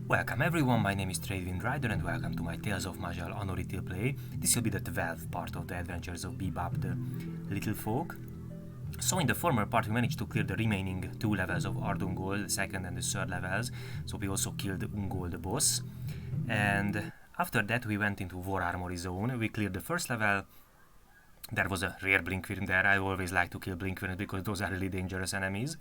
Welcome everyone, my name is Tradewind Rider and welcome to my Tales of Maj'Eyal Anorithil play. This will be the 12th part of the adventures of Bebop the Little Folk. So in the former part we managed to clear the remaining 2 levels of Ardungol, the 2nd and the 3rd levels. So we also killed Ungol the boss. And after that we went into War Armory zone. We cleared the 1st level. There was a rare Blinkworm there. I always like to kill Blinkworms because those are really dangerous enemies.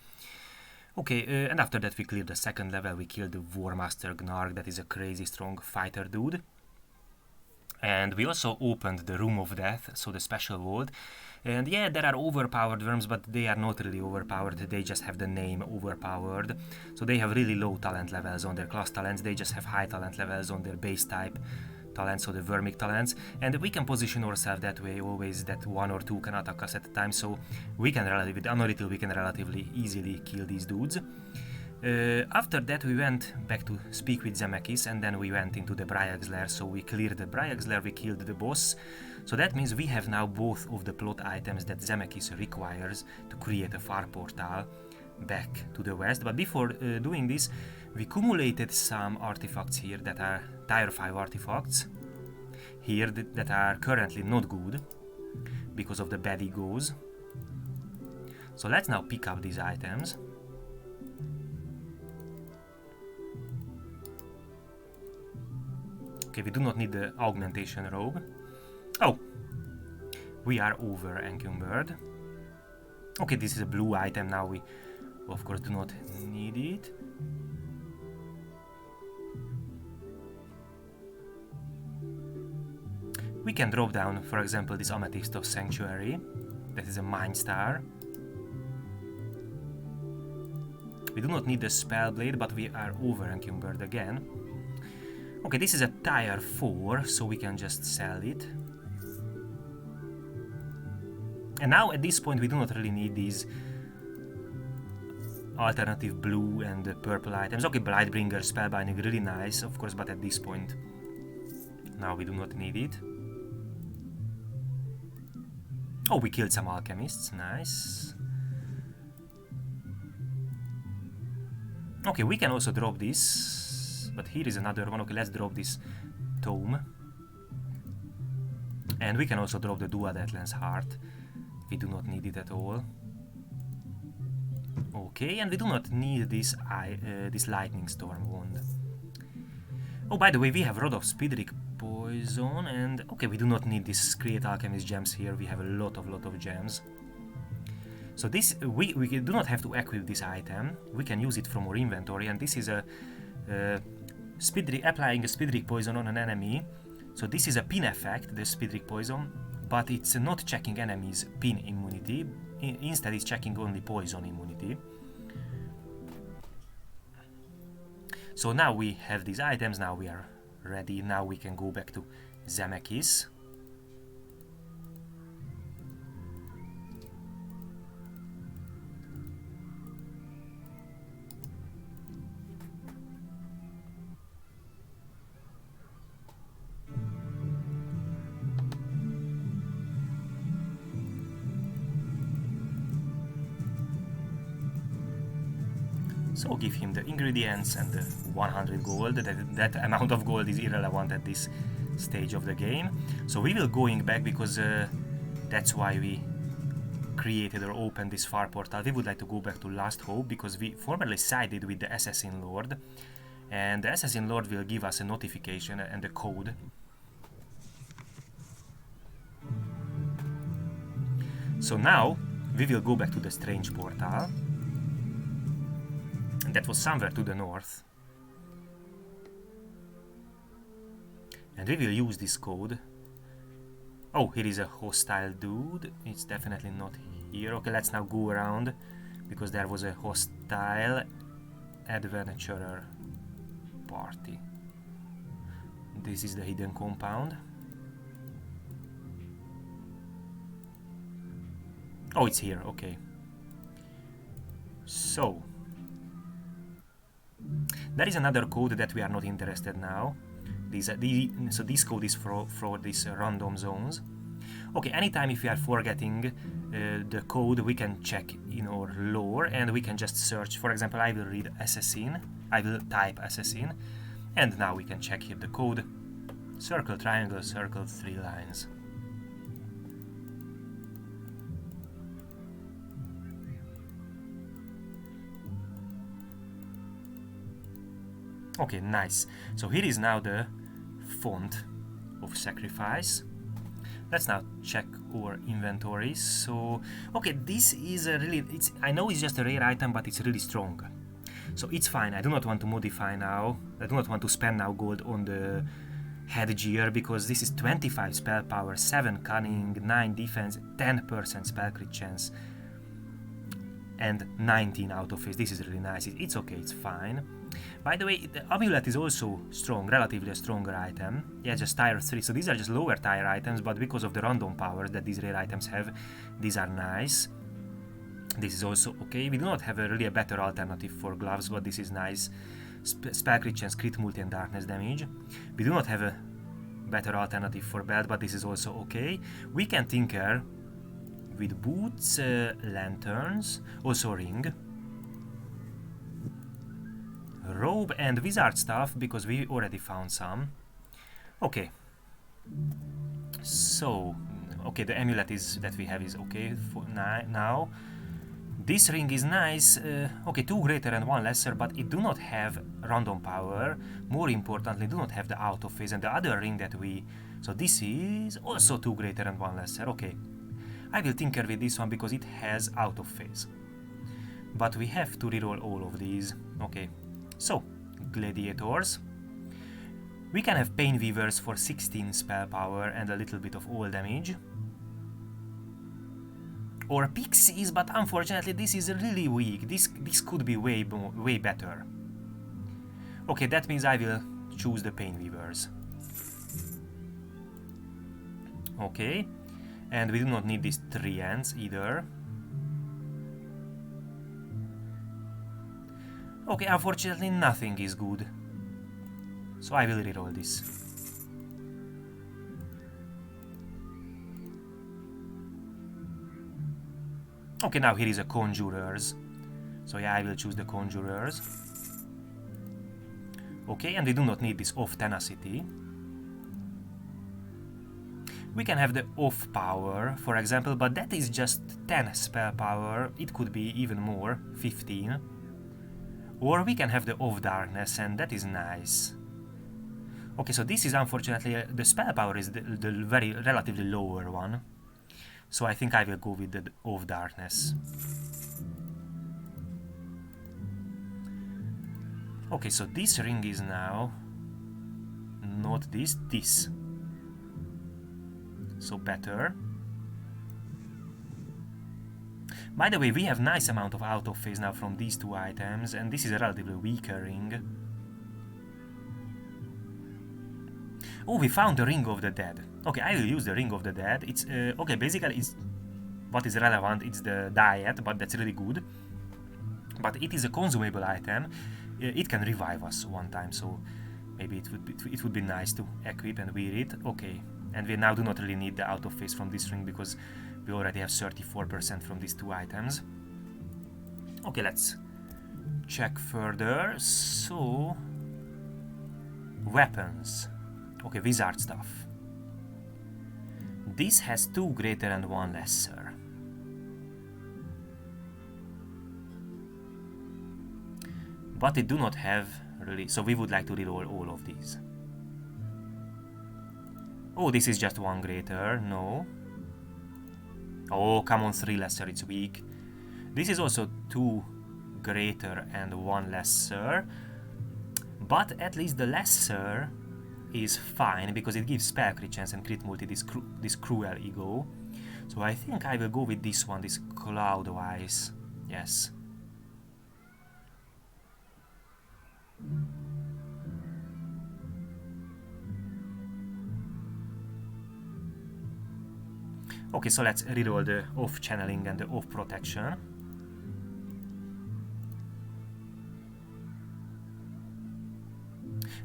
Okay, and after that we cleared the 2nd level, we killed the Warmaster Gnarg, that is a crazy strong fighter dude. And we also opened the Room of Death, so the special vault. And yeah, there are overpowered worms, but they are not really overpowered, they just have the name overpowered. So they have really low talent levels on their class talents, they just have high talent levels on their base type talents, so the wormic talents, and we can position ourselves that way always, that 1 or 2 can attack us at a time, so we can with Anorithil we can relatively easily kill these dudes. After that we went back to speak with Zemekis, and then we went into the Bryax's lair, so we cleared the Bryax's lair, we killed the boss. So that means we have now both of the plot items that Zemekis requires to create a far portal back to the west. But before doing this, we accumulated some artifacts here that are tier 5 artifacts here that are currently not good because of the bad egos. So let's now pick up these items. Okay, we do not need the augmentation robe. Oh, we are over encumbered. Okay, this is a blue item now. We of course do not need it. We can drop down, for example, this Amethyst of Sanctuary. That is a Mind Star. We do not need the Spellblade, but we are over encumbered again. Okay, this is a tier 4, so we can just sell it. And now at this point we do not really need these alternative blue and purple items. Okay, Blightbringer, Spellbinding, really nice, of course, but at this point now we do not need it. Oh, we killed some alchemists, nice. Okay, we can also drop this, but here is another one. Okay, let's drop this tome. And we can also drop the Duodetlens Heart. We do not need it at all. Okay, and we do not need this this Lightning Storm wand. Oh, by the way, we have Rod of Speedrick Poison, and okay, we do not need this Create Alchemist gems here. We have a lot of gems. So this we do not have to equip this item. We can use it from our inventory, and this is a applying a Speedrick Poison on an enemy. So this is a pin effect, the Speedrick Poison, but it's not checking enemies' pin immunity. Instead, it's checking only poison immunity. So now we have these items, now we are ready, now we can go back to Zemekis. So give him the ingredients and the 100 gold. That amount of gold is irrelevant at this stage of the game. So we will going back because that's why we created or opened this far portal. We would like to go back to Last Hope because we formerly sided with the Assassin Lord. And the Assassin Lord will give us a notification and a code. So now we will go back to the Strange Portal. That was somewhere to the north. And we will use this code. Oh, here is a hostile dude. It's definitely not here. Okay, let's now go around because there was a hostile adventurer party. This is the hidden compound. Oh, it's here, okay. So there is another code that we are not interested now. So this code is for these random zones. Okay, anytime if we are forgetting the code, we can check in our lore and we can just search. For example, I will read assassin. I will type assassin, And now we can check here the code. Circle, triangle, circle, 3 lines. Okay, nice. So here is now the font of sacrifice. Let's now check our inventory. So, okay, this is a really, I know it's just a rare item, but it's really strong. So it's fine. I do not want to modify now. I do not want to spend now gold on the headgear, because this is 25 spell power, 7 cunning, 9 defense, 10% spell crit chance, and 19 out of phase. This is really nice. It's okay, it's fine. By the way, the amulet is also strong, relatively a stronger item. Yeah, just tier 3. So these are just lower tier items, but because of the random powers that these rare items have, these are nice. This is also okay. We do not have really a better alternative for gloves, but this is nice. Spell crit chance, crit multi and darkness damage. We do not have a better alternative for belt, but this is also okay. We can tinker with boots, lanterns, also ring, robe and wizard stuff, because we already found some. Okay. So, okay, the amulet is that we have is okay for now. This ring is nice. Okay, 2 greater and 1 lesser, but it do not have random power. More importantly, do not have the out of phase. And the other ring that we... So this is also 2 greater and 1 lesser. Okay. I will tinker with this one because it has out of phase. But we have to reroll all of these. Okay. So, gladiators. We can have pain weavers for 16 spell power and a little bit of all damage. Or pixies, but unfortunately this is really weak. This could be way better. Okay, that means I will choose the pain weavers. Okay, and we do not need these 3 ants either. Okay, unfortunately nothing is good. So I will reroll this. Okay, now here is a conjurers. So yeah, I will choose the conjurers. Okay, and we do not need this off tenacity. We can have the off power, for example, but that is just 10 spell power. It could be even more, 15. Or we can have the off darkness, and that is nice. Okay, so this is unfortunately, the spell power is the very relatively lower one. So I think I will go with the off darkness. Okay, so this ring is now not this. So better. By the way, we have nice amount of out of phase now from these 2 items, and this is a relatively weaker ring. Oh, we found the Ring of the Dead. Okay, I will use the Ring of the Dead. It's okay, basically it's what is relevant, it's the diet, but that's really good. But it is a consumable item. It can revive us 1 time, so maybe it would be nice to equip and wear it. Okay, and we now do not really need the out of phase from this ring because we already have 34% from these 2 items. Okay, let's check further. So, weapons. Okay, wizard stuff. This has 2 greater and 1 lesser. But it do not have really, so we would like to reroll all of these. Oh, this is just 1 greater, no. Oh, come on, 3 lesser, it's weak. This is also 2 greater and 1 lesser. But at least the lesser is fine because it gives spell crit chance and crit multi this cruel ego. So I think I will go with this one, this Cloudwise. Yes. Okay, so let's reroll the off channeling and the off protection.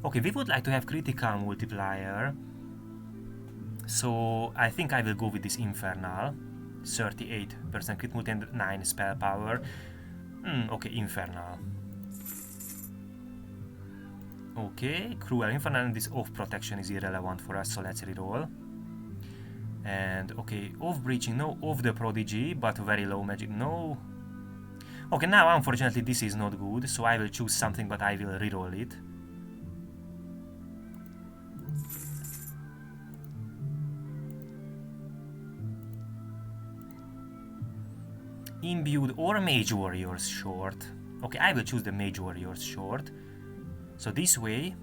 Okay, we would like to have critical multiplier. So I think I will go with this Infernal. 38% crit multi and 9 spell power. Okay, Infernal. Okay, Cruel Infernal, and this off protection is irrelevant for us, so let's reroll. And okay, off breaching, no, off the prodigy, but very low magic, no. Okay, now unfortunately this is not good, so I will choose something, but I will reroll it. Imbued or Mage Warriors short. Okay, I will choose the Mage Warriors short. So this way,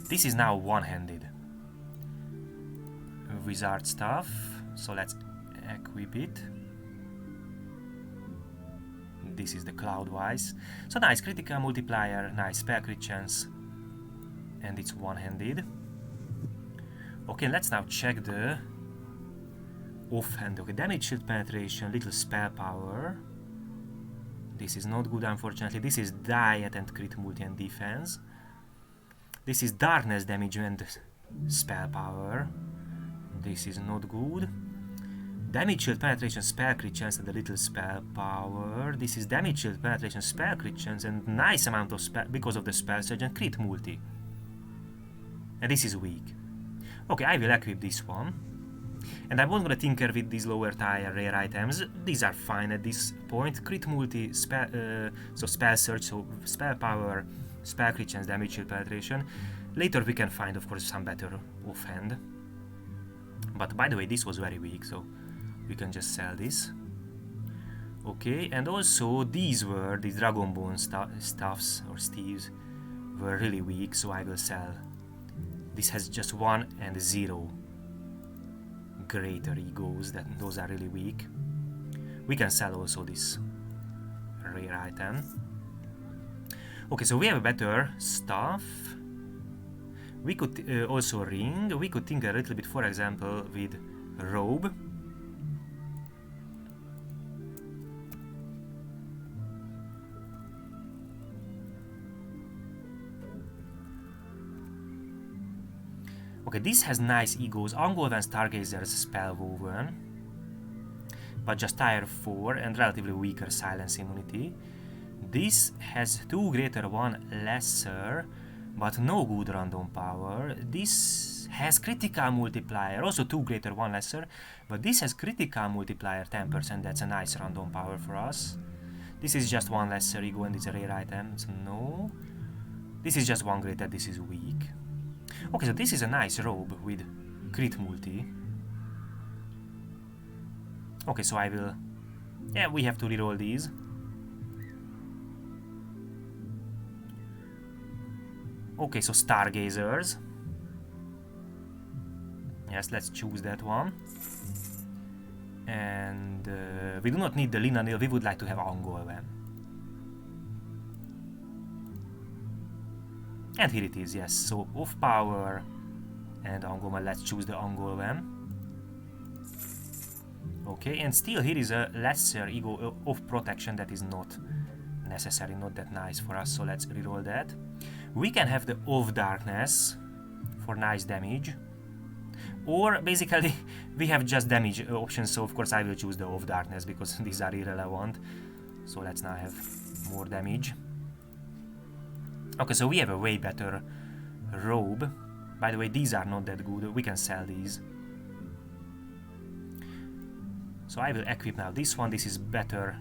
this is now one-handed. Wizard stuff, so let's equip it. This is the Cloudwise. So nice critical multiplier, nice spell crit chance, and it's one-handed. Okay, let's now check the offhand. Okay, damage, shield penetration, little spell power. This is not good, unfortunately. This is diet and crit multi and defense. This is darkness damage and spell power. This is not good. Damage, shield penetration, spell crit chance and a little spell power. This is damage, shield penetration, spell crit chance and nice amount of spell because of the spell surge and crit multi. And this is weak. Okay, I will equip this one. And I'm not gonna tinker with these lower tier rare items. These are fine at this point. Crit multi, so spell surge, so spell power, spell crit chance, damage, shield penetration. Later we can find, of course, some better offhand. But by the way, this was very weak, so we can just sell this. Okay, and also these were the Dragon Bone stuffs or Steves were really weak, so I will sell. This has just 1 and 0 greater egos, those are really weak. We can sell also this rare item. Okay, so we have better stuff. We could also ring. We could think a little bit, for example, with robe. Okay, this has nice egos. Ungolven Stargazer's Spellwoven, but just tier 4 and relatively weaker silence immunity. This has 2 greater, 1 lesser, but no good random power. This has critical multiplier, also 2 greater, 1 lesser, but this has critical multiplier 10%. That's a nice random power for us. This is just 1 lesser ego and it's a rare item, so no. This is just 1 greater, this is weak. Okay, so this is a nice robe with crit multi. Okay, so I will... Yeah, we have to reroll these. Okay, so Stargazers. Yes, let's choose that one. And we do not need the Linanil, we would like to have Ungolven. And here it is, yes, so off power and Ungolven, let's choose the Ungolven. Okay, and still here is a lesser ego of protection that is not necessary, not that nice for us, so let's reroll that. We can have the off darkness for nice damage, or basically we have just damage options, so of course I will choose the off darkness because these are irrelevant. So let's now have more damage. Okay, so we have a way better robe. By the way, these are not that good, we can sell these. So I will equip now this one. This is better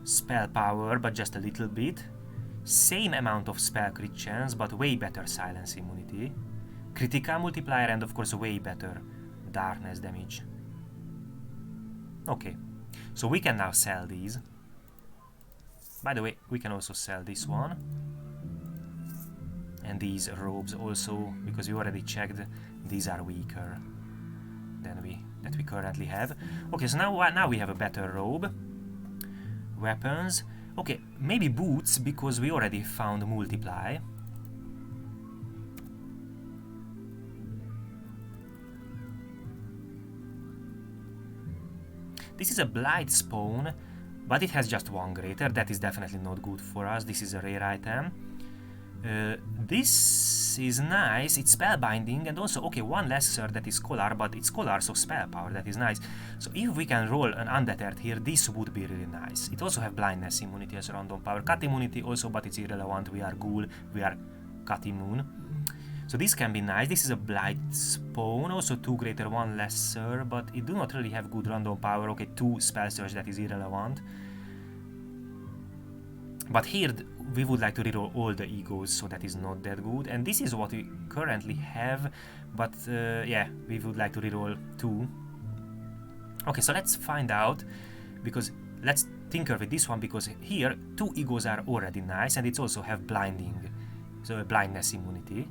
spell power, but just a little bit. Same amount of spell crit chance, but way better silence immunity. Critical multiplier and of course way better darkness damage. Okay, so we can now sell these. By the way, we can also sell this one. And these robes also, because we already checked, these are weaker than we currently have. Okay, so now we have a better robe. Weapons. Okay, maybe boots, because we already found multiply. This is a blight spawn, but it has just 1 greater. That is definitely not good for us. This is a rare item. This this is nice. It's spellbinding, and also, okay, one lesser that is color, but it's color, so spell power, that is nice. So if we can roll an undeterred here, this would be really nice. It also have blindness immunity as random power. Cut immunity also, but it's irrelevant. We are ghoul, we are cut immune. So this can be nice. This is a blight spawn, also 2 greater, 1 lesser, but it do not really have good random power. Okay, 2 spell surge, that is irrelevant. But here we would like to reroll all the egos, so that is not that good. And this is what we currently have, but yeah, we would like to reroll 2. Okay, so let's find out, because let's tinker with this one, because here 2 egos are already nice, and it's also have blinding, so a blindness immunity.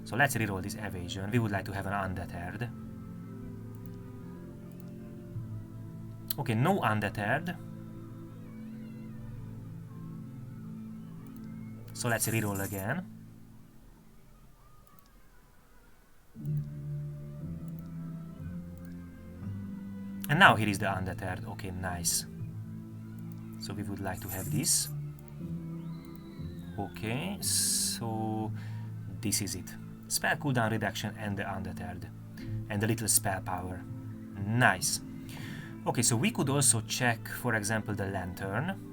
So let's reroll this evasion. We would like to have an undeterred. Okay, no undeterred. So let's reroll again. And now here is the undeterred. Okay, nice. So we would like to have this. Okay, so this is it. Spell cooldown reduction and the undeterred. And a little spell power. Nice. Okay, so we could also check, for example, the lantern.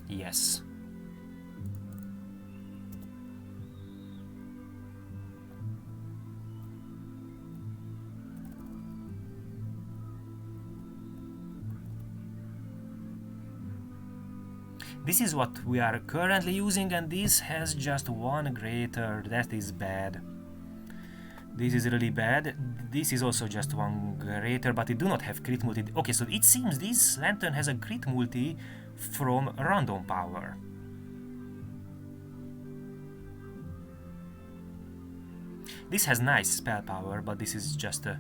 Yes. This is what we are currently using, and this has just 1 greater. That is bad. This is really bad. This is also just 1 greater, but it do not have crit multi. Okay, so it seems this lantern has a crit multi from random power. This has nice spell power, but this is just a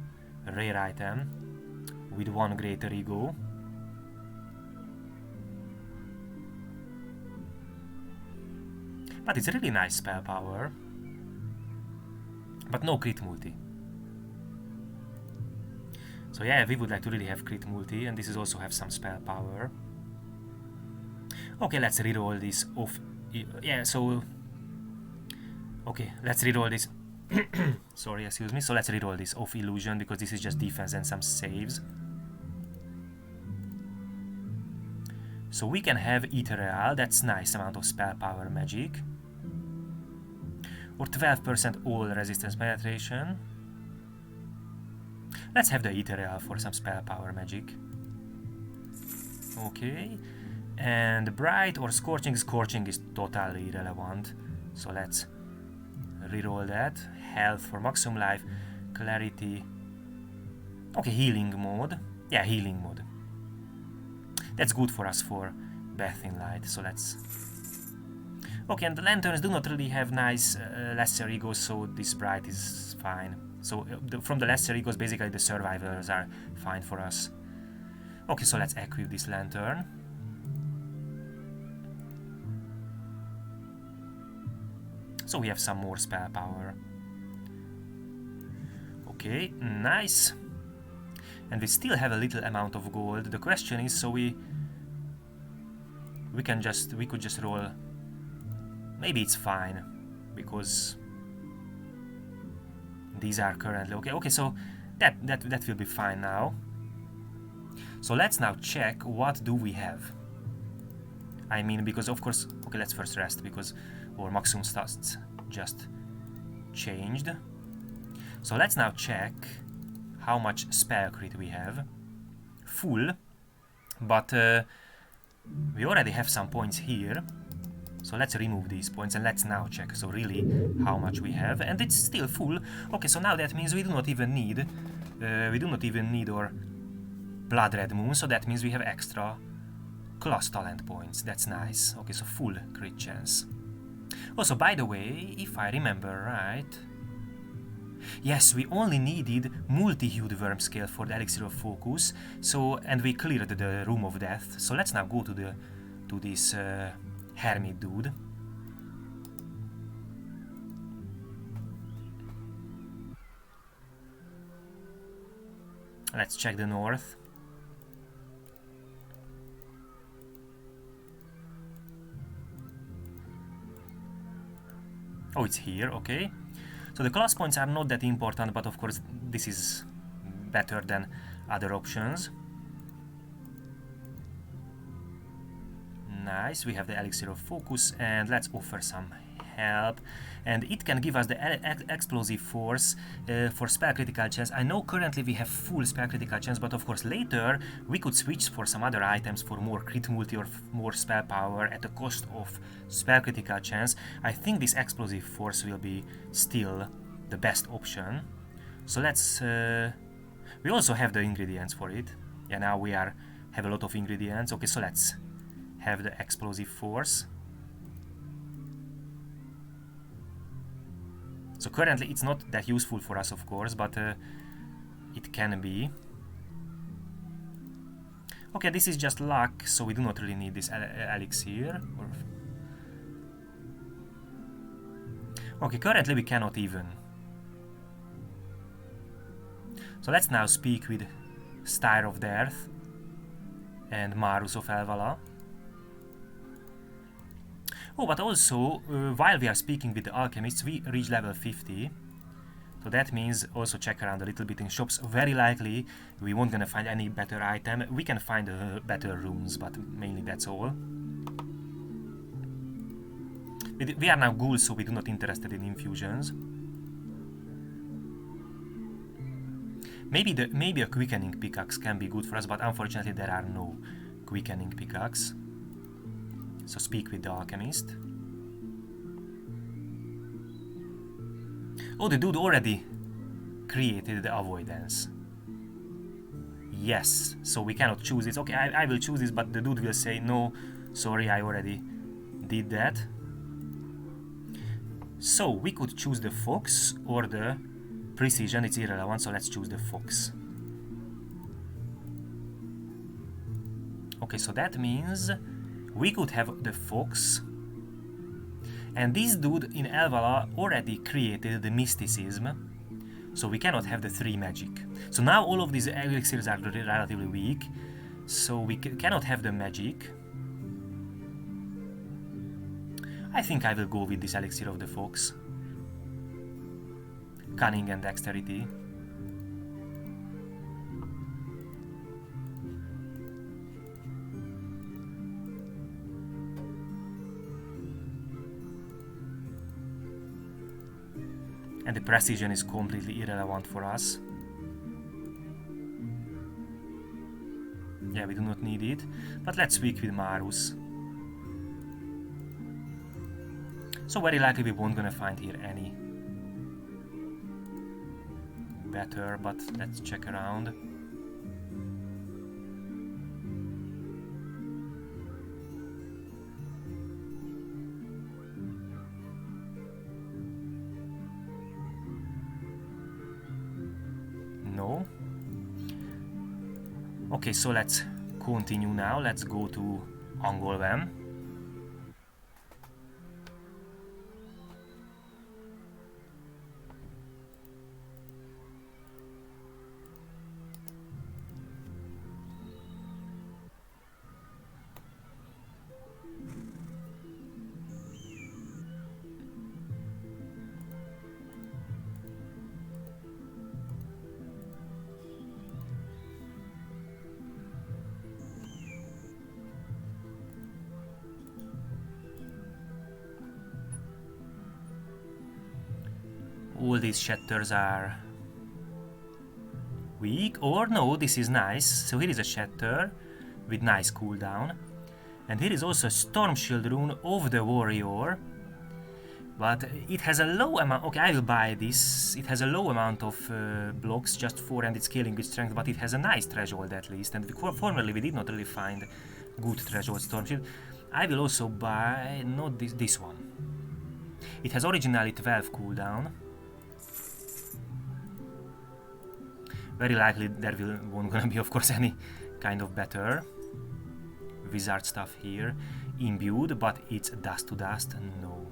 rare item with 1 greater ego. But it's really nice spell power, but no crit multi. So yeah, we would like to really have crit multi, and this is also have some spell power. Okay, let's reroll this off. Yeah, so okay, let's reroll this. Sorry, excuse me. So let's reroll this off illusion, because this is just defense and some saves. So we can have Ethereal, that's nice amount of spell power magic. Or 12% all resistance penetration. Let's have the Ethereal for some spell power magic. Okay. And Bright or Scorching. Scorching is totally irrelevant. So let's reroll that. Health for maximum life. Clarity. Okay, healing mode. Yeah, healing mode. That's good for us for Breath in Light. So let's... Okay, and the lanterns do not really have nice lesser egos, so this Bright is fine. So from the lesser egos, basically the survivors are fine for us. Okay, so let's equip this lantern. So we have some more spell power. Okay, nice. And we still have a little amount of gold. The question is, so we could just roll. Maybe it's fine, because these are currently okay. Okay, so that will be fine now. So let's now check what do we have. I mean, because of course, okay, let's first rest, because our maximum stats just changed. So let's now check how much spell crit we have. Full, but we already have some points here. So let's remove these points and let's now check, so really how much we have, and it's still full. Okay, so now that means we do not even need our Blood Red Moon, so that means we have extra class talent points. That's nice. Okay, so full crit chance. Also, by the way, if I remember right, yes, we only needed Multi-Hued Wyrm scale for the Elixir of Focus, so, and we cleared the Room of Death. So let's now go to this Hermit dude. Let's check the north. it's here, okay. So the class points are not that important, but of course this is better than other options. Nice, we have the Elixir of Focus, and let's offer some help. And it can give us the explosive force for spell critical chance. I know currently we have full spell critical chance, but of course later we could switch for some other items for more crit multi or more spell power at the cost of spell critical chance. I think this explosive force will be still the best option. So let's... we also have the ingredients for it. Yeah, now we have a lot of ingredients. Okay, so let's have the explosive force. So currently it's not that useful for us, of course, but it can be. Okay, this is just luck, so we do not really need this elixir. Okay, currently we cannot even. So let's now speak with Styr of the Earth and Marus of Elvala. Oh, but also, while we are speaking with the alchemists, we reach level 50. So that means also check around a little bit in shops. Very likely we won't gonna find any better item. We can find better runes, but mainly that's all. We are now ghouls, so we do not interested in infusions. Maybe a quickening pickaxe can be good for us, but unfortunately there are no quickening pickaxe. So speak with the alchemist. Oh, the dude already created the avoidance. Yes, so we cannot choose this. Okay, I will choose this, but the dude will say, no, sorry, I already did that. So we could choose the fox or the precision. It's irrelevant, so let's choose the fox. Okay, so that means we could have the fox, and this dude in Elvala already created the mysticism, so we cannot have the 3 magic. So now all of these elixirs are relatively weak, so we cannot have the magic. I think I will go with this elixir of the fox. Cunning and dexterity. And the precision is completely irrelevant for us. Yeah, we do not need it. But let's speak with Marus. So very likely we won't gonna find here any better, but let's check around. No. Okay, so let's continue now. Let's go to Angolvem. All these shatters are weak, or no, this is nice. So here is a shatter with nice cooldown, and here is also a storm shield rune of the warrior, but it has a low amount. Okay, I will buy this. It has a low amount of blocks, just 4, and it's scaling with strength, but it has a nice threshold at least, and formerly we did not really find good threshold storm shield. I will also buy not this one. It has originally 12 cooldown. Very likely there won't gonna be, of course, any kind of better wizard stuff here. Imbued, but it's dust to dust. No.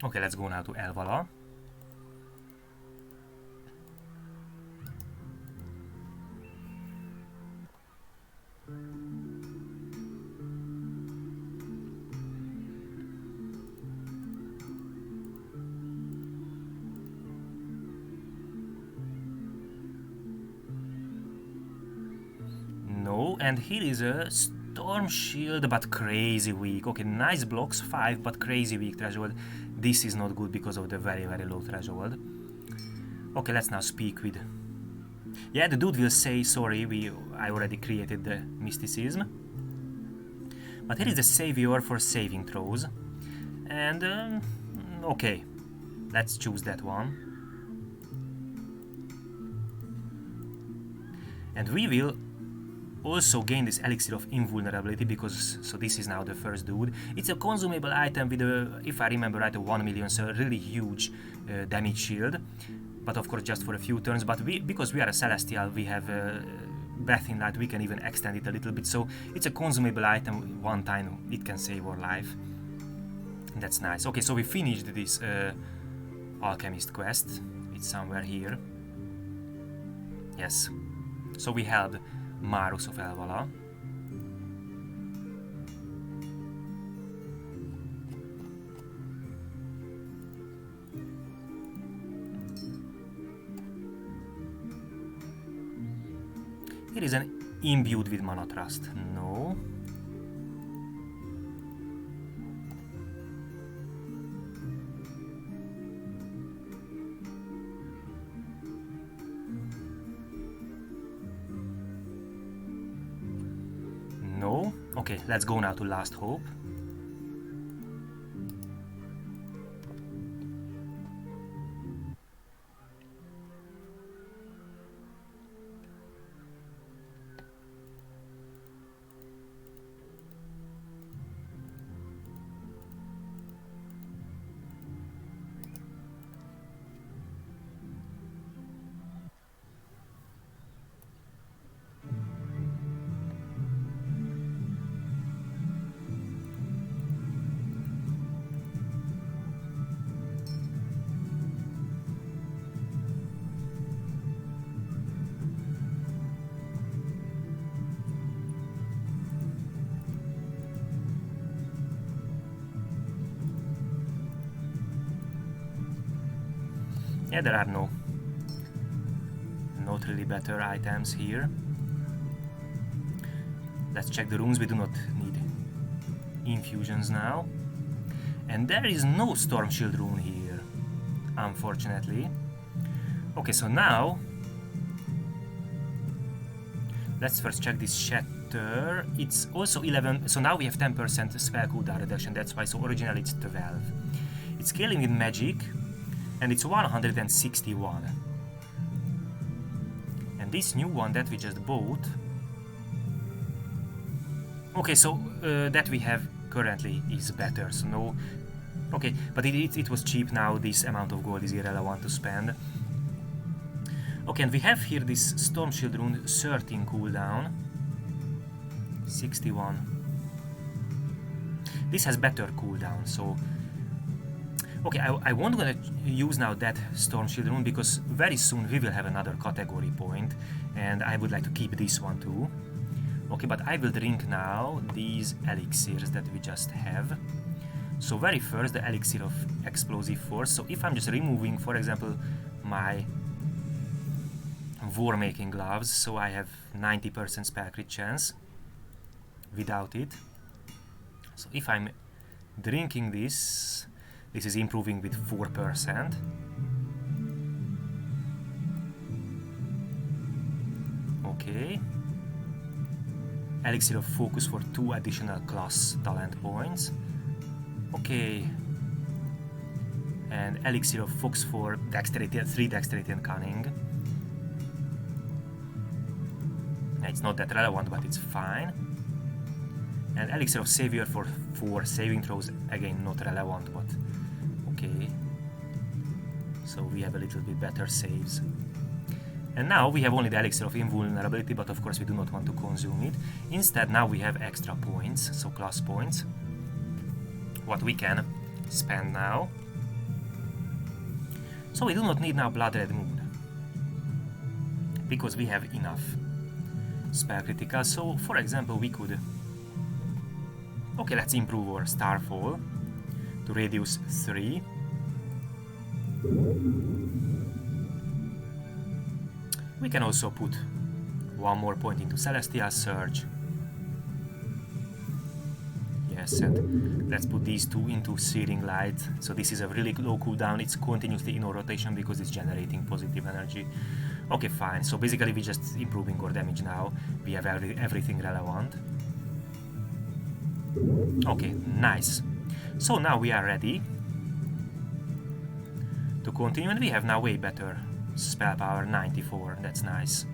Okay, let's go now to Elvala. No, and here is a Storm Shield, but crazy weak. Okay, nice blocks, 5, but crazy weak threshold. This is not good because of the very low threshold. Okay, let's now speak with... Yeah, the dude will say, sorry, I already created the mysticism. But here is the savior for saving throws. And, okay, let's choose that one. And we will also gain this Elixir of Invulnerability, because, so this is now the first dude. It's a consumable item with a, if I remember right, a 1 million, so a really huge damage shield. But of course just for a few turns, but because we are a Celestial, we have Breath in Light, we can even extend it a little bit, so it's a consumable item, one time it can save our life. That's nice. Okay, so we finished this Alchemist quest, it's somewhere here. Yes, so we held Marus of Elvala. Here is an imbued with Mana Trust. No. No. Okay, let's go now to Last Hope. Yeah, there are not really better items here. Let's check the runes. We do not need infusions now. And there is no Storm Shield rune here, unfortunately. Okay, so now let's first check this Shatter. It's also 11, so now we have 10% spell cooldown reduction, that's why, so originally it's 12. It's scaling with magic, and it's 161. And this new one that we just bought, okay, so that we have currently is better, so no, okay, but it was cheap. Now this amount of gold is irrelevant to spend. Okay, and we have here this Storm Shield rune 13 cooldown, 61. This has better cooldown, so okay, I won't gonna use now that Storm Shield rune because very soon we will have another category point, and I would like to keep this one too. Okay, but I will drink now these elixirs that we just have. So very first, the Elixir of Explosive Force. So if I'm just removing, for example, my War Making Gloves, so I have 90% spell crit chance without it. So if I'm drinking this, this is improving with 4%. Okay. Elixir of Focus for 2 additional class talent points. Okay. And Elixir of Fox for Dexterity, 3 Dexterity and Cunning. It's not that relevant, but it's fine. And Elixir of Savior for 4 saving throws, again not relevant, but okay. So we have a little bit better saves. And now we have only the Elixir of Invulnerability, but of course we do not want to consume it. Instead, now we have extra points, so class points, what we can spend now. So we do not need now Blood Red Moon, because we have enough spell critical. So for example we could, okay, let's improve our Starfall to radius 3. We can also put one more point into Celestial Surge. Yes, and let's put these two into Searing Light. So this is a really low cooldown, it's continuously in our rotation because it's generating positive energy. Okay, fine, so basically we're just improving our damage now. We have everything relevant. Okay, nice. So now we are ready to continue, and we have now way better spell power, 94, that's nice.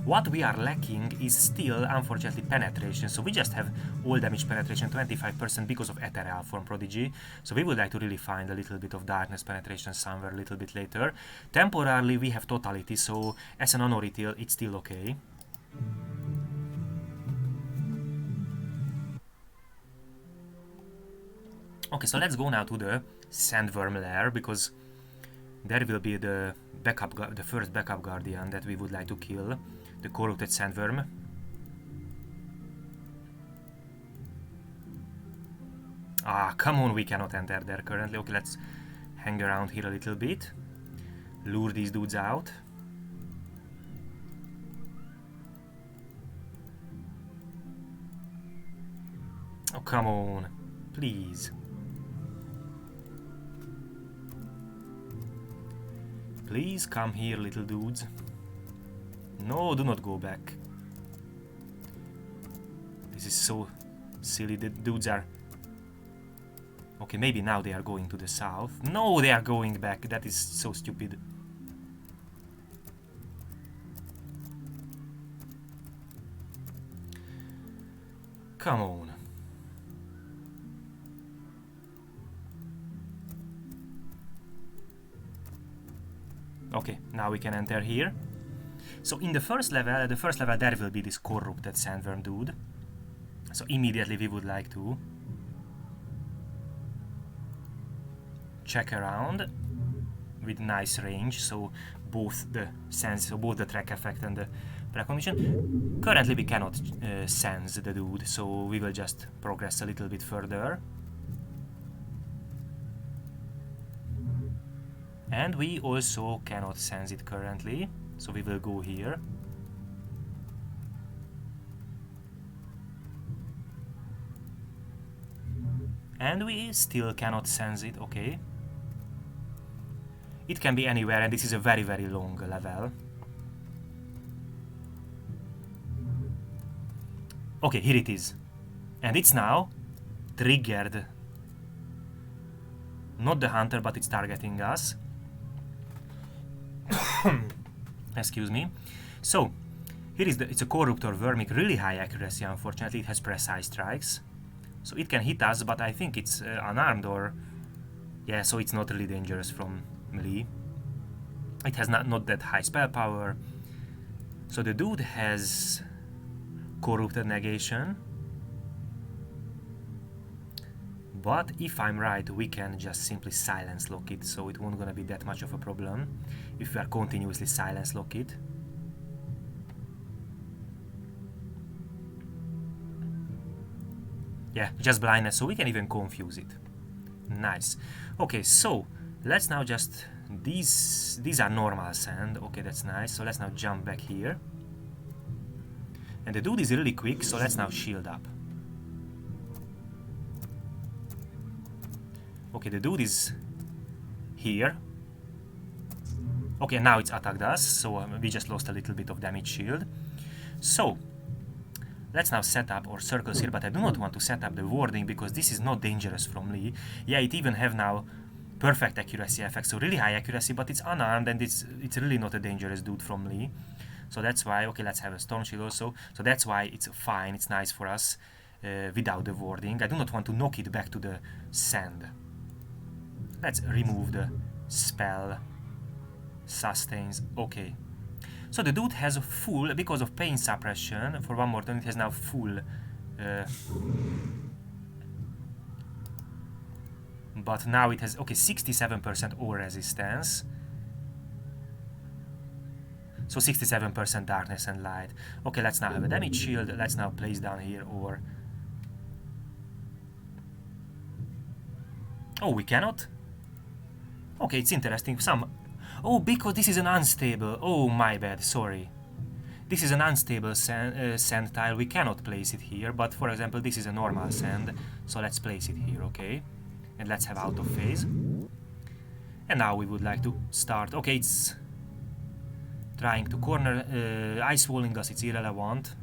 What we are lacking is still, unfortunately, penetration, so we just have all damage penetration 25% because of Ethereal Form Prodigy, so we would like to really find a little bit of darkness penetration somewhere a little bit later. Temporarily we have totality, so as an Anorithil it's still okay. Okay, so let's go now to the Sandworm lair, because there will be the first backup guardian that we would like to kill, the corrupted Sandworm. Ah, come on, we cannot enter there currently. Okay, let's hang around here a little bit, lure these dudes out. Oh, come on, please. Please come here, little dudes. No, do not go back. This is so silly. The dudes are... Okay, maybe now they are going to the south. No, they are going back. That is so stupid. Come on. Okay, now we can enter here. So in the first level, there will be this corrupted Sandworm dude. So immediately we would like to check around with nice range. So both the sense, so both the track effect and the precognition. Currently we cannot sense the dude, so we will just progress a little bit further. And we also cannot sense it currently, so we will go here. And we still cannot sense it, okay. It can be anywhere, and this is a very, very long level. Okay, here it is. And it's now triggered. Not the hunter, but it's targeting us. Excuse me. So here is it's a Corruptor Wyrm, really high accuracy. Unfortunately, it has precise strikes, so it can hit us. But I think it's unarmed, or yeah, so it's not really dangerous from melee. It has not that high spell power. So the dude has Corrupted Negation. But if I'm right, we can just simply silence lock it, so it won't gonna be that much of a problem if we are continuously silence lock it. Yeah, just blindness, so we can even confuse it. Nice. Okay, so let's now just... These are normal sand. Okay, that's nice. So let's now jump back here. And the dude is really quick, so let's now shield up. Okay, the dude is here. Okay, now it's attacked us, so we just lost a little bit of damage shield. So, let's now set up our circles here, but I do not want to set up the warding because this is not dangerous from Lee. Yeah, it even have now perfect accuracy effect, so really high accuracy, but it's unarmed and it's really not a dangerous dude from Lee. So that's why, okay, let's have a Storm Shield also. So that's why it's fine, it's nice for us without the warding. I do not want to knock it back to the sand. Let's remove the spell. Sustains. Okay. So the dude has a full, because of pain suppression, for one more turn it has now full But now it has, okay, 67% ore resistance. So 67% darkness and light. Okay, let's now have a damage shield. Let's now place down here ore. Oh, we cannot? Okay, it's interesting. Oh, because this is an unstable. Oh, my bad, sorry. This is an unstable sand tile. We cannot place it here, but for example, this is a normal sand. So let's place it here, okay? And let's have out of phase. And now we would like to start. Okay, it's trying to corner. Ice walling us, it's irrelevant.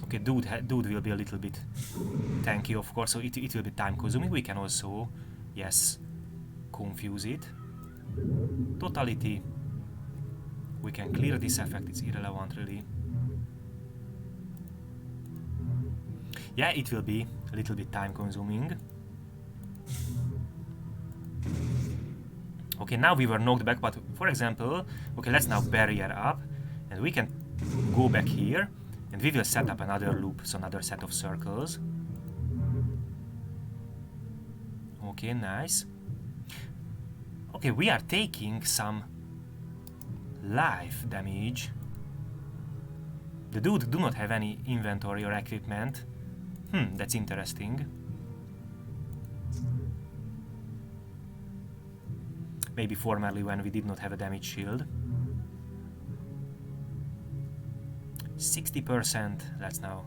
Okay, dude will be a little bit tanky, of course, so it will be time consuming. We can also, yes, confuse it. Totality. We can clear this effect, it's irrelevant really. Yeah, it will be a little bit time consuming. Okay, now we were knocked back, but for example, okay, let's now barrier up, and we can go back here, and we will set up another loop, so another set of circles. Okay, nice. Okay, we are taking some life damage. The dude do not have any inventory or equipment. That's interesting. Maybe formerly when we did not have a damage shield. 60%. Let's now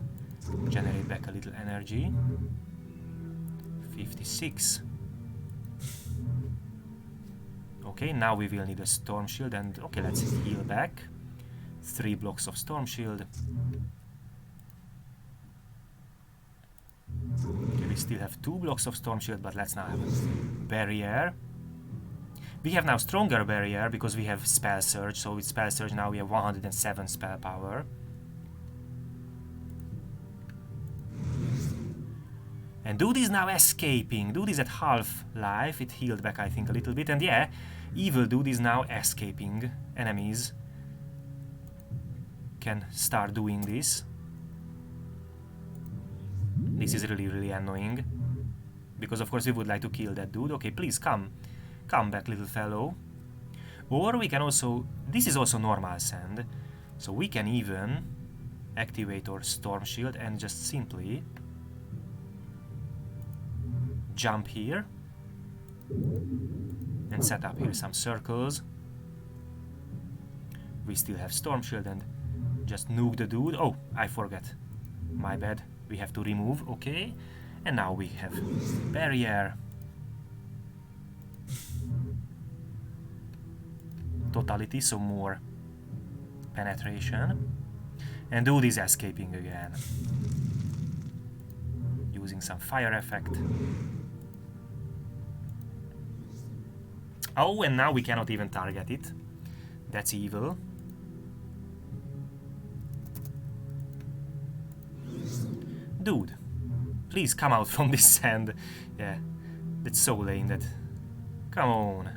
generate back a little energy. 56. Okay, now we will need a storm shield, and okay, let's heal back. 3 blocks of storm shield. Okay, we still have 2 blocks of storm shield, but let's now have a barrier. We have now stronger barrier because we have spell surge, so with spell surge now we have 107 spell power. And dude is now escaping. Dude is at half life. It healed back, I think, a little bit. And yeah, evil dude is now escaping. Enemies can start doing this. This is really, really annoying. Because of course we would like to kill that dude. Okay, please come. Come back, little fellow. Or we can also... This is also normal sand. So we can even activate our storm shield and just simply jump here and set up here some circles. We still have storm shield and just nuke the dude. Oh, I forget. My bad. We have to remove. Okay. And now we have barrier. Totality, so more penetration. And dude is escaping again. Using some fire effect. Oh, and now we cannot even target it. That's evil. Dude, please come out from this sand. Yeah, that's so lame that... Come on.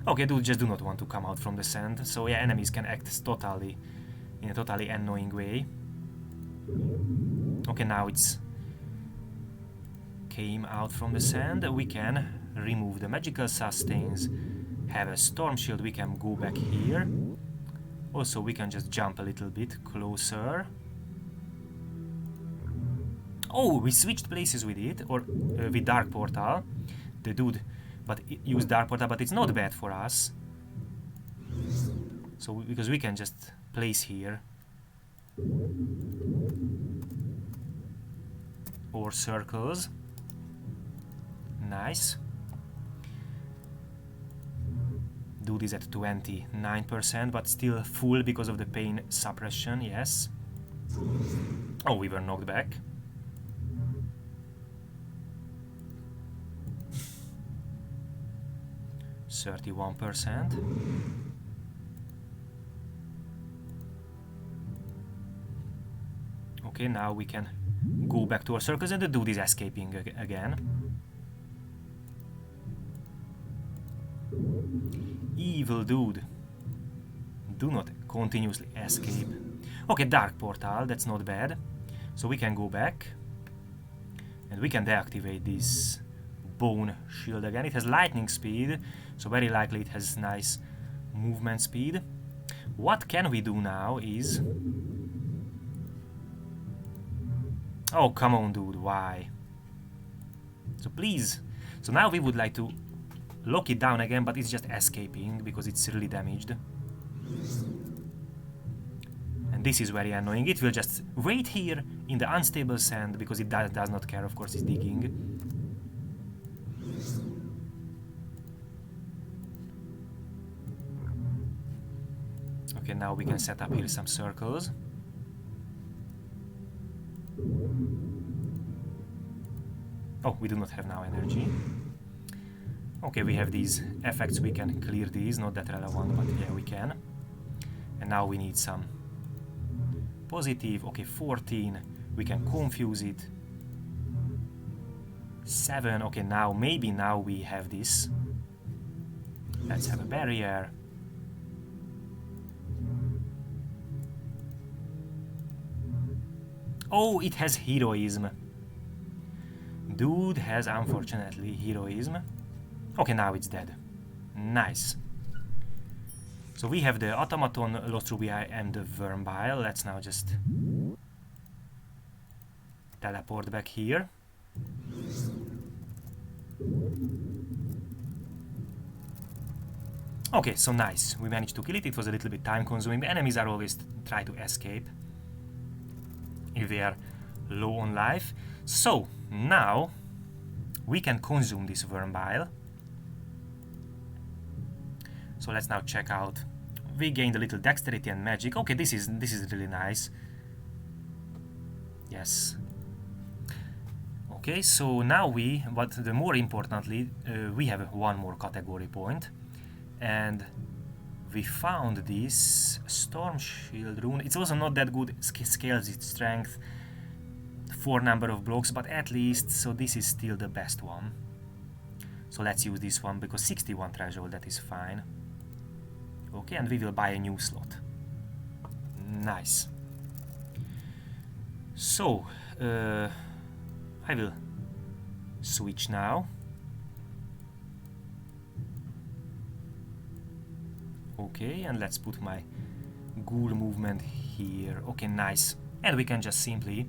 Okay, dude just do not want to come out from the sand. So yeah, enemies can act totally... in a totally annoying way. Okay, now it's came out from the sand. We can remove the magical sustains, have a storm shield, we can go back here. Also, we can just jump a little bit closer. Oh, we switched places with it, or with Dark Portal. The dude, but use Dark Portal, but it's not bad for us. So, because we can just place here. Or circles. Nice. Dude is at 29%, but still full because of the pain suppression, yes. Oh, we were knocked back. %. Okay, now we can go back to our circles, and the dude is escaping again. Evil dude. Do not continuously escape. Okay, Dark Portal, that's not bad. So we can go back. And we can deactivate this Bone Shield again. It has lightning speed, so very likely it has nice movement speed. What can we do now is... Oh, come on, dude, why? So please. So now we would like to lock it down again, but it's just escaping because it's really damaged. And this is very annoying. It will just wait here in the unstable sand because it does not care, of course, it's digging. Okay, now we can set up here some circles. Oh, we do not have now energy. Okay, we have these effects, we can clear these, not that relevant, but yeah, we can. And now we need some positive. Okay, 14, we can confuse it. 7, okay, now, maybe now we have this. Let's have a barrier. Oh, it has heroism. Dude has, unfortunately, heroism. Okay, now it's dead. Nice. So we have the Automaton, Lost Ruby Eye, and the Wyrm Bile. Let's now just teleport back here. Okay, so nice. We managed to kill it. It was a little bit time consuming. The enemies are always try to escape if they are low on life. So now we can consume this Wyrm Bile. So let's now check out. We gained a little dexterity and magic. Okay, this is really nice. Yes. Okay, so now but the more importantly, we have one more category point, and we found this Storm Shield rune. It's also not that good. Scales its strength, 4 number of blocks, but at least, so this is still the best one. So let's use this one because 61 threshold, that is fine. Okay, and we will buy a new slot. Nice. So, I will switch now. Okay, and let's put my ghoul movement here. Okay, nice. And we can just simply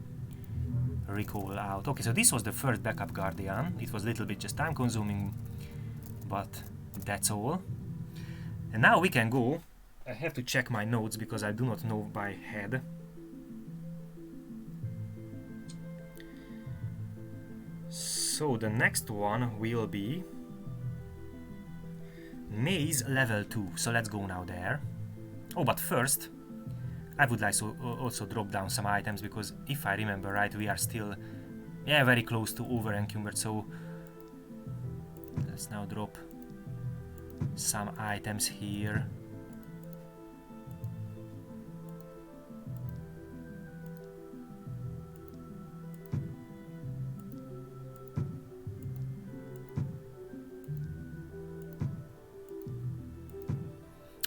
recall out. Okay, so this was the first backup guardian. It was a little bit just time consuming, but that's all. And now we can go. I have to check my notes because I do not know by head. So the next one will be Maze level 2. So let's go now there. Oh, but first I would like to also drop down some items because if I remember right, we are still very close to over encumbered. So let's now drop some items here.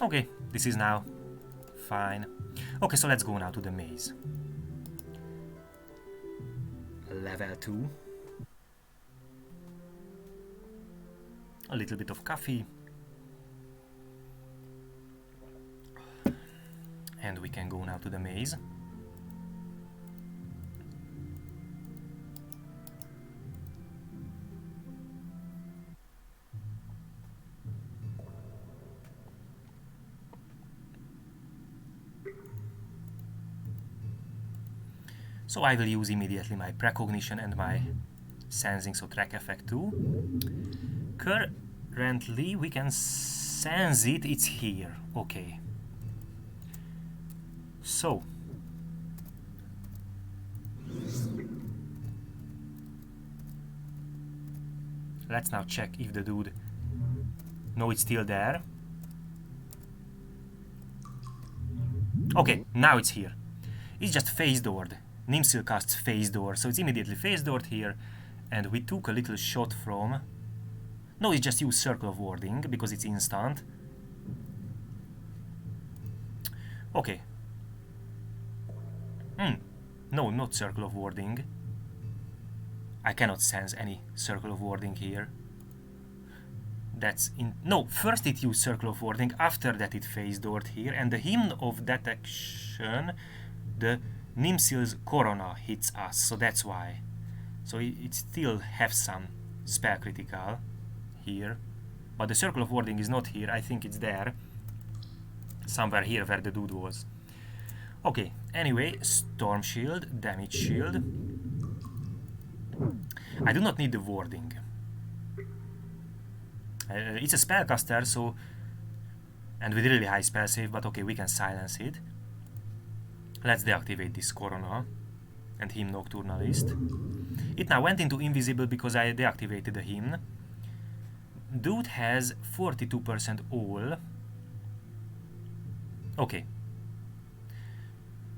Okay, this is now fine. Okay, so let's go now to the maze. Level 2. A little bit of coffee. And we can go now to the maze. So I will use immediately my precognition and my sensing, so track effect 2. Currently we can sense it, it's here. Okay. So let's now check if the dude... No, it's still there. Okay, now it's here. It's just phase doored. Nimisil casts phase door, so it's immediately phase doored here, and we took a little shot from... No, it's just use Circle of Warding because it's instant. Okay. No, not Circle of Warding. I cannot sense any Circle of Warding here. That's in... No, first it used Circle of Warding, after that it phase doored here, and the Hymn of Detection, the Nimisil's Corona hits us, so that's why. So it still has some spell critical here, but the Circle of Warding is not here. I think it's there, somewhere here where the dude was. Okay, anyway, Storm Shield, Damage Shield. I do not need the warding. It's a spellcaster, so... and with really high spell save, but okay, we can silence it. Let's deactivate this Corona and Hymn Nocturnalist. It now went into invisible because I deactivated the hymn. Dude has 42% all. Okay.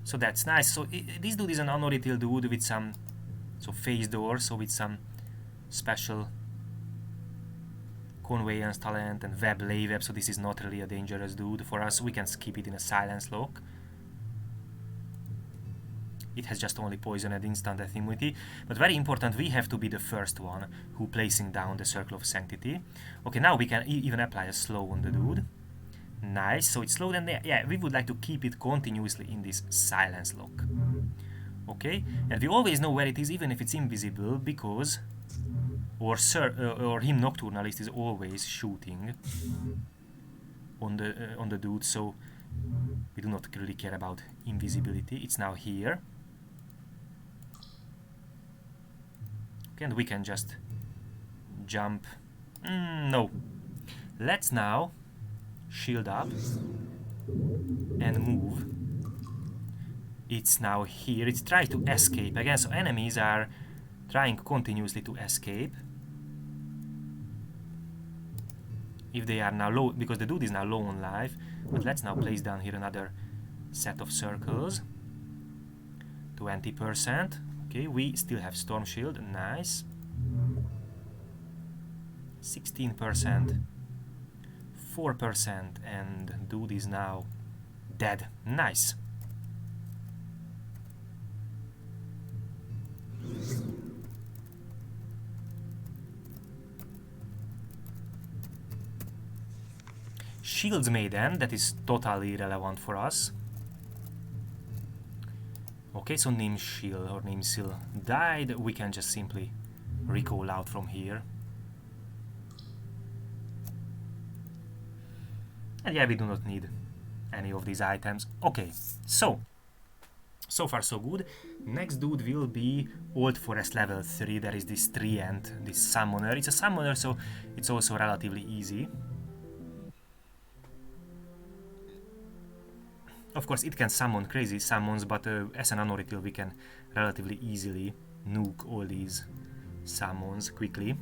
So that's nice. So this dude is an Anorithil dude with some... so phase door, so with some special conveyance talent and web lay web, so this is not really a dangerous dude for us. We can skip it in a silence lock. It has just only poison and instant death immunity, but very important, we have to be the first one who placing down the Circle of Sanctity. Okay, now we can even apply a slow on the dude. Nice, so it's slowed, and yeah, we would like to keep it continuously in this silence lock. Okay, and we always know where it is, even if it's invisible, because or Hymn Nocturnalist is always shooting on the dude, so we do not really care about invisibility. It's now here. Okay, and we can just jump. No. Let's now shield up and move. It's now here. It's trying to escape again, so enemies are trying continuously to escape. If they are now low, because the dude is now low on life. But let's now place down here another set of circles. 20%. Okay, we still have Storm Shield. Nice. 16%. 4%. And dude is now dead. Nice. Shields Maiden, that is totally irrelevant for us. Okay, so Nimisil or Nimisil died. We can just simply recall out from here. And yeah, we do not need any of these items. Okay, so far so good. Next dude will be Old Forest level 3. There is this Treant, this summoner. It's a summoner, so it's also relatively easy. Of course, it can summon crazy summons, but as an Anorithil, we can relatively easily nuke all these summons quickly.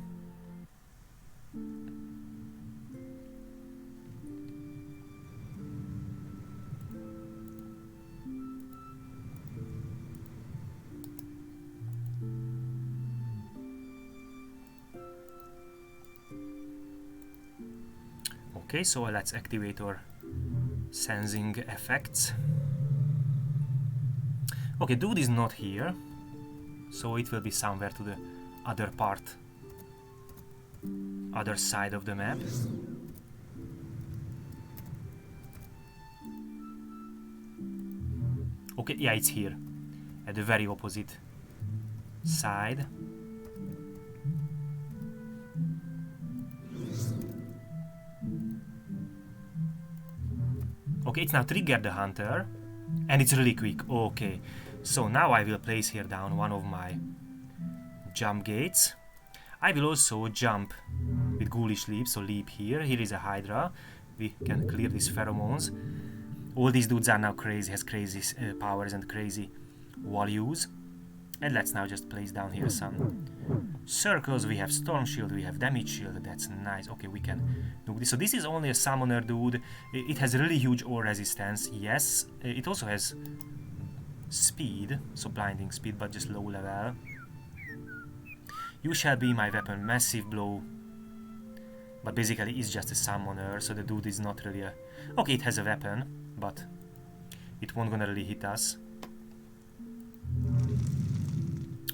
Okay, so let's activate our sensing effects. Okay, dude is not here, so it will be somewhere to the other part, other side of the map. Okay, yeah, it's here, at the very opposite side. Okay, it's now triggered the hunter, and it's really quick. Okay, so now I will place here down one of my jump gates. I will also jump with ghoulish leap, so leap here. Here is a Hydra. We can clear these pheromones. All these dudes are now crazy, has crazy powers and crazy values. And let's now just place down here some circles. We have Storm Shield, we have Damage Shield. That's nice. Okay, we can do this. So this is only a summoner dude. It has really huge ore resistance. Yes, it also has speed, so blinding speed, but just low level. You shall be my weapon. Massive blow. But basically it's just a summoner, so the dude is not really a... Okay, it has a weapon, but it won't gonna really hit us.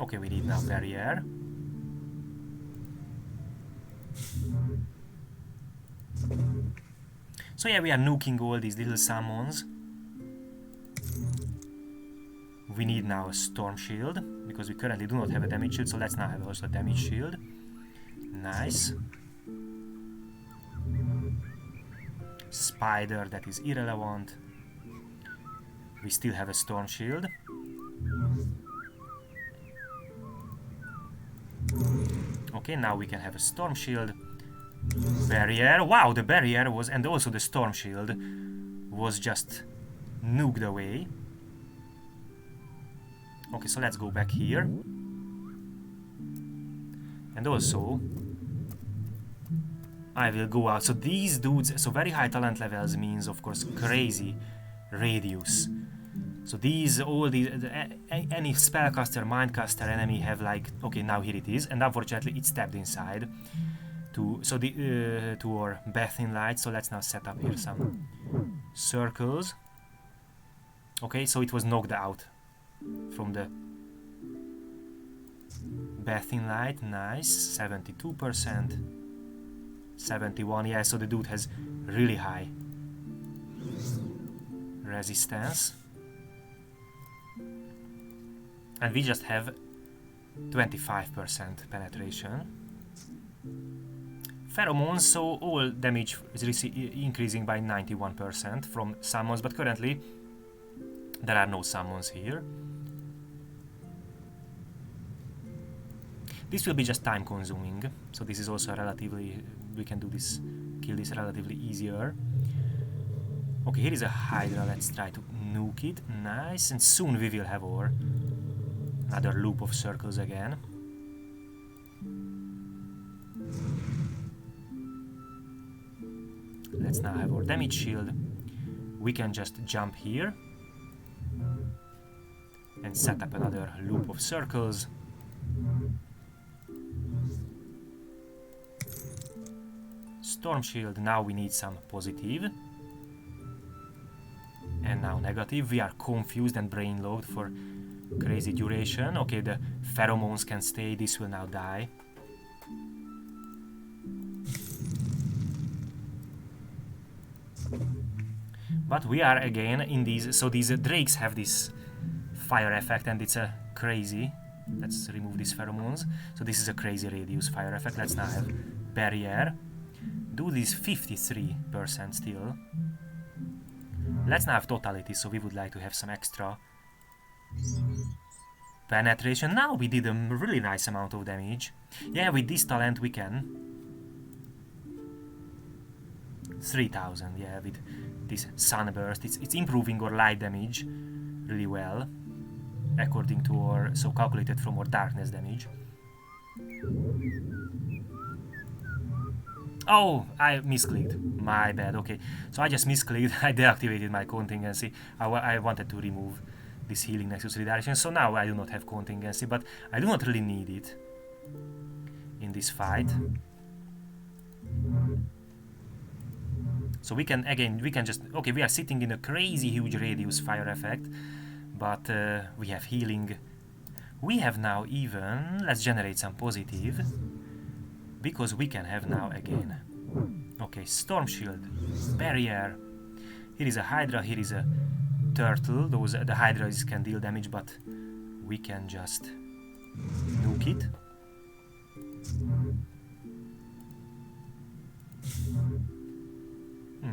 Okay, we need now barrier. So yeah, we are nuking all these little summons. We need now a storm shield, because we currently do not have a damage shield, so let's now have also a damage shield. Nice. Spider, that is irrelevant. We still have a storm shield. Okay, now we can have a storm shield. Barrier. Wow, the barrier was, and also the storm shield was just nuked away. Okay, so let's go back here. And also, I will go out. So these dudes, so very high talent levels means, of course, crazy radius. So these, all these, any spellcaster, mindcaster enemy have like, okay, now here it is, and unfortunately it stepped inside to, so the, to our bathing light. So let's now set up here some circles. Okay, so it was knocked out from the bathing light. Nice. 72%, 71. Yeah, so the dude has really high resistance, and we just have 25% penetration. Pheromones, so all damage is increasing by 91% from summons, but currently there are no summons here. This will be just time consuming, so this is also relatively, we can do this, kill this relatively easier. Okay, here is a Hydra, let's try to nuke it. Nice, and soon we will have our another loop of circles again. Let's now have our damage shield. We can just jump here and set up another loop of circles. Storm shield, now we need some positive. And now negative. We are confused and brain locked for crazy duration. Okay, the pheromones can stay, this will now die. But we are again in these, so these drakes have this fire effect, and it's a crazy, let's remove these pheromones. So this is a crazy radius fire effect. Let's now have barrier. Do this 53% still. Let's now have totality, so we would like to have some extra penetration. Now we did a really nice amount of damage. Yeah, with this talent we can 3000, yeah, with this sunburst. It's improving our light damage really well, according to our, so calculated from our darkness damage. Oh, I misclicked. My bad. Okay, so I just misclicked. I deactivated my contingency. I wanted to remove this healing nexus redirection. So now I do not have contingency, but I do not really need it in this fight. So we can, again, we can just, okay, we are sitting in a crazy huge radius fire effect, but we have healing. We have now even, let's generate some positive, because we can have now again. Okay, storm shield, barrier. Here is a Hydra, here is a turtle. Those, the Hydras can deal damage, but we can just nuke it.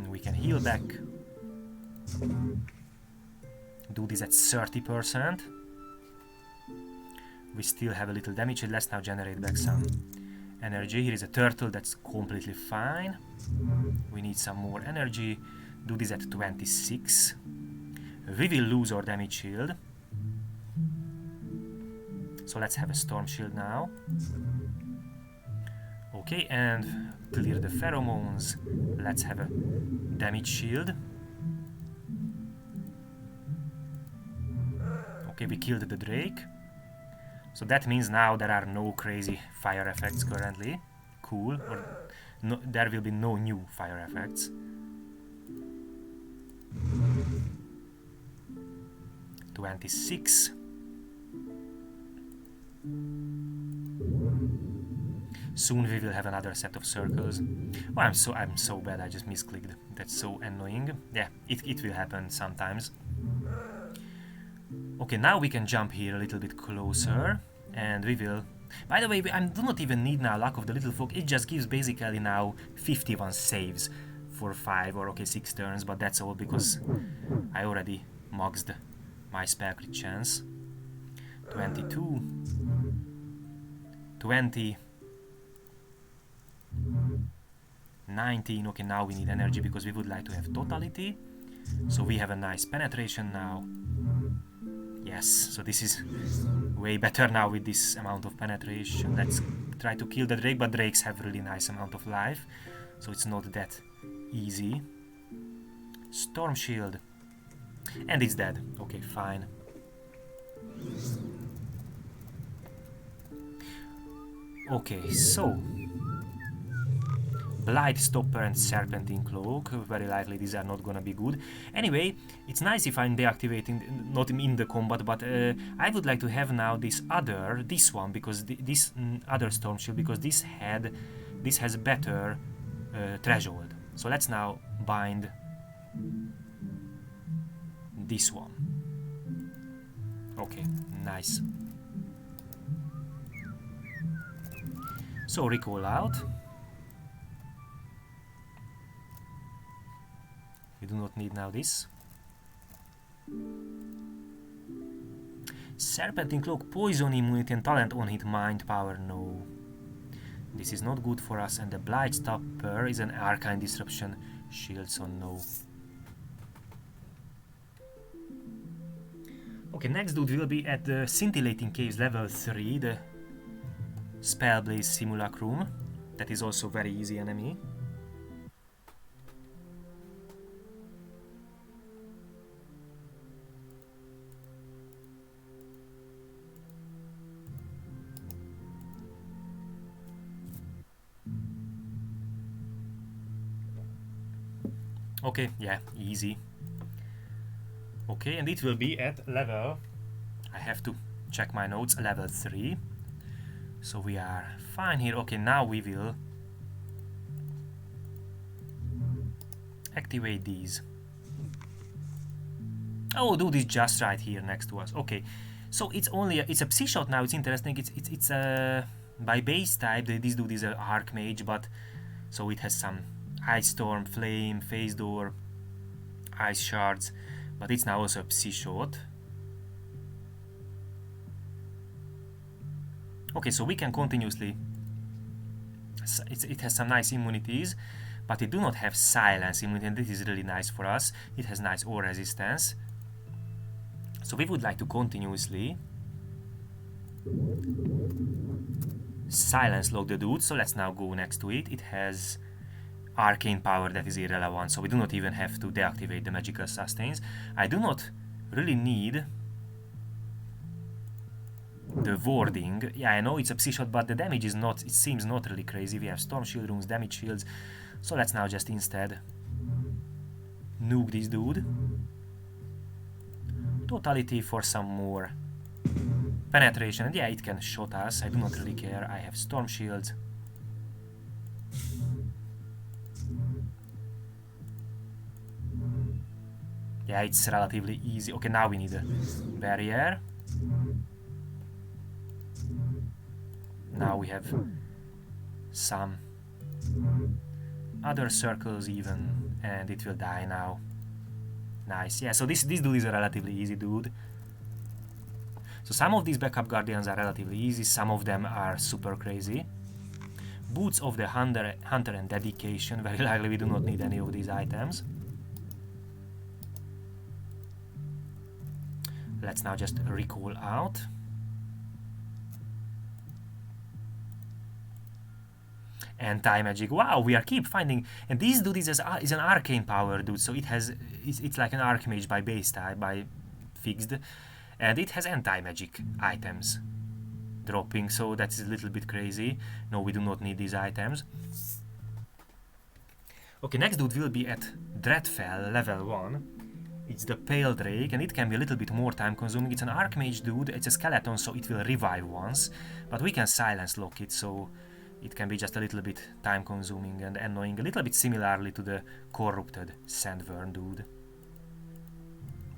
We can heal back. Do this at 30%. We still have a little damage. Let's now generate back some energy. Here is a turtle, that's completely fine. We need some more energy. Do this at 26. We will lose our damage shield. So let's have a storm shield now. Okay, and clear the pheromones. Let's have a damage shield. Okay, we killed the Drake. So that means now there are no crazy fire effects currently. Cool. Or no, there will be no new fire effects. 26. Soon we will have another set of circles. Oh, I'm so bad, I just misclicked. That's so annoying. Yeah, it will happen sometimes. Okay, now we can jump here a little bit closer, and we will... By the way, I do not even need now Luck of the Little Folk. It just gives basically now 51 saves for 5 or 6 turns, but that's all because I already maxed my spell crit chance. 22, 20, 19. Okay, now we need energy because we would like to have totality. So we have a nice penetration now. Yes, so this is way better now with this amount of penetration. Let's try to kill the Drake, but Drakes have really nice amount of life, so it's not that easy. Storm Shield. And it's dead. Okay, fine. Okay, so... Blight Stopper and Serpentine Cloak, very likely these are not gonna be good. Anyway, it's nice if I'm deactivating, not in the combat, but I would like to have now this one, because this other Storm Shield, because this has better threshold. So let's now bind this one. Okay, nice. So recall out. We do not need now this. Serpentine Cloak, Poison Immunity and Talent on hit, Mind Power, no. This is not good for us, and the Blight Stopper is an Arcane Disruption shield, so no. Okay, next dude will be at the Scintillating Caves level 3, the Spellblaze Simulacrum. That is also very easy enemy. Okay, yeah, easy. Okay, and it will be at level... I have to check my notes, level 3. So we are fine here. Okay, now we will activate these. Oh, dude is just right here next to us. Okay, so it's a Psy Shot now. It's interesting. It's by base type. This dude is an Archmage, but so it has some Ice Storm, Flame, Phase Door, Ice Shards, but it's now also a Psy Shot. Okay, so we can continuously... It has some nice immunities, but it do not have Silence immunity, and this is really nice for us. It has nice Ore Resistance. So we would like to continuously Silence lock the dude, so let's now go next to it. It has Arcane Power that is irrelevant, so we do not even have to deactivate the Magical Sustains. I do not really need the warding. Yeah, I know it's a Psy Shot, but the damage is not, it seems not really crazy. We have Storm Shield runes, damage shields, so let's now just instead nuke this dude. Totality for some more penetration, and yeah, it can shot us. I do not really care. I have Storm Shields. Yeah, it's relatively easy. Okay, now we need a barrier. Now we have some other circles even, and it will die now. Nice. Yeah, so this dude is a relatively easy dude. So some of these backup guardians are relatively easy, some of them are super crazy. Boots of the Hunter and Dedication, very likely we do not need any of these items. Let's now just recall out. Anti-magic. Wow, we are keep finding, and this dude is an arcane power dude, so it's like an archmage by base type, by fixed, and it has anti-magic items dropping, so that's a little bit crazy. No, we do not need these items. Okay, next dude will be at Dreadfell level 1. It's the Pale Drake, and it can be a little bit more time consuming. It's an Archmage dude, it's a skeleton, so it will revive once, but we can silence lock it, so it can be just a little bit time consuming and annoying, a little bit similarly to the Corrupted Sandworm dude.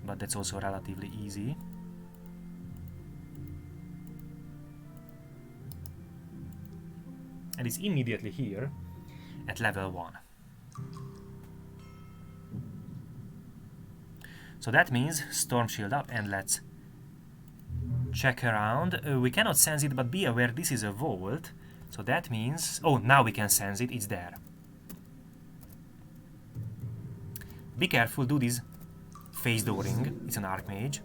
But that's also relatively easy. And it's immediately here at level 1. So that means Storm Shield up, and let's check around. We cannot sense it, but be aware this is a vault. So that means... oh, now we can sense it, it's there. Be careful, do this face dooring, it's an Archmage.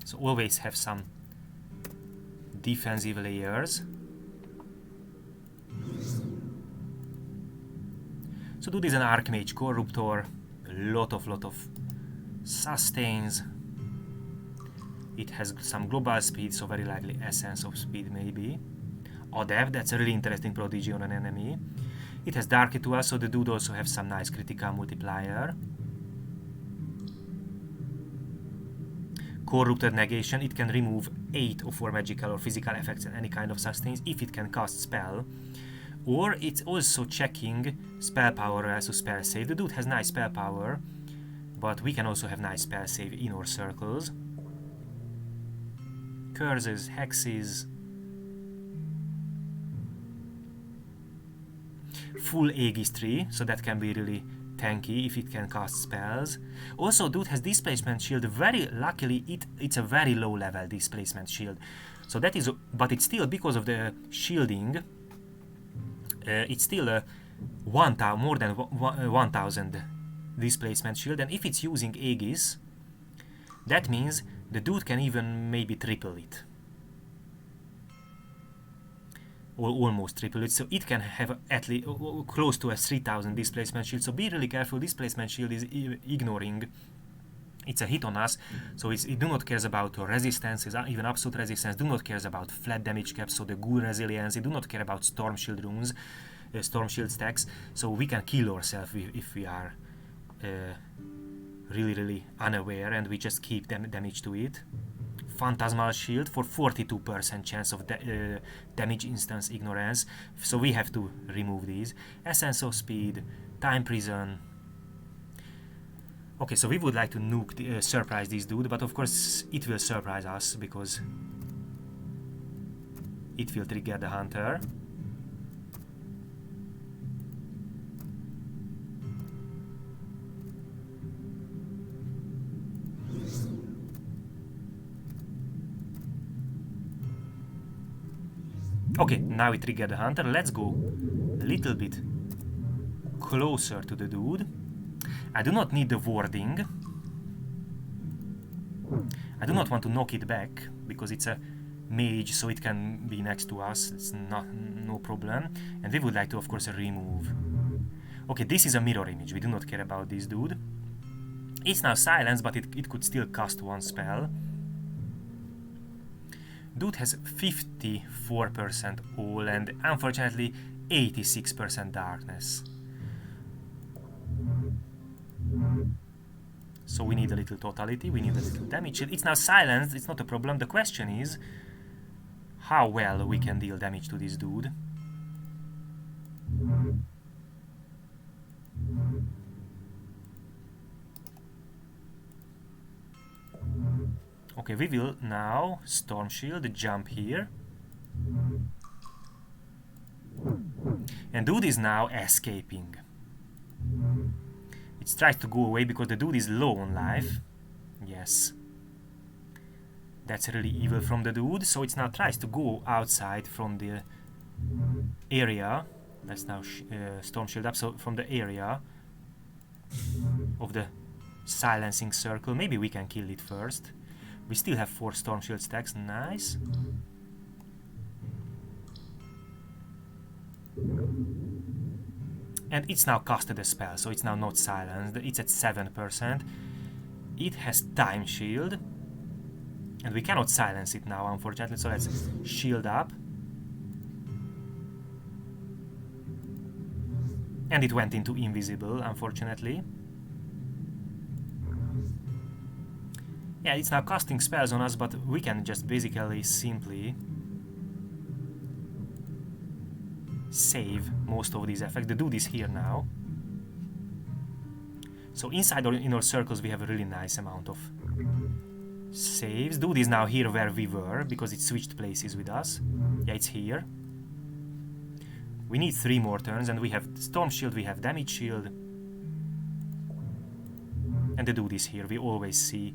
So always have some defensive layers. So do this an Archmage Corruptor, a lot of sustains. It has some global speed, so very likely essence of speed maybe. Adept, that's a really interesting prodigy on an enemy. It has Dark Ritual, so the dude also has some nice critical multiplier. Corrupted Negation, it can remove 8 of 4 magical or physical effects and any kind of sustains if it can cast spell. Or it's also checking spell power as to spell save. The dude has nice spell power, but we can also have nice spell save in our circles. Curses, hexes. Full Aegis tree, so that can be really tanky if it can cast spells. Also, dude has displacement shield. Very luckily, it's a very low level displacement shield. So that is, but it's still, because of the shielding, it's still a more than 1000 displacement shield. And if it's using Aegis, that means the dude can even maybe triple it. Or almost triple it, so it can have at least close to a 3000 displacement shield. So be really careful. Displacement shield is ignoring. It's a hit on us, so it do not cares about resistances, even absolute resistance. Do not cares about flat damage caps, so the ghoul resilience. It do not care about storm shield runes, storm shield stacks. So we can kill ourselves if we are really unaware, and we just keep damage to it. Phantasmal Shield for 42% chance of damage instance ignorance, so we have to remove these. Essence of Speed, Time Prison. Okay, so we would like to nuke surprise this dude, but of course it will surprise us because it will trigger the Hunter. Okay, now we trigger the Hunter. Let's go a little bit closer to the dude. I do not need the warding. I do not want to knock it back because it's a mage, so it can be next to us. It's no problem. And we would like to, of course, remove. Okay, this is a mirror image. We do not care about this dude. It's now silenced, but it could still cast one spell. Dude has 54% all and unfortunately 86% darkness. So we need a little totality, we need a little damage. It's now silenced, it's not a problem. The question is how well we can deal damage to this dude. Okay, we will now Storm Shield, jump here. And dude is now escaping. It tries to go away because the dude is low on life. Yes. That's really evil from the dude. So it now tries to go outside from the area. Let's now Storm Shield up. So from the area of the silencing circle. Maybe we can kill it first. We still have 4 Storm Shield stacks, nice. And it's now casted a spell, so it's now not silenced. It's at 7%. It has Time Shield. And we cannot silence it now, unfortunately, so let's shield up. And it went into invisible, unfortunately. Yeah, it's now casting spells on us, but we can just basically simply save most of these effects. The dude is here now. So inside our inner circles we have a really nice amount of saves. Dude is now here where we were, because it switched places with us. Yeah, it's here. We need 3 more turns, and we have Storm Shield, we have Damage Shield. And the dude is here. We always see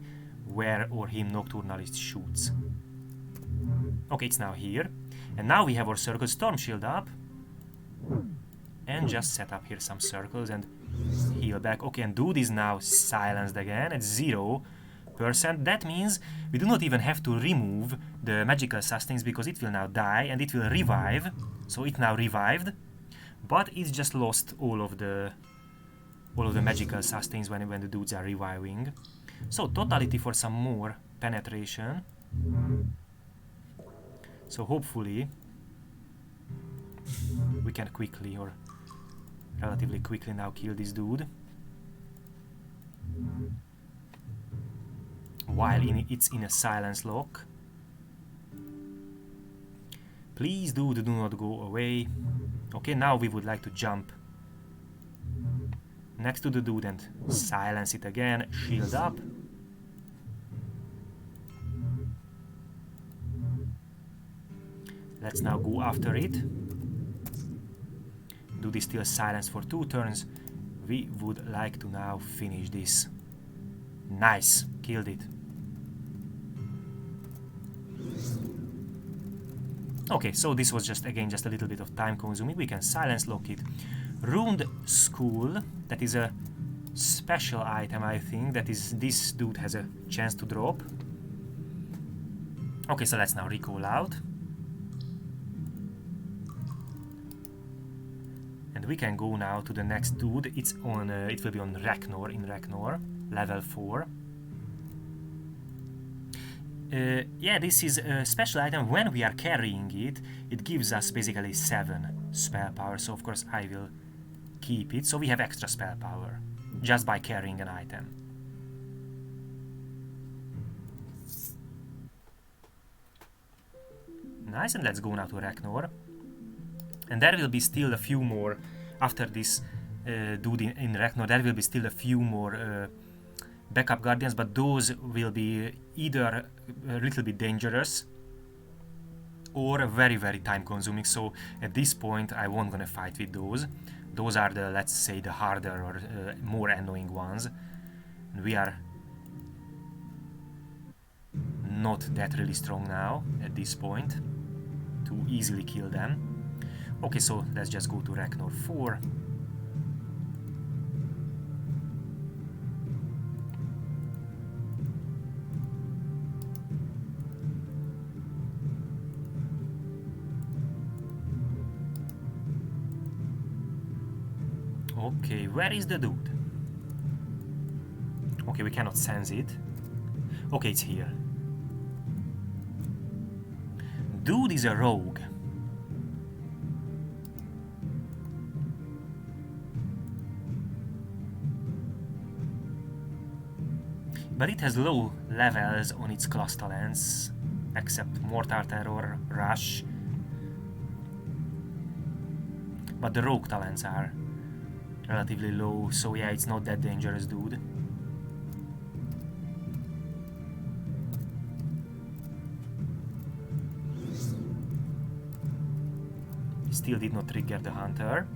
where or him Nocturnalist shoots. Okay, it's now here. And now we have our circle. Storm Shield up. And just set up here some circles and heal back. Okay, and dude is now silenced again at 0%. That means we do not even have to remove the magical sustains, because it will now die and it will revive. So it now revived, but it's just lost all of the magical sustains when the dudes are reviving. So totality for some more penetration. So hopefully we can quickly, or relatively quickly, now kill this dude. While it's in a silence lock. Please, dude, do not go away. Okay, now we would like to jump next to the dude and silence it again. Shield up. Let's now go after it. Dude is still silenced for 2 turns. We would like to now finish this. Nice, killed it. Okay, so this was just again just a little bit of time consuming. We can silence lock it. Rune School, that is a special item, I think, that is this dude has a chance to drop. Okay, so let's now recall out. And we can go now to the next dude. It's on it will be on Reknor, in Reknor, level 4. Yeah, this is a special item. When we are carrying it, it gives us basically 7 spell power. So of course I will keep it. So we have extra spell power just by carrying an item. Nice, and let's go now to Reknor. And there will be still a few more after this dude in Reknor. There will be still a few more backup guardians, but those will be either a little bit dangerous or very, very time consuming. So at this point I won't gonna fight with those. Those are the, let's say, the harder or more annoying ones. And we are not that really strong now at this point to easily kill them. Okay, so let's just go to Reknor 4. Okay, where is the dude? Okay, we cannot sense it. Okay, it's here. Dude is a rogue. But it has low levels on its class talents, except Mortar Terror, Rush. But the rogue talents are relatively low, so yeah, it's not that dangerous, dude. Still did not trigger the hunter.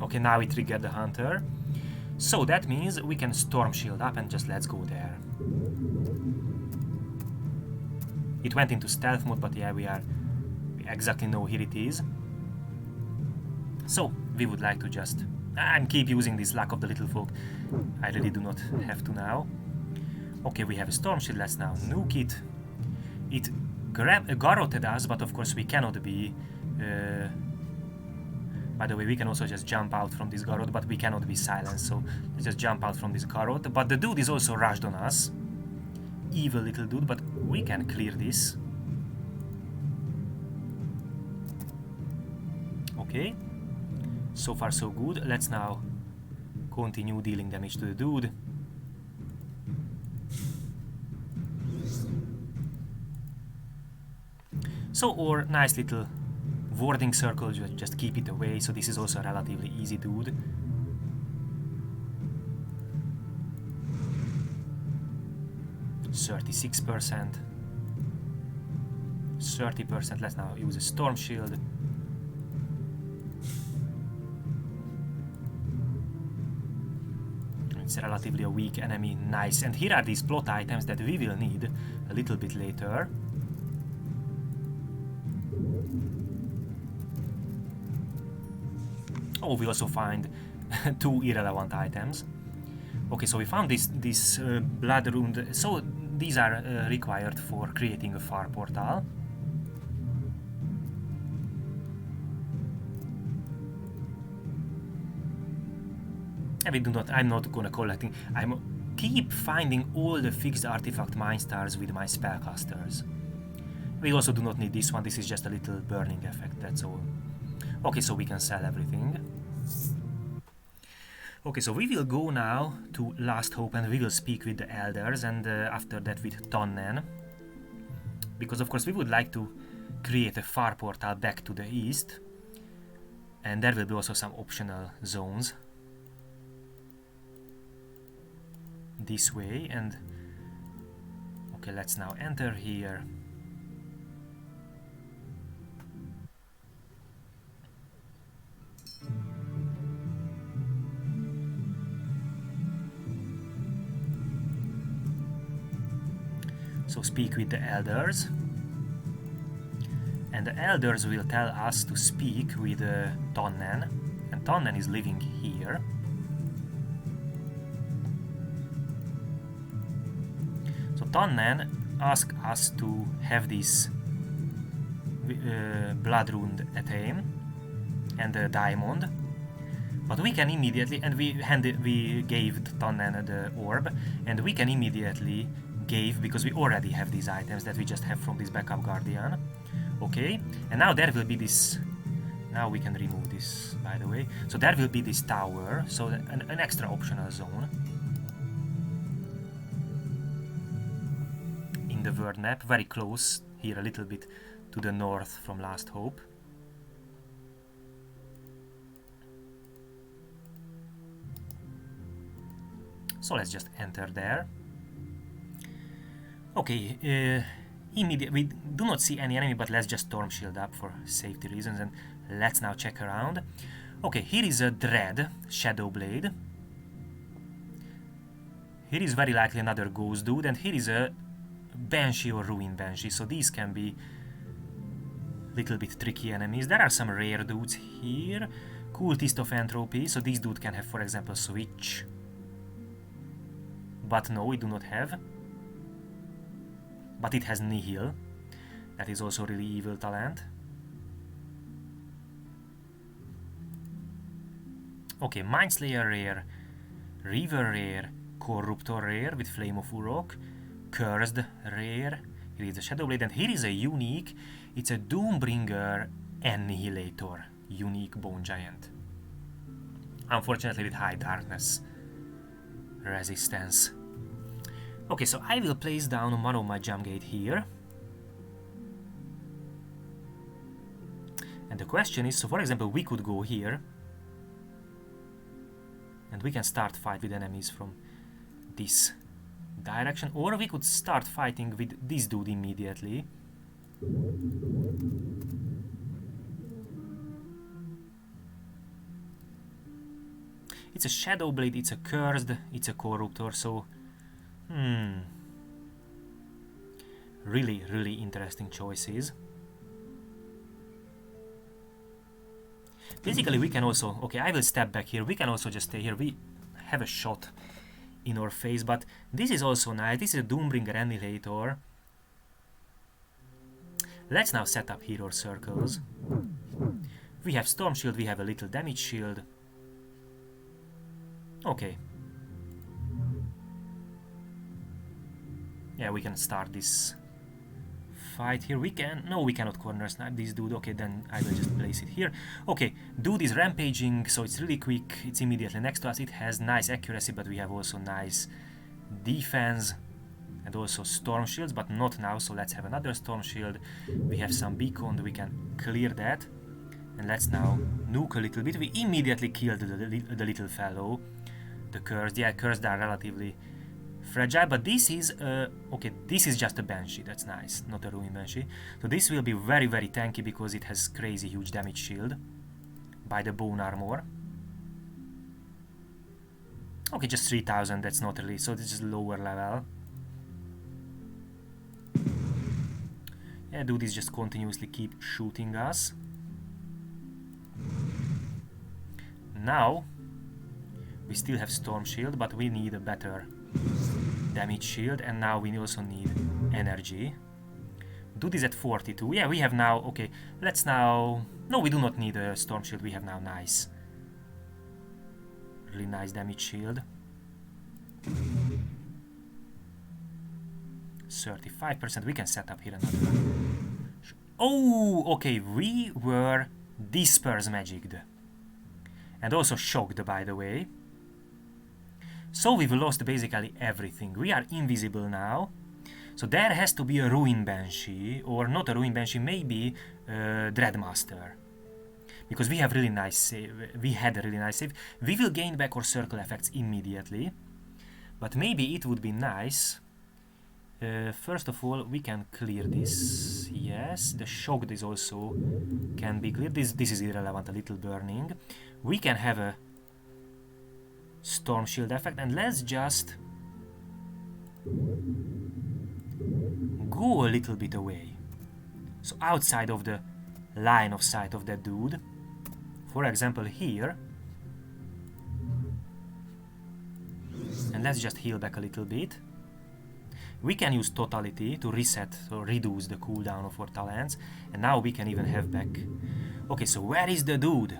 Okay, now we triggered the hunter. So that means we can Storm Shield up and just let's go there. It went into stealth mode, but yeah, we exactly know here it is. So we would like to just keep using this Luck of the Little Folk. I really do not have to now. Okay, we have a Storm Shield. Let's now nuke it. It garroted us, but of course we cannot be. By the way, we can also just jump out from this garrote, but we cannot be silenced. So let's just jump out from this garrote. But the dude is also rushed on us. evil little dude, but we can clear this. Okay, so far so good. Let's now continue dealing damage to the dude. So our nice little warding circle, just keep it away, so this is also a relatively easy dude. %36%, 30%. Let's now use a storm shield. It's relatively a weak enemy. Nice. And here are these plot items that we will need a little bit later. Oh, we also find 2 irrelevant items. Okay, so we found this blood rune. So these are required for creating a far portal. And we do not. I'm not gonna collecting. I'm keep finding all the fixed artifact mine stars with my spellcasters. We also do not need this one. This is just a little burning effect. That's all. Okay, so we can sell everything. Okay, so we will go now to Last Hope and we will speak with the elders, and after that with Tannen. Because of course we would like to create a far portal back to the east. And there will be also some optional zones. This way, and okay, let's now enter here. So speak with the elders, and the elders will tell us to speak with Tannen, and Tannen is living here. So Tannen asked us to have this blood rune attain and a diamond, but we can immediately, and we gave Tannen the orb, and we can immediately give, because we already have these items that we just have from this backup guardian. Okay, and now there will be this. Now we can remove this, by the way. So there will be this tower, so an extra optional zone in the world map, very close here, a little bit to the north from Last Hope. So let's just enter there. Okay, we do not see any enemy, but let's just storm shield up for safety reasons, and let's now check around. Okay, here is a Dread Shadow Blade. Here is very likely another Ghost Dude, and here is a Banshee or Ruin Banshee, so these can be little bit tricky enemies. There are some rare dudes here. Cultist of Entropy, so these dudes can have, for example, Switch. But no, we do not have. But it has Nihil. That is also really evil talent. Okay, Mindslayer rare, Reaver rare, Corruptor rare with Flame of Urok, Cursed rare, here is a Shadow Blade, and here is a unique, it's a Doombringer Annihilator, unique Bone Giant. Unfortunately with high darkness resistance. Okay, so I will place down one of my jump gate here. And the question is, so for example, we could go here and we can start fight with enemies from this direction, or we could start fighting with this dude immediately. It's a Shadow Blade, it's a Cursed, it's a Corruptor, so really, really interesting choices. Basically, we can also... Okay, I will step back here. We can also just stay here. We have a shot in our face, but this is also nice. This is a Doombringer Annihilator. Let's now set up hero circles. We have Storm Shield, we have a little damage shield. Okay. Yeah, we can start this fight here. We can... No, we cannot corner snipe this dude. Okay, then I will just place it here. Okay, dude is rampaging, so it's really quick. It's immediately next to us. It has nice accuracy, but we have also nice defense and also storm shields, but not now, so let's have another storm shield. We have some beacon, we can clear that. And let's now nuke a little bit. We immediately killed the little fellow. The cursed. Yeah, cursed are relatively fragile, but this is okay, this is just a banshee. That's nice, not a ruin banshee. So this will be very, very tanky because it has crazy huge damage shield by the bone armor. Okay, just 3000, that's not really, so this is lower level. Yeah, dude is just continuously keep shooting us. Now we still have storm shield, but we need a better damage shield, and now we also need energy. Dude is at 42. Yeah, we have now, okay, let's now... No, we do not need a storm shield, we have now nice. Really nice damage shield. 35%, we can set up here another one. Oh, okay, we were disperse magicked. And also shocked, by the way. So we've lost basically everything. We are invisible now. So there has to be a Ruin Banshee, or not a Ruin Banshee, maybe Dreadmaster. Because we have really nice save. We had a really nice save. We will gain back our circle effects immediately. But maybe it would be nice. First of all, we can clear this. Yes, the shocked is also can be cleared. This is irrelevant, a little burning. We can have a storm shield effect, and let's just go a little bit away. So outside of the line of sight of that dude. For example, here. And let's just heal back a little bit. We can use Totality to reset or reduce the cooldown of our talents. And now we can even have back... Okay, so where is the dude?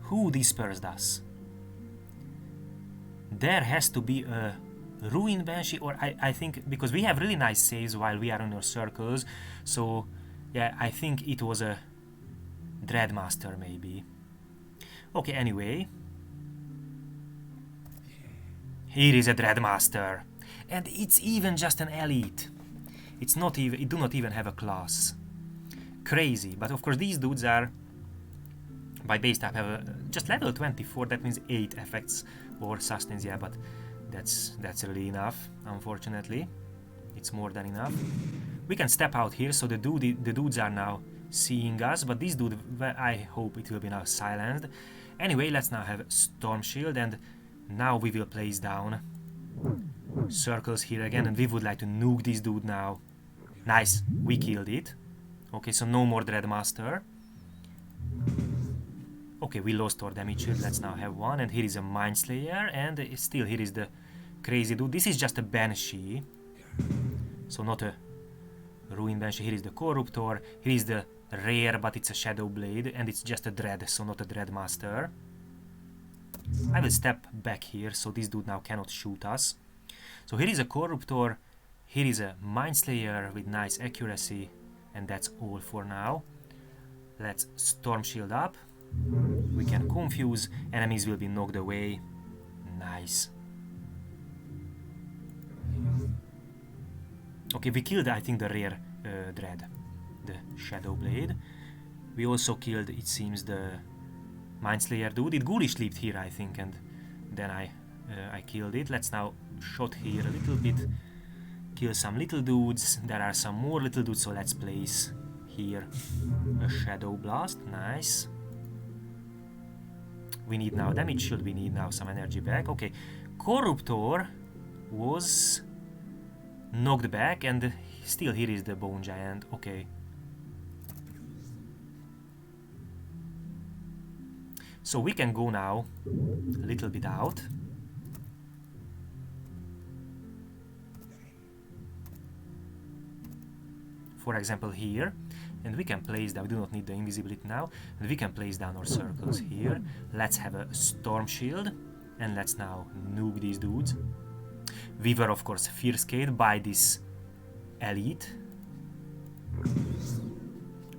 Who dispersed us? There has to be a Ruin Banshee, or I think... Because we have really nice saves while we are in our circles. So, yeah, I think it was a Dreadmaster, maybe. Okay, anyway... Here is a Dreadmaster, and it's even just an elite. It's not even. It do not even have a class. Crazy, but of course these dudes are by base type have a, just level 24. That means 8 effects or sustains. Yeah, but that's really enough. Unfortunately, it's more than enough. We can step out here, so the dudes are now seeing us, but this dude, I hope it will be now silenced. Anyway, let's now have Storm Shield, and now we will place down circles here again, and we would like to nuke this dude now. Nice, we killed it. Okay, so no more Dreadmaster. Okay, we lost our damage shield, let's now have one, and here is a Mind Slayer, and still here is the crazy dude. This is just a Banshee, so not a Ruin Banshee. Here is the Corruptor, here is the rare, but it's a Shadow Blade, and it's just a Dread, so not a Dreadmaster. I will step back here, so this dude now cannot shoot us. So here is a Corruptor, here is a Mind Slayer with nice accuracy, and that's all for now. Let's Storm Shield up. We can confuse, enemies will be knocked away. Nice. Okay, we killed, I think, the rare Dread, the Shadow Blade. We also killed, it seems, the Mind Slayer dude. It ghoulish lived here, I think, and then I killed it. Let's now shot here a little bit, kill some little dudes. There are some more little dudes, so let's place here a Shadow Blast. Nice. We need now damage shield, we need now some energy back. Okay, Corruptor was knocked back, and still here is the Bone Giant. Okay. So we can go now a little bit out. For example here, and we can place down, we do not need the invisibility now, and we can place down our circles here. Let's have a Storm Shield, And let's now nuke these dudes. We were of course fear-scared by this elite.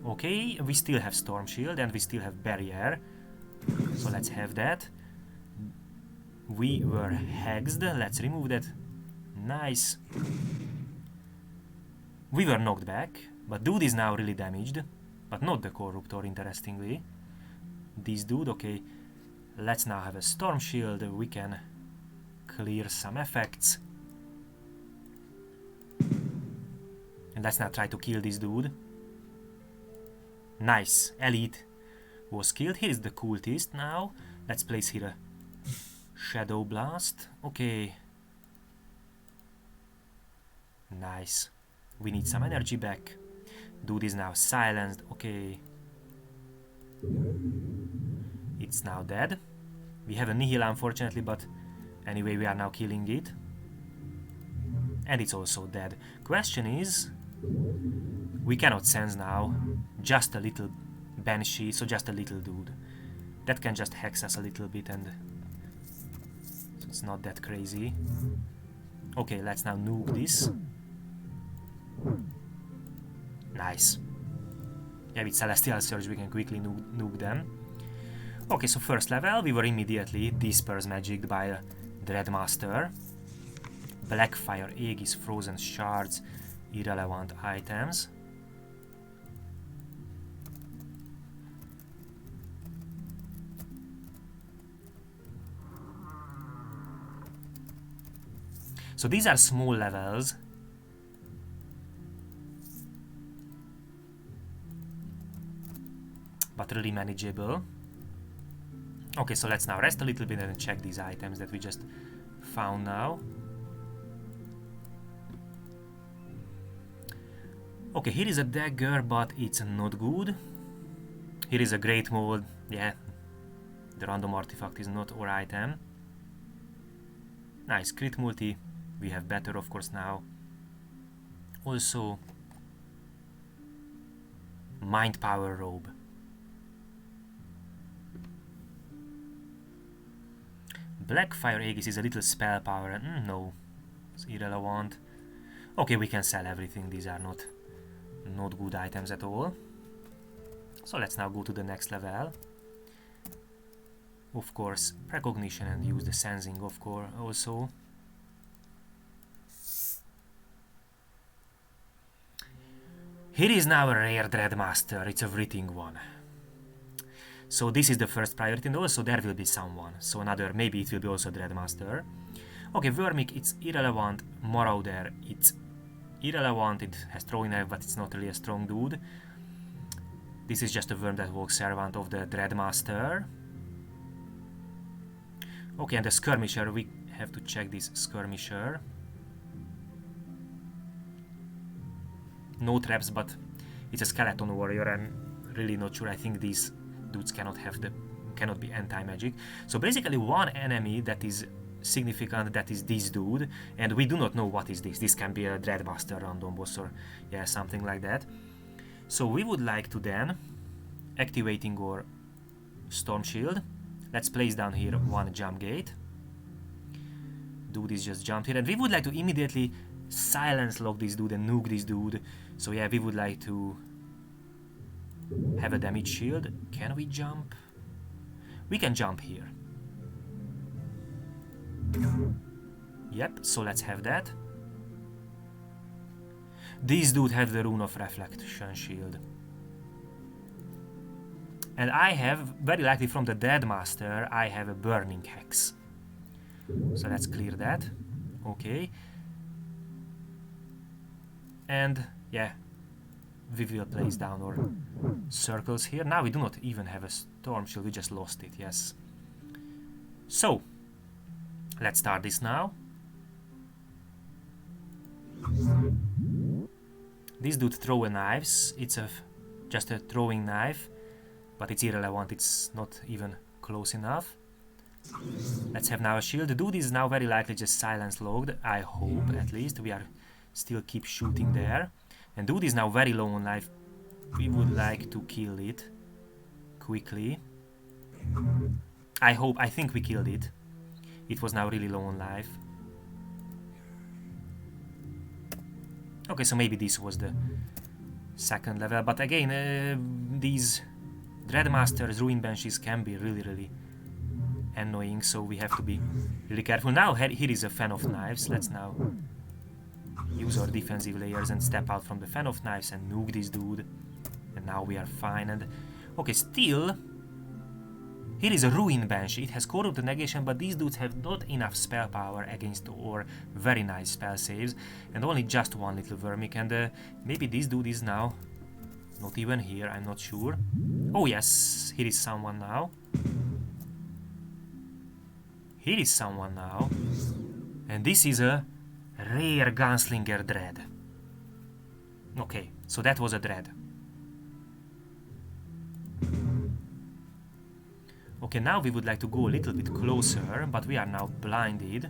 Okay, we still have Storm Shield and we still have Barrier. So let's have that. We were hexed. Let's remove that. Nice. We were knocked back, but dude is now really damaged. But not the Corruptor, interestingly. This dude, okay. Let's now have a Storm Shield. We can clear some effects. And let's now try to kill this dude. Nice. Elite was killed. Here is the cultist now. Let's place here a Shadow Blast. Okay. Nice. We need some energy back. Dude is now silenced. Okay. It's now dead. We have a Nihil unfortunately, but anyway we are now killing it. And it's also dead. Question is, we cannot sense now just a little Banshee, so just a little dude. That can just hex us a little bit and so it's not that crazy. Okay, let's now nuke this. Nice. Yeah, with Celestial Surge we can quickly nuke them. Okay, so first level, we were immediately dispersed magicked by a Dreadmaster. Blackfire, Aegis, Frozen Shards, irrelevant items. So these are small levels. But really manageable. Okay, so let's now rest a little bit and check these items that we just found now. Okay, here is a dagger, but it's not good. Here is a great mold. Yeah, the random artifact is not our item. Nice, crit multi. We have better, of course, now. Also, Mind Power Robe. Blackfire Aegis is a little spell power. No, it's irrelevant. Okay, we can sell everything. These are not good items at all. So let's now go to the next level. Of course, precognition and use the sensing, of course, also. Here is now a rare Dreadmaster. It's a writhing one. So this is the first priority, and also there will be someone. So another, maybe it will be also Dreadmaster. Okay, Wyrmik, it's irrelevant. Marauder, it's irrelevant. It has throwing knife, but it's not really a strong dude. This is just a worm that walks servant of the Dreadmaster. Okay, and the Skirmisher, we have to check this Skirmisher. No traps, but it's a skeleton warrior. I'm really not sure. I think these dudes cannot be anti-magic. So basically one enemy that is significant, that is this dude, and we do not know what is this. This can be a Dreadmaster random boss or yeah, something like that. So we would like to then, activating our Storm Shield, let's place down here one jump gate. Dude is just jumped here, and we would like to immediately silence lock this dude and nuke this dude. So yeah, we would like to have a damage shield. Can we jump? We can jump here. Yep, so let's have that. This dude has the Rune of Reflection shield. And I have, very likely from the Dreadmaster, I have a Burning Hex. So let's clear that. Okay. And yeah, we will place down our circles here. Now we do not even have a Storm Shield, we just lost it, yes. So, let's start this now. This dude throws knives. It's just a throwing knife, but it's irrelevant, it's not even close enough. Let's have now a shield. The dude is now very likely just silence logged, I hope at least. We are still keep shooting there. And dude is now very low on life. We would like to kill it quickly. I think we killed it. it was now really low on life. Okay, so maybe this was the second level, but again, these Dreadmasters, Ruin Banshees can be really annoying, so we have to be really careful. Now here is a Fan of Knives. Let's now use our defensive layers and step out from the Fan of Knives and nuke this dude. And now we are fine. And okay, still, here is a Ruin Banshee. It has Corruptor negation, but these dudes have not enough spell power against our very nice spell saves, and only just one little Vermic. And maybe this dude is now not even here, I'm not sure. Oh yes, here is someone now. Here is someone now. And this is a rare Gunslinger Dread. Okay, so that was a Dread. Okay, now we would like to go a little bit closer, but we are now blinded.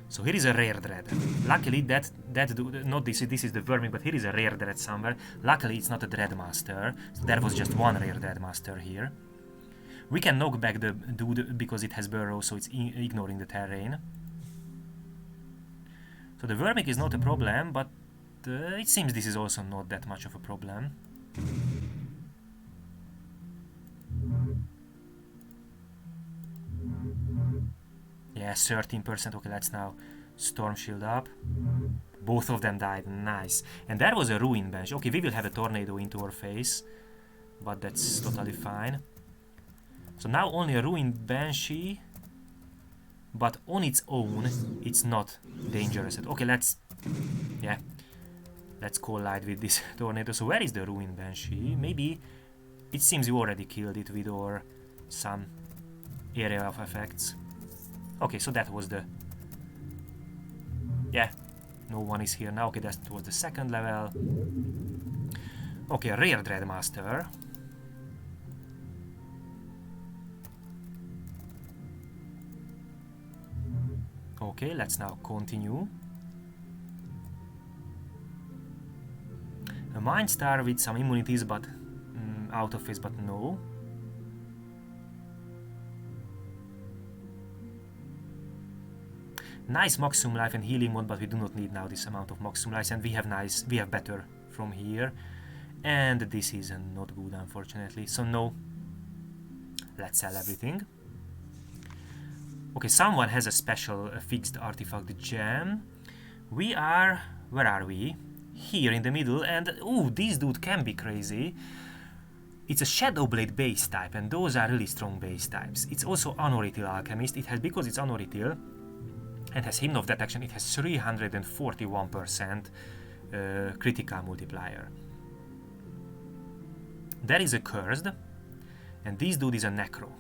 So here is a rare Dread. Luckily that not this is the Vermic, but here is a rare Dread somewhere. Luckily it's not a Dreadmaster, so there was just one rare Dreadmaster here. We can knock back the dude because it has Burrow, so it's ignoring the terrain. So the Vermic is not a problem, but it seems this is also not that much of a problem. Yeah, 13%. Okay, let's now Storm Shield up. Both of them died. Nice. And that was a Ruin Banshee. Okay, we will have a tornado into our face, but that's totally fine. So now only a Ruin Banshee, but on its own, it's not dangerous. Okay, let's collide with this tornado. So where is the Ruin Banshee? Maybe it seems you already killed it with or some area of effects. Okay, so that was the... Yeah, no one is here now. Okay, that was the second level. Okay, rare Dreadmaster. Okay, let's now continue. A Mind Star with some immunities, but out of phase, but no. Nice maximum life and healing mode, but we do not need now this amount of maximum life, and we have better from here. And this is not good, unfortunately. So no. Let's sell everything. Okay, someone has a special fixed artifact gem. We are... Where are we? Here in the middle, and... Ooh, this dude can be crazy. It's a Shadowblade base type, and those are really strong base types. It's also Anorithil Alchemist. It has, because it's Anorithil, and has Hymn of Detection, it has 341% critical multiplier. There is a Cursed, and this dude is a Necro.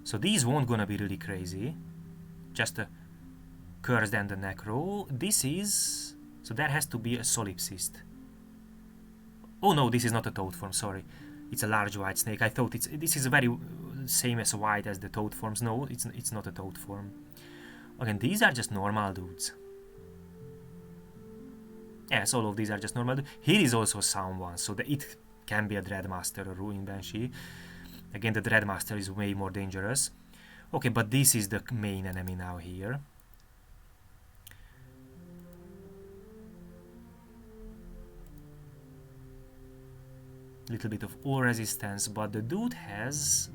So these won't gonna be really crazy. Just a Cursed and a Necro. This is... So there has to be a Solipsist. Oh no, this is not a Toad form, sorry. It's a large white snake. I thought this is very same as white as the Toad forms. No, it's not a Toad form. Again, these are just normal dudes. Yes, all of these are just normal dudes. Here is also someone, so it can be a Dreadmaster or Ruin Banshee. Again, the Dreadmaster is way more dangerous. Okay, but this is the main enemy now here. Little bit of all resistance, but the dude has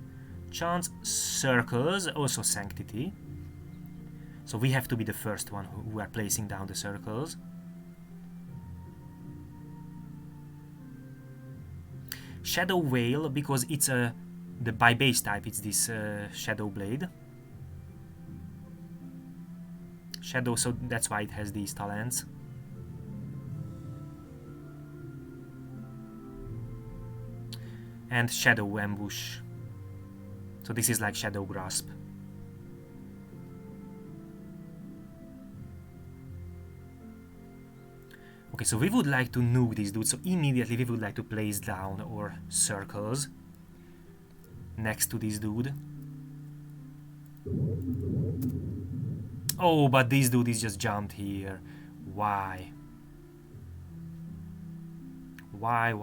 chance, circles, also sanctity. So we have to be the first one who are placing down the circles. Shadow Whale, because it's by base type, it's this Shadow Blade. Shadow, so that's why it has these talents. And Shadow Ambush. So this is like Shadow Grasp. Okay, so we would like to nuke these dudes, so immediately we would like to place down our circles next to this dude. Oh, but this dude is just jumped here. Why? Why?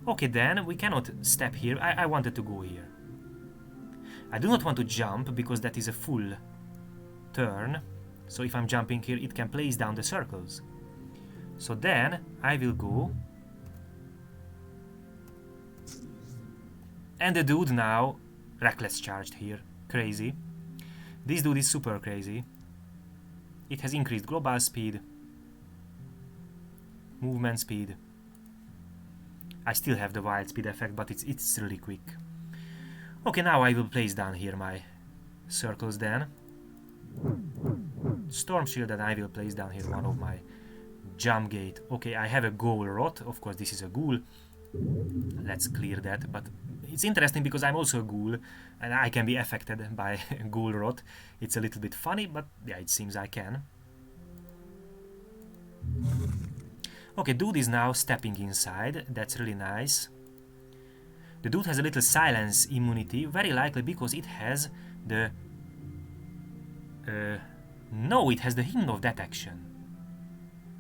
Okay, then we cannot step here. I wanted to go here. I do not want to jump because that is a full turn. So if I'm jumping here, it can place down the circles. So then I will go. And the dude now reckless charged here. Crazy. This dude is super crazy. It has increased global speed, movement speed. I still have the wild speed effect, but it's really quick. Okay, now I will place down here my circles then. Storm shield, and I will place down here one of my jump gate. Okay, I have a ghoul rot. Of course, this is a ghoul. Let's clear that, but it's interesting because I'm also a ghoul and I can be affected by ghoul rot. It's a little bit funny, but yeah, it seems I can. Okay, dude is now stepping inside. That's really nice. The dude has a little silence immunity, very likely because it has the... no, it has the Hymn of Detection.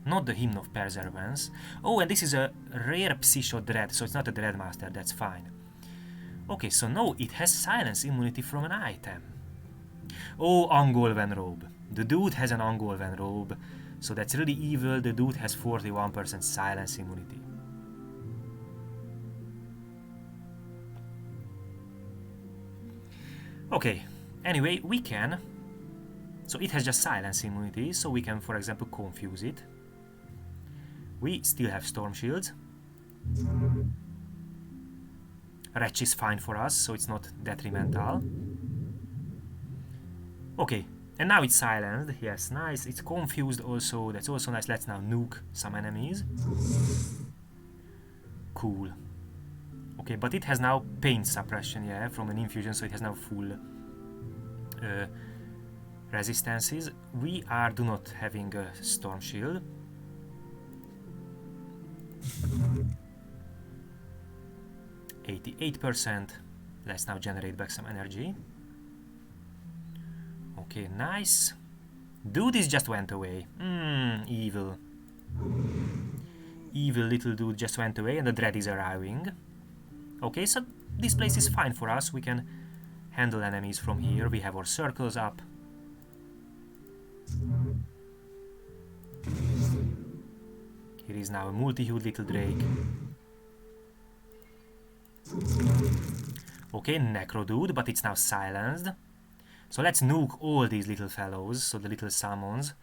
Not the Hymn of Perseverance. Oh, and this is a rare Psycho Dread, so it's not a Dreadmaster, that's fine. Okay, so no, it has silence immunity from an item. Oh, Ungolven Robe. The dude has an Ungolven Robe, so that's really evil. The dude has 41% silence immunity. Okay, anyway, we can... So it has just silence immunity, so we can, for example, confuse it. We still have storm shields. Wretch is fine for us, so it's not detrimental. Okay, and now it's silenced. Yes, nice. It's confused also. That's also nice. Let's now nuke some enemies. Cool. Okay, but it has now pain suppression, yeah, from an infusion, so it has now full resistances. We do not having a storm shield. 88%. Let's now generate back some energy. Okay, nice. Dude, this just went away. Evil. Evil little dude just went away, and the dread is arriving. Okay, so this place is fine for us. We can handle enemies from here. We have our circles up. Here is now a multi-hued little drake. Okay, necro dude, but it's now silenced. So let's nuke all these little fellows, so the little summons.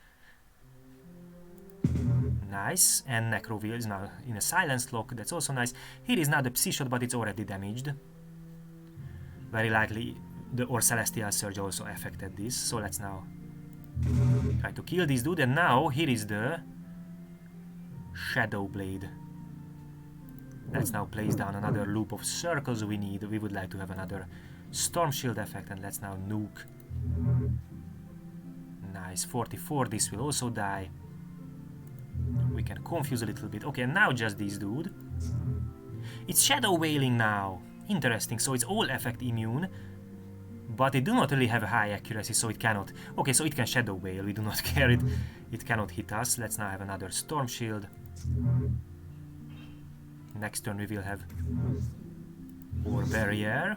Nice, and necro is now in a silence lock, that's also nice. Here is now the Psyshot, but it's already damaged. Very likely our Celestial Surge also affected this, so let's now try to kill this dude. And now here is the Shadow Blade. Let's now place down another loop of circles we need. We would like to have another Storm Shield effect, and let's now nuke. Nice, 44, this will also die. We can confuse a little bit. Okay, and now just this dude. It's Shadow Wailing now. Interesting, so it's all effect immune, but it do not really have a high accuracy, so it cannot... Okay, so it can Shadow Wail, we do not care, it cannot hit us. Let's now have another Storm Shield. Next turn we will have our Barrier.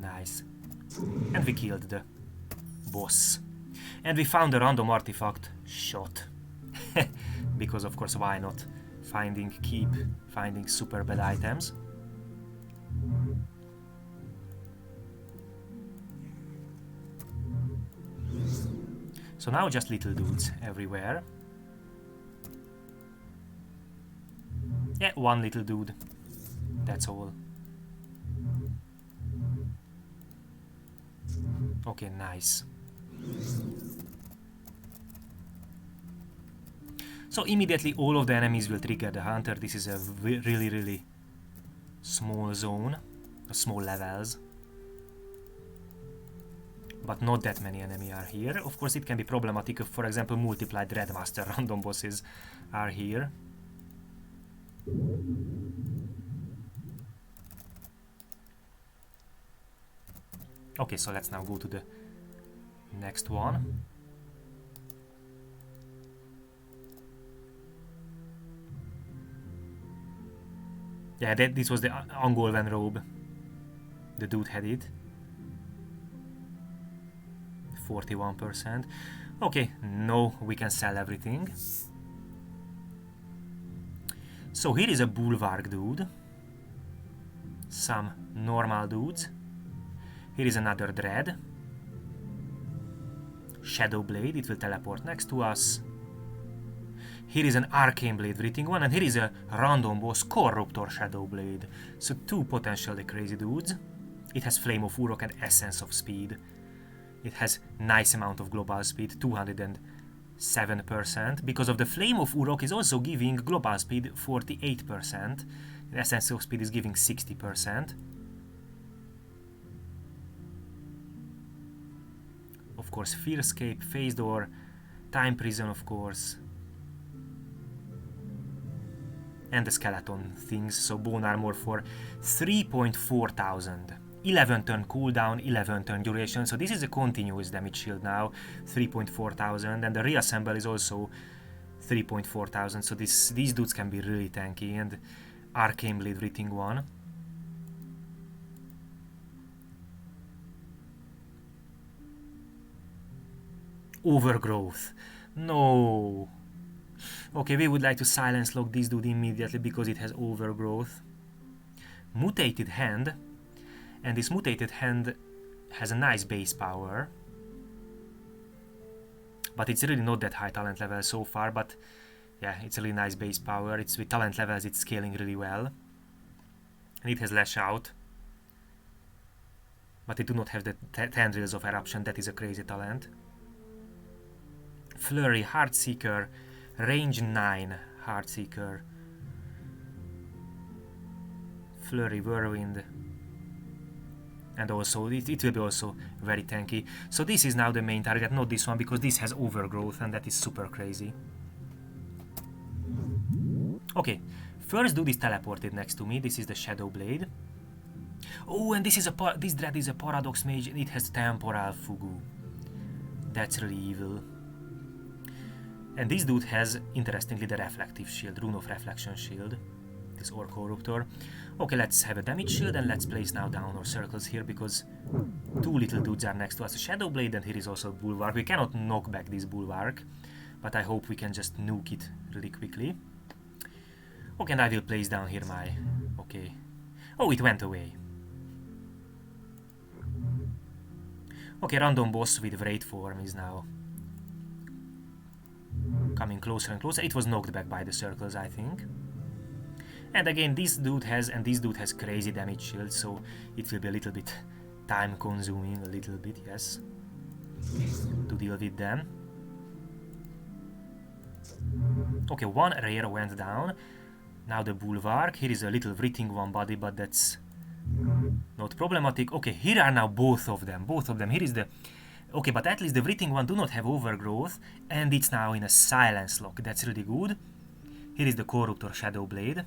Nice. And we killed the boss. And we found a random artifact shot. Because of course, why not? Keep finding super bad items. So now just little dudes everywhere. Yeah, one little dude. That's all. Okay, nice. So immediately all of the enemies will trigger the hunter. This is a really, really small zone, small levels. But not that many enemies are here. Of course it can be problematic if, for example, multiplied Dreadmaster random bosses are here. Okay, so let's now go to the next one. Yeah, this was the Angolven robe. The dude had it. 41%. Okay, no, we can sell everything. So here is a Bulwark dude. Some normal dudes. Here is another Dread. Shadow Blade, it will teleport next to us. Here is an Arcane Blade Writhing one, and here is a random boss Corruptor Shadow Blade. So two potentially crazy dudes. It has Flame of Uruk and Essence of Speed. It has nice amount of global speed, 207%. Because of the Flame of Uruk is also giving global speed 48%. The Essence of Speed is giving 60%. Of course, Fearscape, Phase Door, Time Prison, of course. And the skeleton things, so Bone Armor for 3,400. 11 turn cooldown, 11 turn duration, so this is a continuous damage shield now, 3,400, and the reassemble is also 3,400, so these dudes can be really tanky, and Arcane Blade Writhing one. Overgrowth. No. Okay, we would like to silence lock this dude immediately because it has overgrowth. Mutated Hand. And this Mutated Hand has a nice base power. But it's really not that high talent level so far, but yeah, it's a really nice base power. It's with talent levels, it's scaling really well. And it has Lash Out. But it do not have the Tendrils of Eruption, that is a crazy talent. Flurry, Heartseeker, range 9, Heartseeker. Flurry, Whirlwind. And also, it will be also very tanky. So this is now the main target, not this one, because this has overgrowth, and that is super crazy. Okay, first dude is teleported next to me. This is the Shadow Blade. Oh, and this Dread is a Paradox Mage, and it has Temporal Fugu. That's really evil. And this dude has, interestingly, the Reflective Shield, Rune of Reflection Shield. This or Corruptor. Okay, let's have a damage shield, and let's place now down our circles here, because two little dudes are next to us. A Shadow Blade, and here is also a Bulwark. We cannot knock back this Bulwark, but I hope we can just nuke it really quickly. Okay, and I will place down here my... Okay. Oh, it went away. Okay, random boss with Wraith form is now coming closer and closer. It was knocked back by the circles, I think. And again, this dude has crazy damage shields, so it will be a little bit time consuming, a little bit, yes, to deal with them. Okay, one rare went down. Now the Bulwark. Here is a little Writhing one body, but that's not problematic. Okay, here are now both of them. Here is the... Okay, but at least the Writhing one do not have overgrowth, and it's now in a silence lock. That's really good. Here is the Corruptor Shadow Blade.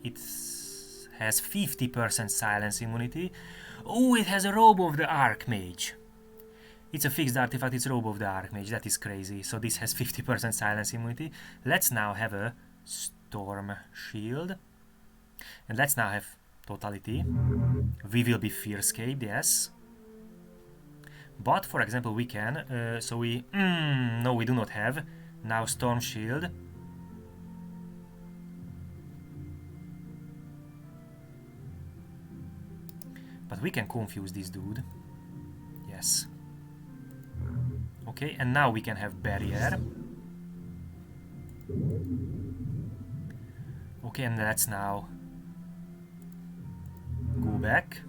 It has 50% silence immunity. Oh, it has a Robe of the Archmage. It's a fixed artifact, it's Robe of the Archmage. That is crazy. So this has 50% silence immunity. Let's now have a Storm Shield. And let's now have Totality. We will be Fearscape, yes. But, for example, we can... no, we do not have. Now Storm Shield. But we can confuse this dude. Yes. Okay, and now we can have Barrier. Okay, and let's now go back.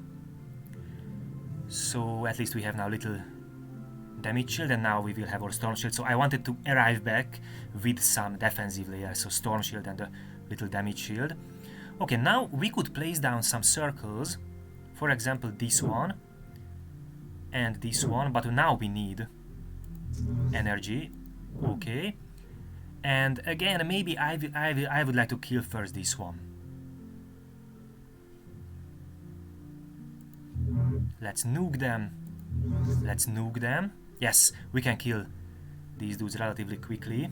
So at least we have now little damage shield, and now we will have our Storm Shield. So I wanted to arrive back with some defensive layer, so Storm Shield and a little damage shield. Okay, now we could place down some circles. For example, this one and this one, but now we need energy. Okay, and again, maybe I would like to kill first this one. Let's nuke them. Let's nuke them. Yes, we can kill these dudes relatively quickly.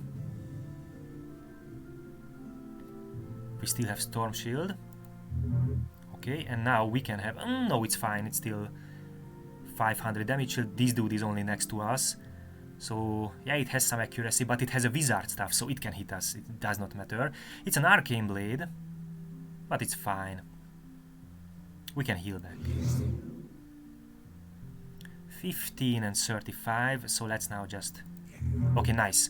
We still have Storm Shield. Okay, and now we can have... no, it's fine. It's still 500 damage shield. This dude is only next to us. So, yeah, it has some accuracy, but it has a wizard stuff, so it can hit us. It does not matter. It's an arcane blade, but it's fine. We can heal back. 15 and 35, so let's now just... Okay, nice.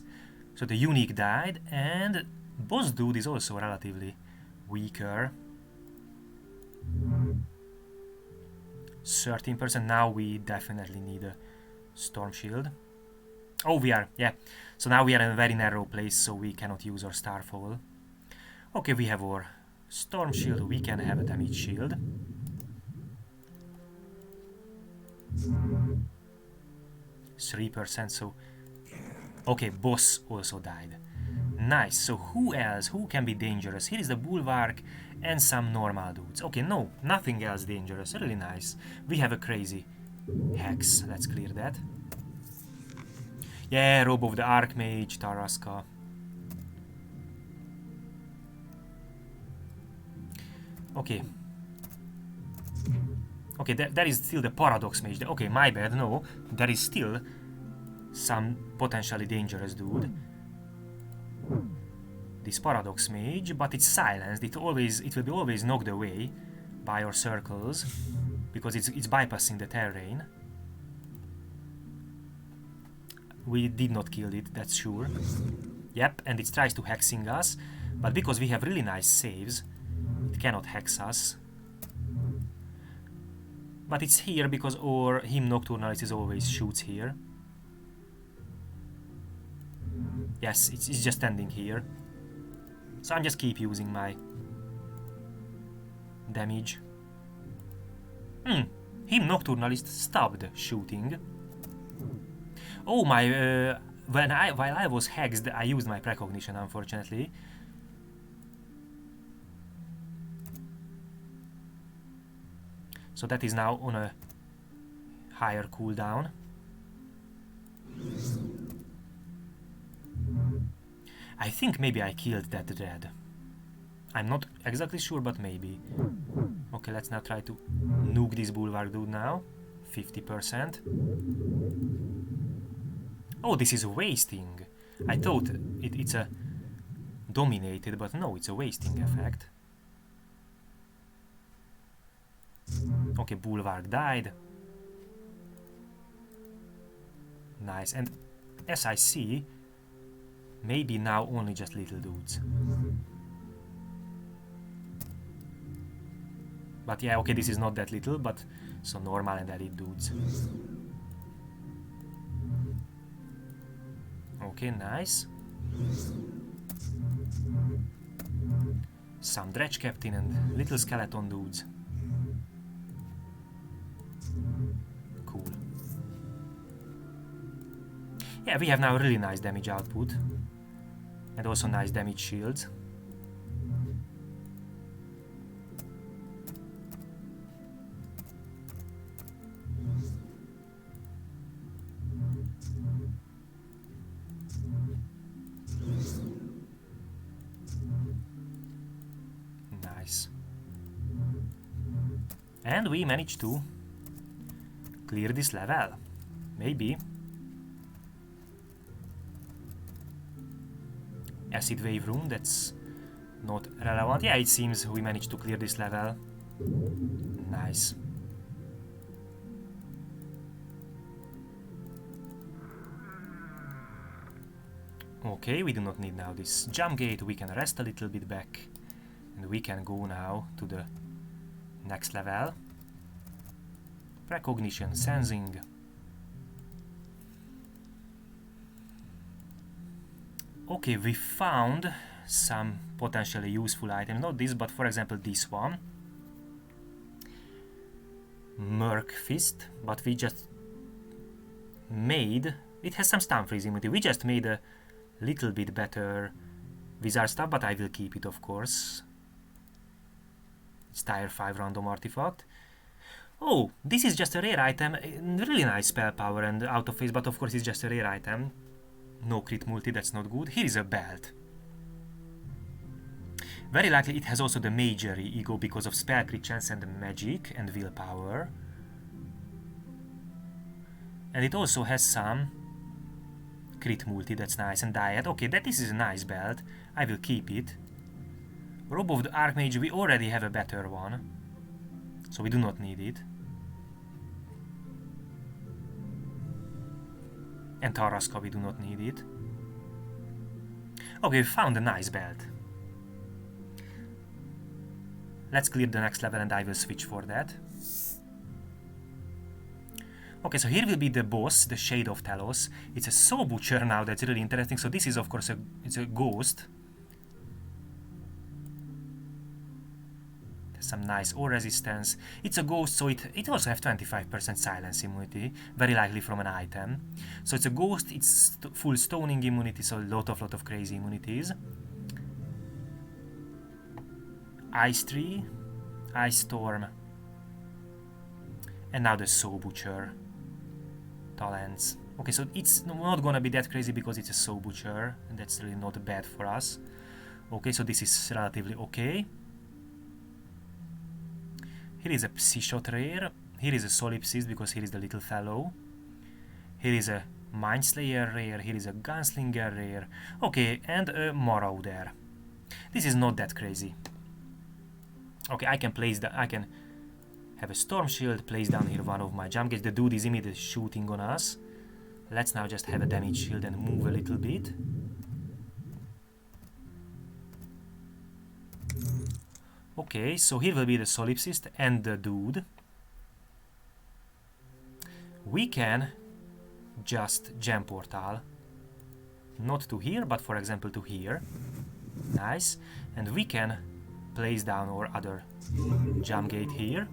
So the unique died, and boss dude is also relatively weaker. 13%. Now we definitely need a storm shield. Oh, we are, yeah. So now we are in a very narrow place, so we cannot use our Starfall. Okay, we have our Storm Shield, we can have a damage shield. %, so... Okay, boss also died. Nice, so who else? Who can be dangerous? Here is the Bulwark and some normal dudes. Okay, no, nothing else dangerous. Really nice. We have a crazy Hex. Let's clear that. Yeah, Robe of the Archmage, Taraska. Okay. Okay, there is still the Paradox Mage. Okay, my bad, no. There is still some potentially dangerous dude. This Paradox Mage, but it's silenced. It will be always knocked away by our circles because it's bypassing the terrain. We did not kill it, that's sure. Yep, and it tries to hexing us, but because we have really nice saves, it cannot hex us. But it's here because our Hymn Nocturnalis is always shoots here. Yes, it's just standing here. So I'm just keep using my damage. Hymn Nocturnalis stopped shooting. Oh my! While I was hexed, I used my precognition, unfortunately. So that is now on a higher cooldown. I think maybe I killed that dread. I'm not exactly sure, but maybe. Okay, let's now try to nuke this Bulwark dude now. 50%. Oh, this is a wasting. I thought it's a dominated, but no, it's a wasting effect. Okay, Bulwark died. Nice, and as I see, maybe now only just little dudes. But yeah, okay, this is not that little, but so normal and elite dudes. Okay, nice. Some Dredge Captain and little skeleton dudes. Cool. Yeah, we have now really nice damage output. And also nice damage shields. Nice. And we managed to clear this level. Maybe. Acid Wave Room, that's not relevant. Yeah, it seems we managed to clear this level. Nice. Okay, we do not need now this jump gate. We can rest a little bit back. And we can go now to the next level. Precognition, Sensing. Okay, we found some potentially useful items. Not this, but for example this one. Merc Fist, but we just made... It has some stun freeze immunity. We just made a little bit better wizard stuff, but I will keep it, of course. It's tier 5 random artifact. Oh, this is just a rare item. Really nice spell power and out of phase, but of course it's just a rare item. No crit multi, that's not good. Here is a belt. Very likely it has also the major ego because of spell crit chance and magic and willpower. And it also has some crit multi, that's nice, and diet. Okay, this is a nice belt. I will keep it. Robe of the Archmage, we already have a better one, so we do not need it. And Taraska, we do not need it. Okay, we found a nice belt. Let's clear the next level and I will switch for that. Okay, so here will be the boss, the Shade of Talos. It's a Soul Butcher now, that's really interesting. So this is of course it's a ghost. There's some nice ore resistance. It's a ghost, so it also has 25% silence immunity, very likely from an item. So it's a ghost, it's full stoning immunity, so a lot of crazy immunities. Ice Tree, Ice Storm, and now the Soul Butcher talents. Okay, so it's not gonna be that crazy because it's a Soul Butcher, and that's really not bad for us. Okay, so this is relatively okay. Here is a Psyshot rare, here is a Solipsist because here is the little fellow. Here is a Mindslayer rare, here is a Gunslinger rare. Okay, and a Marauder. This is not that crazy. Okay, I can have a Storm Shield, place down here one of my jump gates. The dude is immediately shooting on us. Let's now just have a damage shield and move a little bit. Okay, so here will be the Solipsist and the dude. We can just jump portal. Not to here, but for example to here. Nice. And we can place down our other jump gate here.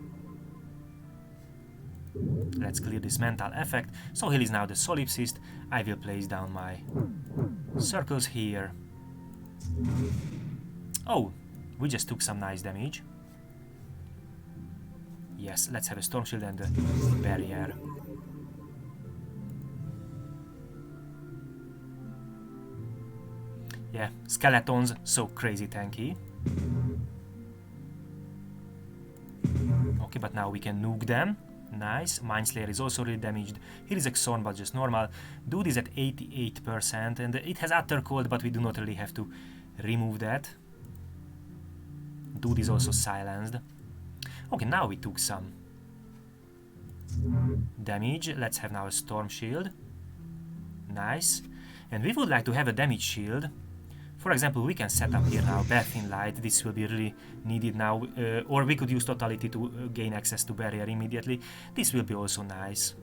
Let's clear this mental effect. So here is now the Solipsist. I will place down my circles here. Oh, we just took some nice damage. Yes, let's have a Storm Shield and a barrier. Yeah, skeletons, so crazy tanky. Okay, but now we can nuke them. Nice. Mindslayer is also really damaged. Here is Exorn, but just normal. Dude is at 88%, and it has Utter Cold, but we do not really have to remove that. Dude is also silenced. Okay, now we took some damage. Let's have now a Storm Shield. Nice. And we would like to have a damage shield. For example, we can set up here now Breath in Light. This will be really needed now. Or we could use Totality to gain access to Barrier immediately. This will be also nice.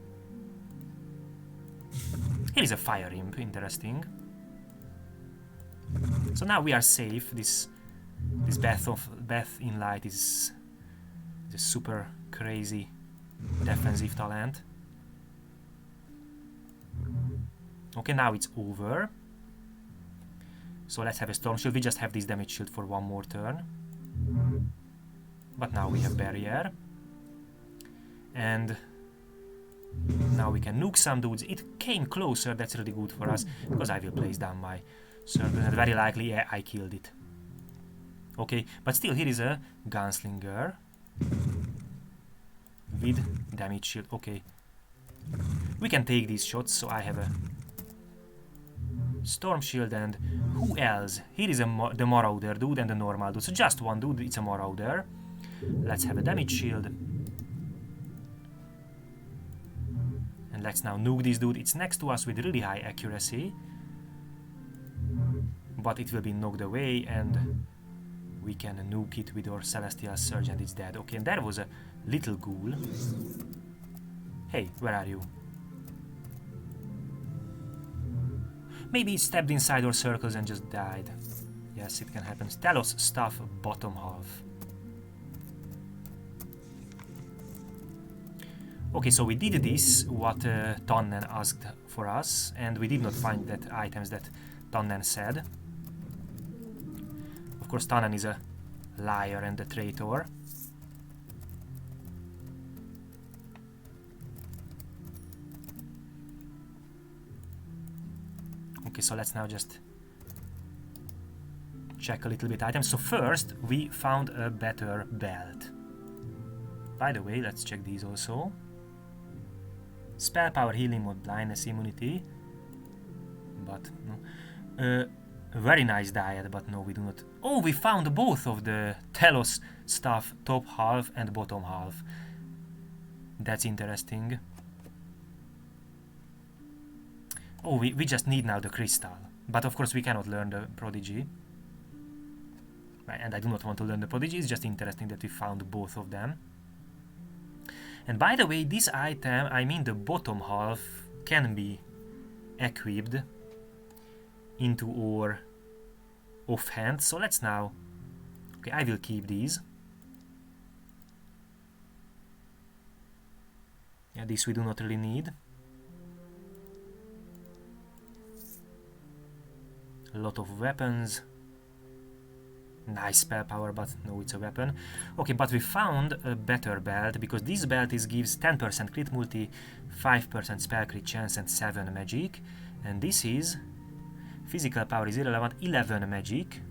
Here is a Fire Imp, interesting. So now we are safe. This Breath in Light is a super crazy defensive talent. Okay, now it's over. So let's have a Storm Shield. We just have this damage shield for one more turn. But now we have Barrier. And now we can nuke some dudes. It came closer, that's really good for us, because I will place down my circle, and very likely, yeah, I killed it. Okay, but still here is a Gunslinger with damage shield. Okay, we can take these shots, so I have a Storm Shield, and who else? Here is the Marauder dude and the normal dude. So just one dude, it's a Marauder. Let's have a damage shield. And let's now nuke this dude. It's next to us with really high accuracy. But it will be knocked away, and we can nuke it with our Celestial Surge, and it's dead. Okay, and there was a little ghoul. Hey, where are you? Maybe it stepped inside our circles and just died. Yes, it can happen. Talos stuff, bottom half. Okay, so we did this, what Tannen asked for us, and we did not find that items that Tannen said. Of course, Tannen is a liar and a traitor. Okay, so let's now just check a little bit items. So first, we found a better belt. By the way, let's check these also. Spell power, healing mode, blindness, immunity. But no. Very nice diet, but no, we do not. Oh, we found both of the Talos stuff, top half and bottom half. That's interesting. Oh, we just need now the crystal. But of course we cannot learn the prodigy. Right, and I do not want to learn the prodigy, it's just interesting that we found both of them. And by the way, this item, I mean the bottom half, can be equipped into our offhand. So let's now... Okay, I will keep these. Yeah, this we do not really need. A lot of weapons. Nice spell power, but no, it's a weapon. Okay, but we found a better belt, because this belt gives 10% crit multi, 5% spell crit chance and 7 magic. And this is... Physical power is irrelevant, 11 magic.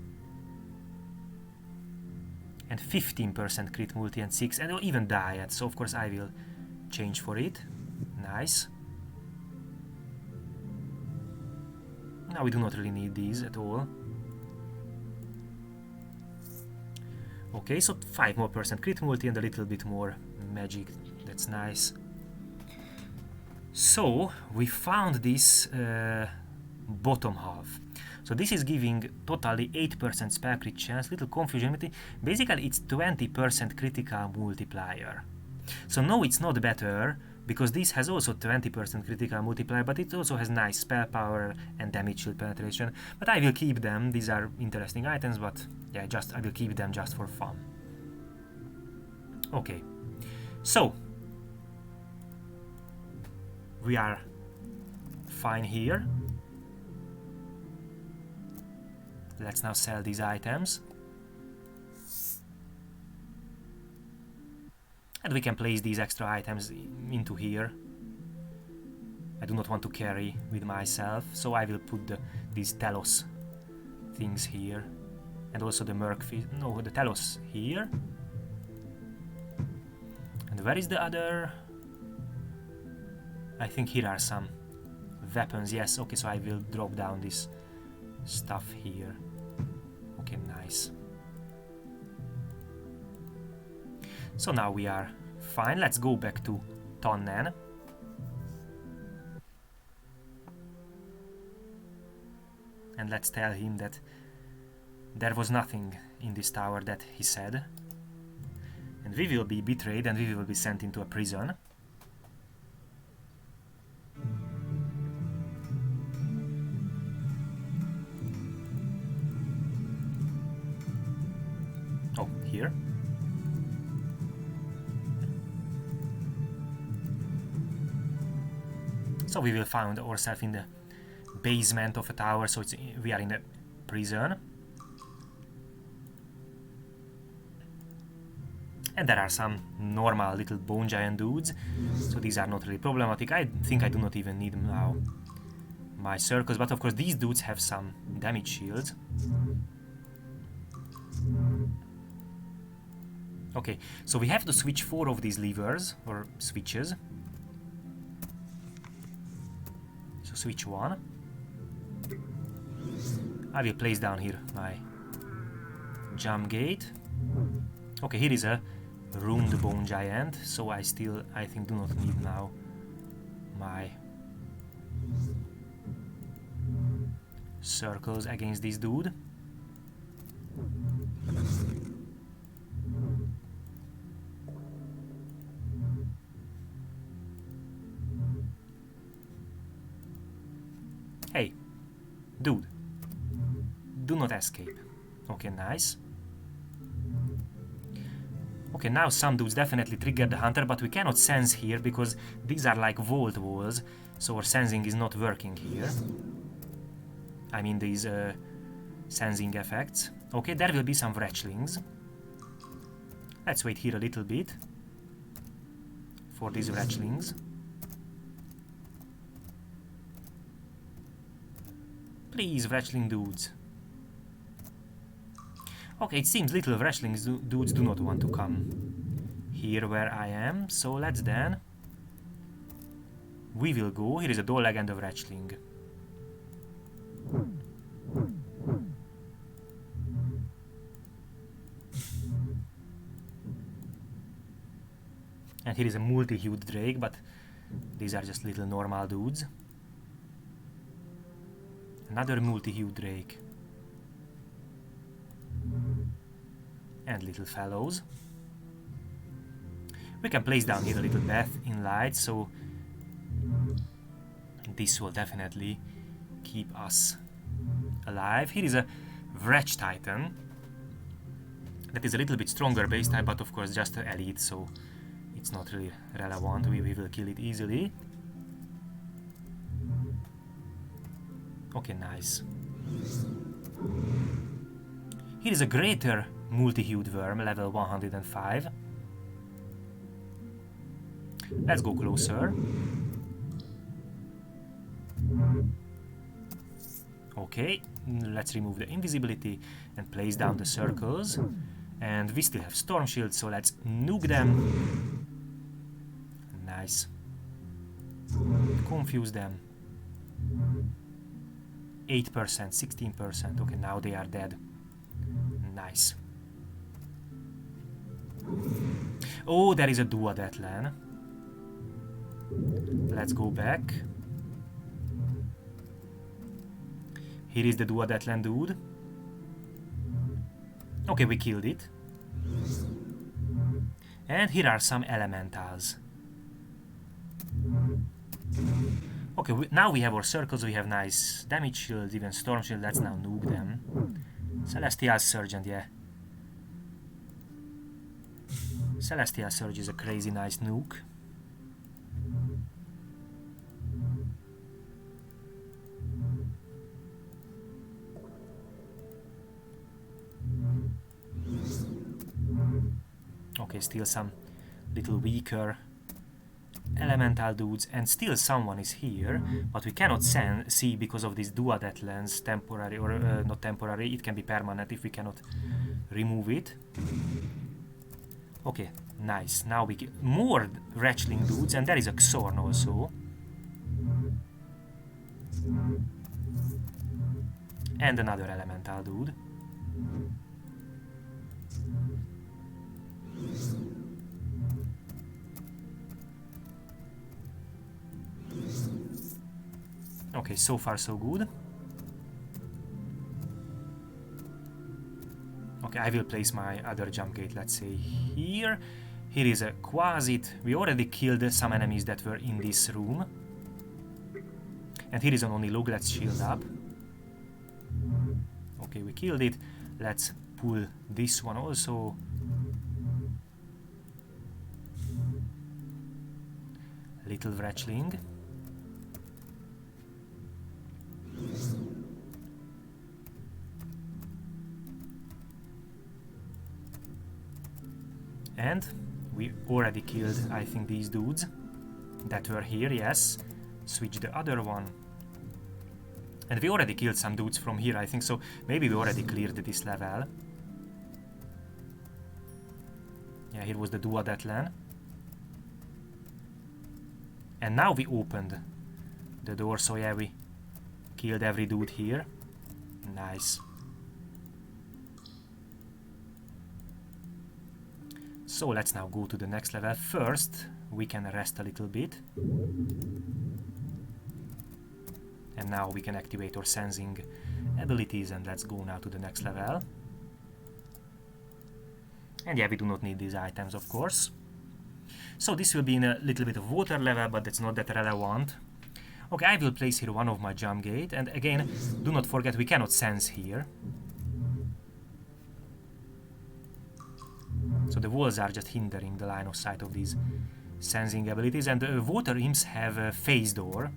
And 15% crit multi and 6, and even diet. So of course I will change for it. Nice. Now we do not really need these at all. Okay, so 5% more crit multi and a little bit more magic. That's nice. So we found this bottom half. So this is giving totally 8% spell crit chance, little confusion. Basically it's 20% critical multiplier. So no, it's not better, because this has also 20% critical multiplier, but it also has nice spell power and damage shield penetration. But I will keep them, these are interesting items, but yeah, I will keep them just for fun. Okay, so we are fine here. Let's now sell these items. And we can place these extra items into here. I do not want to carry with myself, so I will put these Talos things here. And also the the Talos here. And where is the other? I think here are some weapons, yes, okay, so I will drop down this stuff here. Okay, nice. So now we are fine. Let's go back to Tannen. And let's tell him that there was nothing in this tower that he said. And we will be betrayed and we will be sent into a prison. Oh, here. So we will find ourselves in the basement of a tower, so we are in a prison. And there are some normal little bone giant dudes, so these are not really problematic. I think I do not even need now my circles, but of course these dudes have some damage shields. Okay, so we have to switch 4 of these levers, or switches. So switch 1. I will place down here my jump gate. Okay, here is a ruined bone giant, so I think do not need now my circles against this dude. Hey, dude, do not escape. Okay, nice. Okay, now some dudes definitely trigger the hunter, but we cannot sense here because these are like vault walls, so our sensing is not working here. I mean these sensing effects. Okay, there will be some wretchlings. Let's wait here a little bit for these wretchlings. Please, wretchling dudes. Okay, it seems little wrestling dudes do not want to come here where I am, so let's then... We will go. Here is a door legend of wrestling. And here is a multi-hued drake, but these are just little normal dudes. Another multi-hued drake. And little fellows. We can place down here a little death in light, so this will definitely keep us alive. Here is a Wretch Titan. That is a little bit stronger base type, but of course just an elite, so it's not really relevant. We will kill it easily. Okay, nice. Here is a greater multi-hued worm, level 105. Let's go closer. Okay, let's remove the invisibility and place down the circles. And we still have storm shields, so let's nuke them. Nice. Confuse them. 8%, 16%. Okay, now they are dead. Nice. Oh, there is a duodeclan. Let's go back. Here is the duodeclan dude. Okay, we killed it. And here are some elementals. Okay, now we have our circles, we have nice damage shields, even storm shield. Let's now nuke them. Celestial Surge, and yeah. Celestial Surge is a crazy nice nuke. Okay, still some little weaker elemental dudes, and still someone is here, but we cannot see because of this duodeclan's temporary, or not temporary, it can be permanent if we cannot remove it. Okay, nice. Now we get more wrestling dudes, and there is a Xorn also. And another elemental dude. Okay, so far so good. Okay, I will place my other jump gate, let's say here. Here is a Quasit. We already killed some enemies that were in this room. And here is an Onilog, let's shield up. Okay, we killed it. Let's pull this one also. Little wretchling. And we already killed, I think, these dudes that were here, yes. Switch the other one. And we already killed some dudes from here, I think, so maybe we already cleared this level. Yeah, here was the duodeclan. And now we opened the door, so yeah, we killed every dude here. Nice. So let's now go to the next level. First, we can rest a little bit. And now we can activate our sensing abilities, and let's go now to the next level. And yeah, we do not need these items, of course. So this will be in a little bit of water level, but that's not that relevant. Okay, I will place here one of my jump gate, and again, do not forget we cannot sense here. So the walls are just hindering the line of sight of these sensing abilities, and the water imps have a phase door.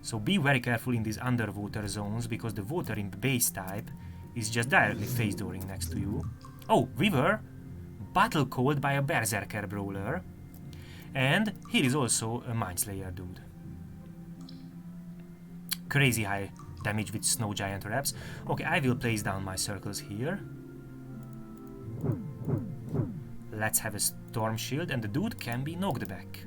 So be very careful in these underwater zones, because the water imp base type is just directly phase dooring next to you. Oh, we were battle called by a berserker brawler, and here is also a Mindslayer dude. Crazy high damage with snow giant traps. Okay, I will place down my circles here. Let's have a Storm Shield, and the dude can be knocked back.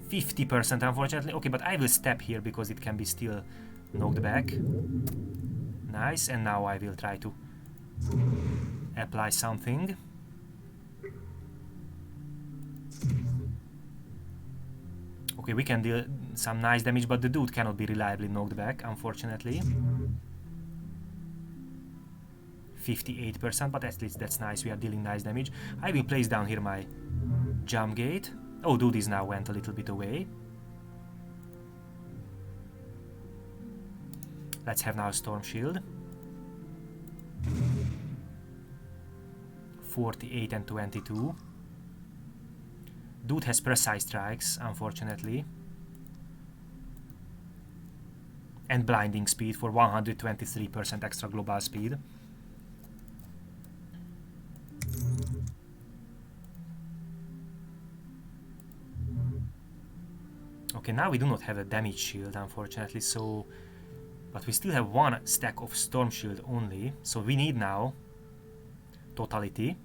50% unfortunately. Okay, but I will step here because it can be still knocked back. Nice, and now I will try to apply something. Okay, we can deal some nice damage, but the dude cannot be reliably knocked back, unfortunately. 58%, but at least that's nice, we are dealing nice damage. I will place down here my jump gate. Oh, dude is now went a little bit away. Let's have now a Storm Shield. 48 and 22. Dude has precise strikes, unfortunately. And blinding speed for 123% extra global speed. Okay, now we do not have a damage shield, unfortunately, so... But we still have one stack of Storm Shield only, so we need now Totality.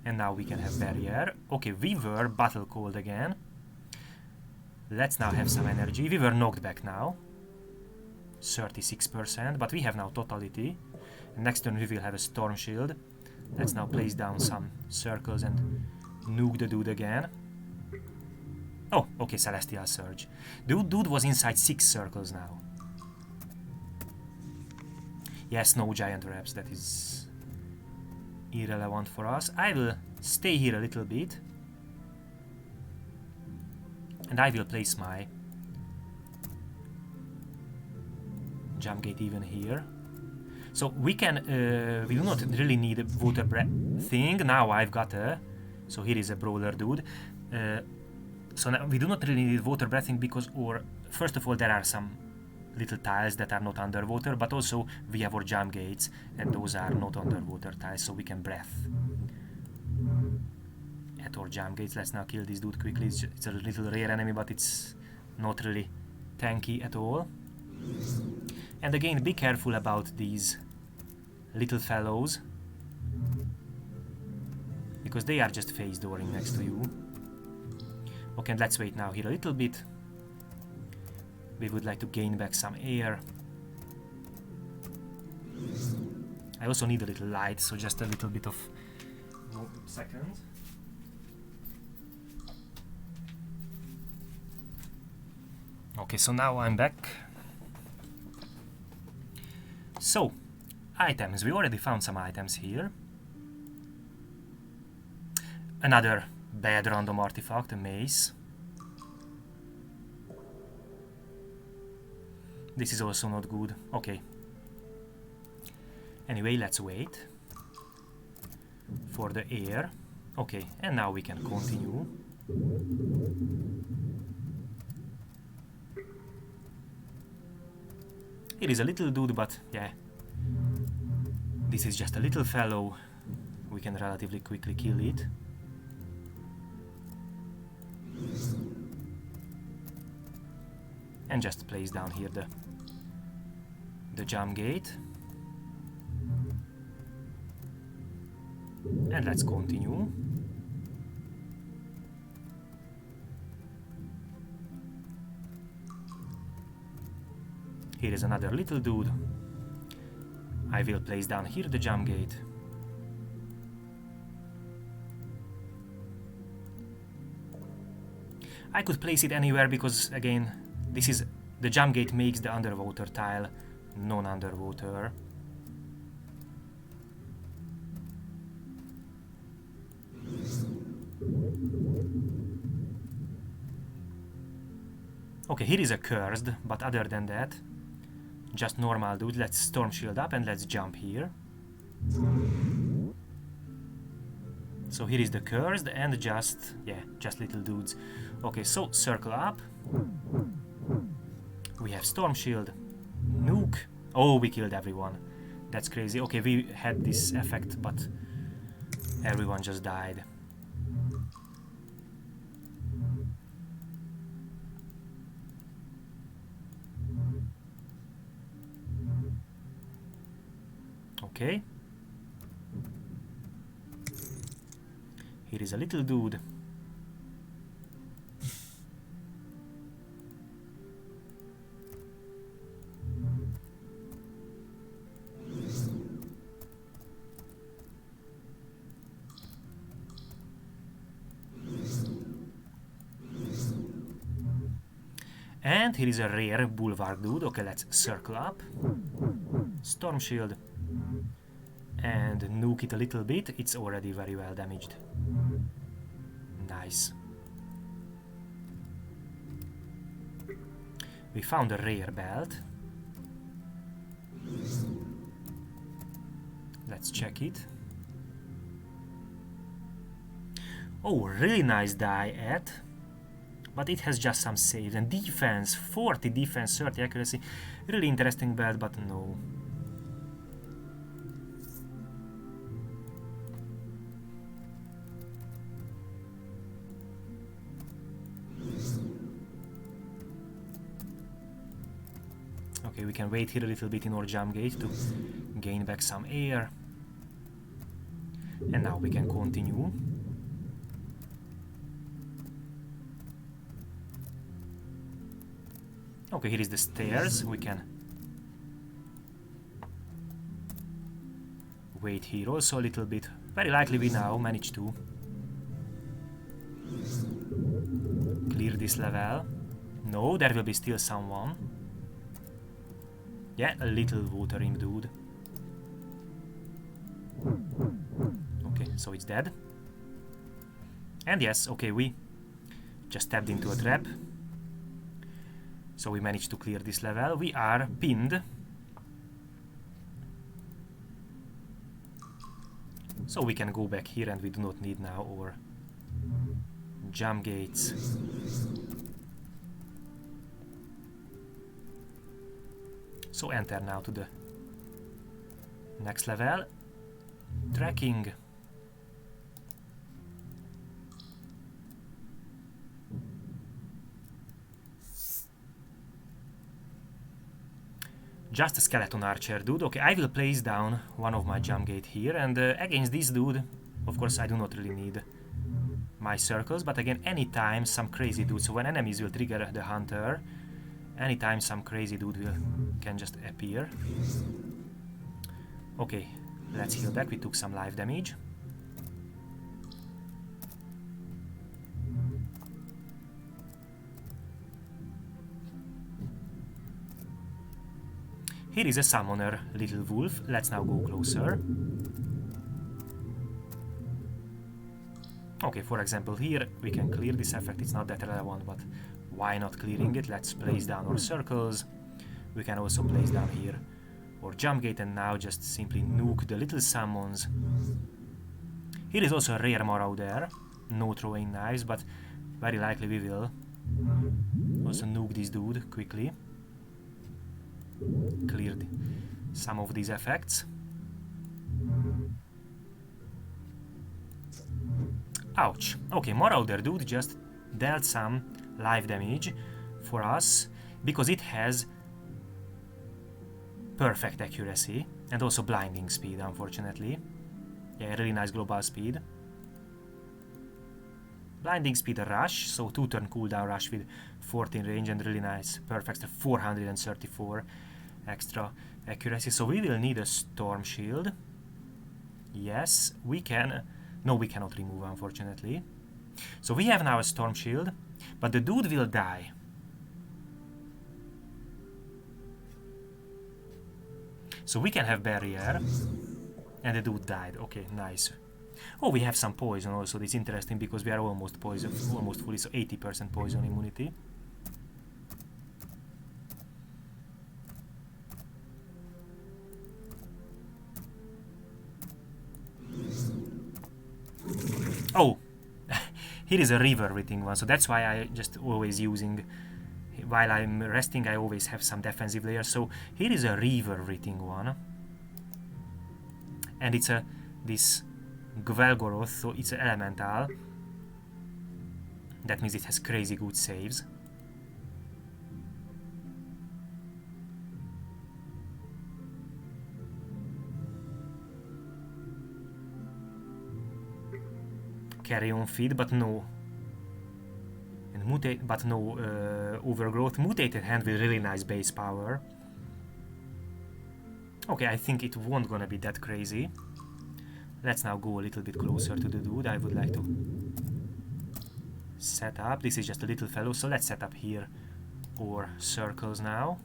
And now we can have Barrier. Okay, we were Battle Cold again. Let's now have some energy. We were knocked back now. 36%, but we have now Totality. And next turn we will have a Storm Shield. Let's now place down some circles and nuke the dude again. Oh, okay, Celestial Surge. Dude was inside 6 circles now. Yes, no giant reps, that is irrelevant for us. I will stay here a little bit. And I will place my jump gate even here. So we can, we do not really need a water breath thing. Now I've got a, so here is a brawler dude. So now we do not really need water breathing because, or first of all, there are some little tiles that are not underwater, but also we have our jump gates, and those are not underwater tiles, so we can breath at our jump gates. Let's now kill this dude quickly. It's a little rare enemy, but it's not really tanky at all. And again, be careful about these little fellows, because they are just phase dooring next to you. Okay, and let's wait now here a little bit. We would like to gain back some air. I also need a little light, so just a little bit of seconds. Okay, so now I'm back. So, items. We already found some items here. Another bad random artifact, a mace. This is also not good. Okay. Anyway, let's wait for the air. Okay, and now we can continue. It is a little dude, but yeah. This is just a little fellow. We can relatively quickly kill it. And just place down here the jump gate. And let's continue. Here is another little dude. I will place down here the jump gate. I could place it anywhere because, again, this is the jump gate makes the underwater tile non-underwater. Okay, here is a cursed, but other than that, just normal dude. Let's storm shield up and let's jump here. So here is the cursed and just, yeah, just little dudes. Okay, so circle up. We have storm shield, nuke. Oh, we killed everyone. That's crazy. Okay, we had this effect, but everyone just died. Okay. Here is a little dude. And here is a rare Bulwark dude. Okay, let's circle up. Storm Shield. And nuke it a little bit. It's already very well damaged. Nice. We found a rare belt. Let's check it. Oh, really nice die at. But it has just some saves and defense, 40 defense, 30 accuracy. Really interesting belt, but no. Okay, we can wait here a little bit in our jump gate to gain back some air. And now we can continue. Okay, here is the stairs. We can wait here also a little bit. Very likely we now manage to clear this level. No, there will be still someone. Yeah, a little watering dude. Okay, so it's dead. And yes, okay, we just tapped into a trap. So we managed to clear this level. We are pinned. So we can go back here and we do not need now our jump gates. So enter now to the next level. Tracking. Just a skeleton archer dude. Okay, I will place down one of my jump gate here, and against this dude, of course, I do not really need my circles, but again, anytime some crazy dude, so when enemies will trigger the hunter, anytime some crazy dude can just appear. Okay, let's heal back. We took some life damage. Here is a summoner, little wolf. Let's now go closer. Okay, for example, here we can clear this effect. It's not that relevant, but why not clearing it? Let's place down our circles. We can also place down here our jump gate and now just simply nuke the little summons. Here is also a rare marauder. No throwing knives, but very likely we will also nuke this dude quickly. Cleared some of these effects. Ouch. Okay, Marauder dude just dealt some life damage for us because it has perfect accuracy and also blinding speed, unfortunately. Yeah, really nice global speed. Blinding speed, a rush, so 2-turn cooldown rush with 14 range and really nice. Perfect, 434 extra accuracy. So we will need a storm shield. Yes, we can. No, we cannot remove, unfortunately. So we have now a storm shield, but the dude will die. So we can have barrier, and the dude died. Okay, nice. Oh, we have some poison also. It's interesting because we are almost poison, almost fully, so 80% poison immunity. Oh, here is a river written one, so that's why I just always using, while I'm resting, I always have some defensive layers. So here is a river written one, and it's a this Gvelgoroth, so it's an elemental. That means it has crazy good saves. Carrion Feed, but no. And mutate, but no Overgrowth. Mutated Hand with really nice base power. Okay, I think it won't gonna be that crazy. Let's now go a little bit closer to the dude. I would like to set up. This is just a little fellow, so let's set up here our circles now.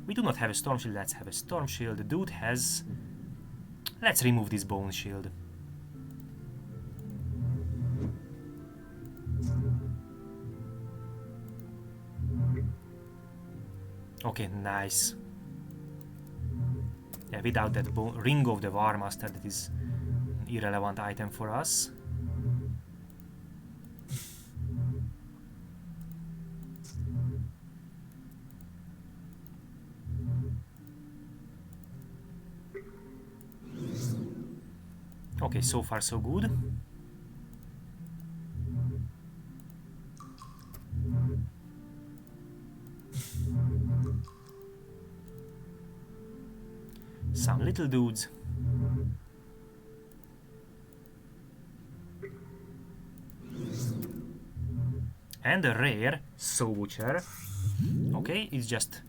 We do not have a Storm Shield, let's have a Storm Shield. The dude has... Let's remove this Bone Shield. Okay, nice. Yeah, without that Ring of the Warmaster, that is an irrelevant item for us. Okay, so far so good. Some little dudes. And a rare Soulwatcher. Okay, it's just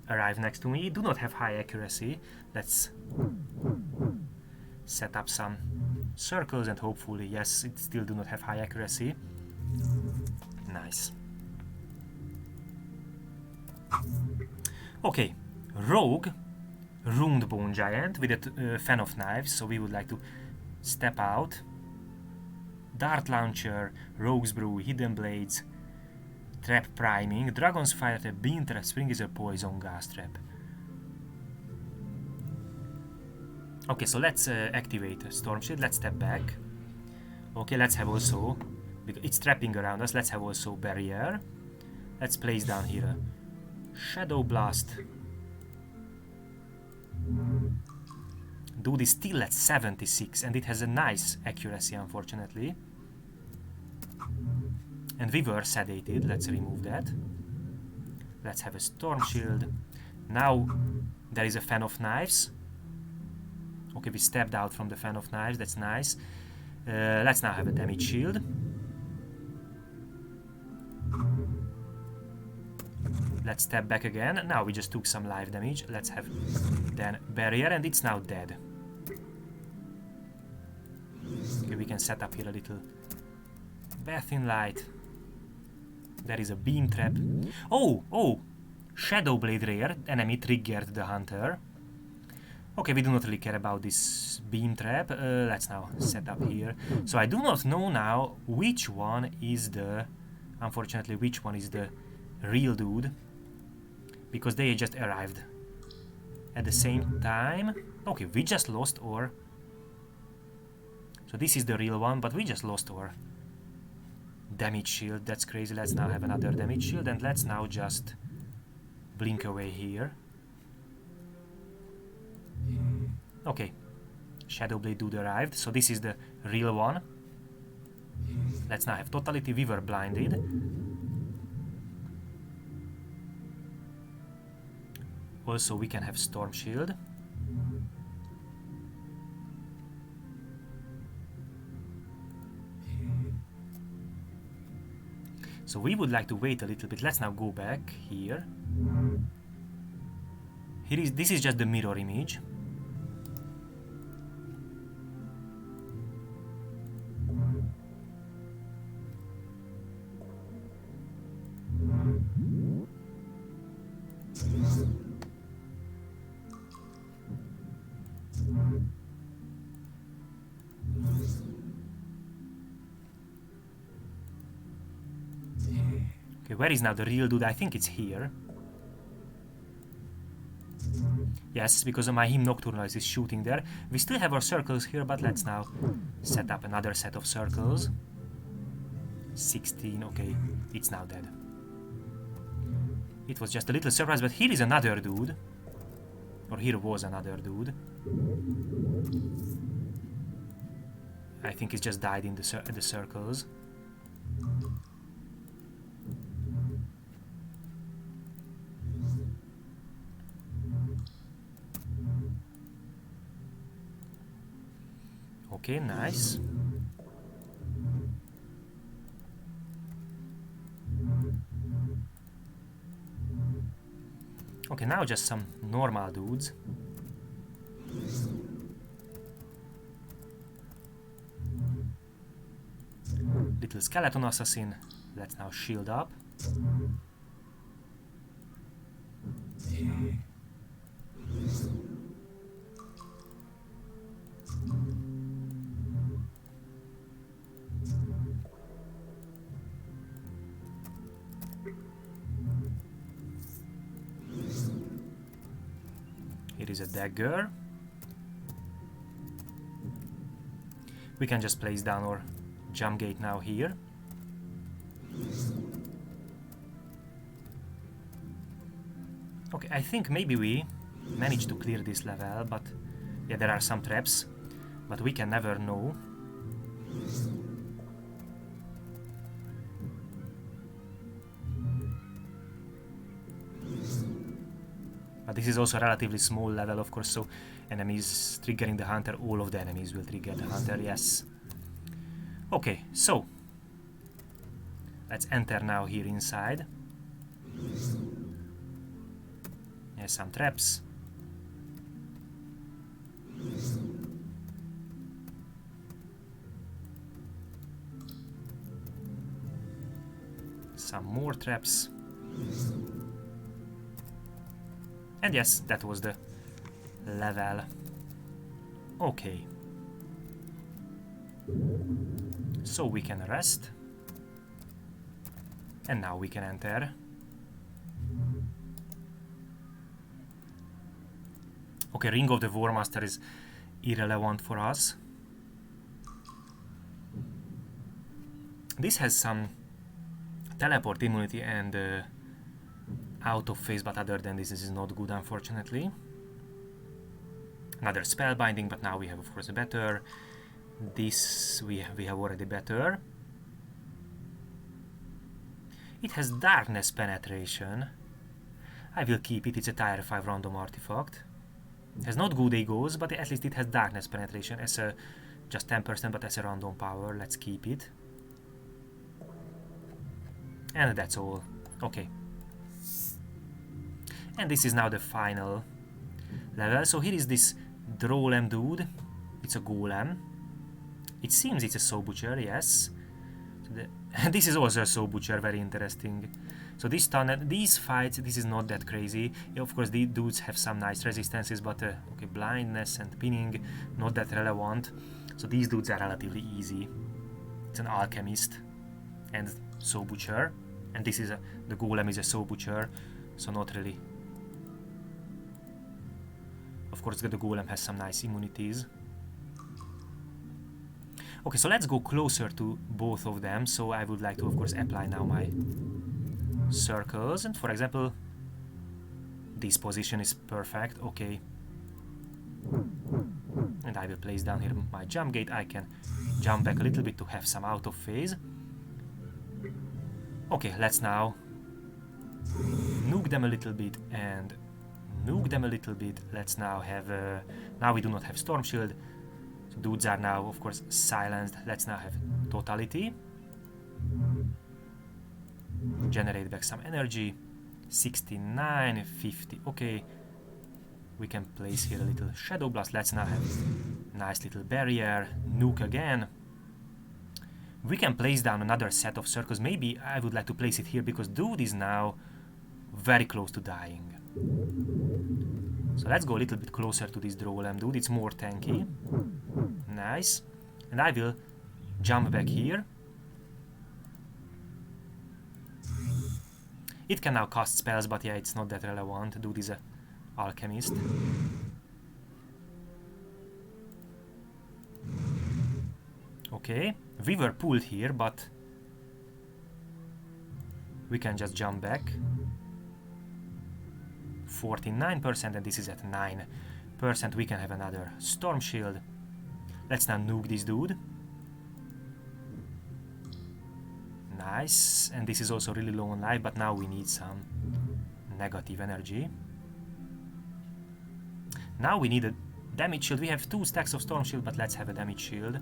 arrived next to me. Do not have high accuracy. Let's set up some circles and hopefully, yes, it still do not have high accuracy. Nice. Okay, Rogue, Runed Bone Giant with a Fan of Knives, so we would like to step out. Dart Launcher, Rogue's Brew, Hidden Blades, Trap Priming, Dragon's Fire Trap, Beam Trap, Spring is a Poison Gas Trap. Okay, so let's activate Storm Shield, let's step back. Okay, let's have also, because it's trapping around us, let's have also Barrier. Let's place down here a Shadow Blast. Dude is still at 76 and it has a nice accuracy, unfortunately. And we were sedated, let's remove that. Let's have a Storm Shield. Now there is a Fan of Knives. Okay, we stepped out from the Fan of Knives, that's nice. Let's now have a Damage Shield. Let's step back again. Now we just took some life damage. Let's have then Barrier and it's now dead. Okay, we can set up here a little Bath in Light. There is a Beam Trap. Oh! Shadow Blade rare. Enemy triggered the Hunter. Okay, we do not really care about this Beam Trap. Let's now set up here. So I do not know now which one is the... Unfortunately, which one is the real dude. Because they just arrived at the same time. Okay, we just lost our... So this is the real one, but we just lost our Damage Shield. That's crazy. Let's now have another Damage Shield and let's now just blink away here. Okay, Shadowblade dude arrived, so this is the real one. Let's now have Totality. We were blinded. Also, we can have Storm Shield. So we would like to wait a little bit. Let's now go back here. This is just the mirror image. Okay, where is now the real dude? I think it's here. Yes, because of my Hymn Nocturnalis is shooting there. We still have our circles here, but let's now set up another set of circles. 16, okay, it's now dead. It was just a little surprise, but here is another dude. Or here was another dude. I think he just died in the circles. Okay, nice. Okay, now just some normal dudes. Little skeleton assassin. Let's now shield up. Here is a dagger. We can just place down our jump gate now here. Okay, I think maybe we managed to clear this level, but yeah, there are some traps, but we can never know. But this is also a relatively small level, of course, so enemies triggering the hunter, all of the enemies will trigger the hunter, yes. Okay, so let's enter now here inside. There's some traps. Some more traps. And yes, that was the level. Okay. So we can rest. And now we can enter. Okay, Ring of the Warmaster is irrelevant for us. This has some teleport immunity and out of phase, but other than this is not good, unfortunately. Another spell binding, but now we have of course a better. This we have already better. It has darkness penetration. I will keep it. It's a tier 5 random artifact. It has not good egos, but at least it has darkness penetration as a just 10%, but as a random power. Let's keep it. And that's all. Okay. And this is now the final level. So here is this Drolem dude. It's a golem. It seems it's a soul butcher, yes. So this is also a soul butcher, very interesting. So this Tannen, these fights, this is not that crazy. Yeah, of course, the dudes have some nice resistances, but okay, blindness and pinning, not that relevant. So these dudes are relatively easy. It's an alchemist and soul butcher, and this is the golem is a soul butcher, so not really. Of course, the golem has some nice immunities. Okay, so let's go closer to both of them. So I would like to, of course, apply now my circles. And for example, this position is perfect. Okay. And I will place down here my jump gate. I can jump back a little bit to have some out of phase. Okay, let's now nuke them a little bit and nuke them a little bit. Let's now have now we do not have storm shield. So dudes are now of course silenced. Let's now have totality. Generate back some energy. 69, 50. Okay. We can place here a little shadow blast. Let's now have nice little barrier. Nuke again. We can place down another set of circles. Maybe I would like to place it here because dude is now very close to dying. So let's go a little bit closer to this Drolem dude. It's more tanky. Nice. And I will jump back here. It can now cast spells, but yeah, it's not that relevant. Dude is a alchemist. Okay, we were pulled here, but we can just jump back. 49%, and this is at 9%. We can have another storm shield. Let's now nuke this dude. Nice, and this is also really low on life, but now we need some negative energy. Now we need a Damage shield. We have 2 stacks of storm shield, but let's have a damage shield.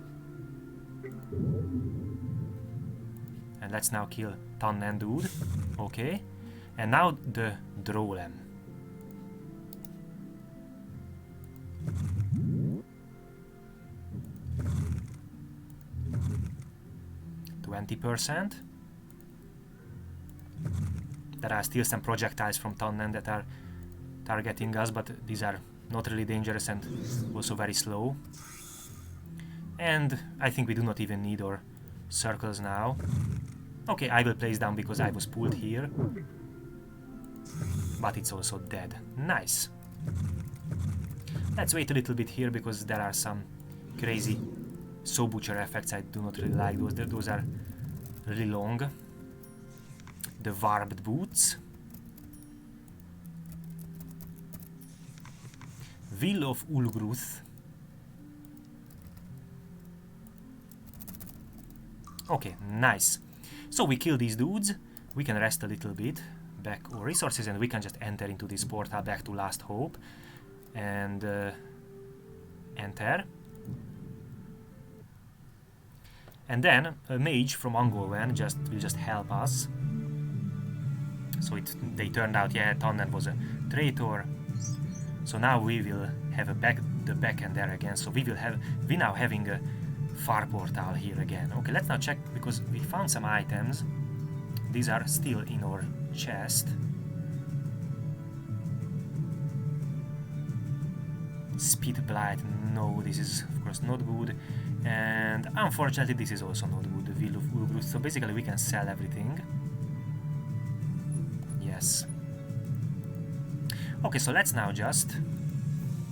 And let's now kill Tannen dude. Okay. And now the Drolem. 20%. There are still some projectiles from Tannen that are targeting us, but these are not really dangerous and also very slow. And I think we do not even need our circles now. Okay, I will place down because I was pulled here. But it's also dead. Nice. Let's wait a little bit here because there are some crazy Soul Butcher effects. I do not really like those. Those are really long. The Warped Boots. Will of Ulgruth. Okay, nice. So we kill these dudes. We can rest a little bit. Back our resources and we can just enter into this portal back to Last Hope. And enter. And then a mage from Angolwen will just help us. So they turned out, yeah, Tannen was a traitor. So now we will have the back end there again. So we now having a far portal here again. Okay, let's now check because we found some items. These are still in our chest. Speed Blight, no, this is of course not good. And unfortunately this is also not good, the Will of Ulgruth. So basically we can sell everything. Yes. Okay, so let's now just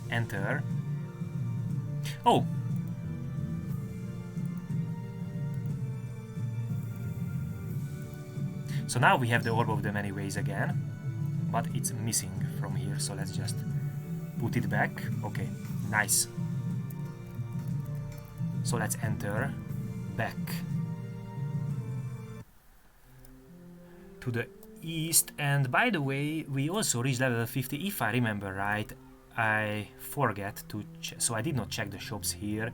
enter. Oh! So now we have the Orb of the Many Ways again, but it's missing from here, so let's just put it back. Okay, nice. So let's enter back to the east. And by the way, we also reached level 50. If I remember right, I forget to check, so I did not check the shops here.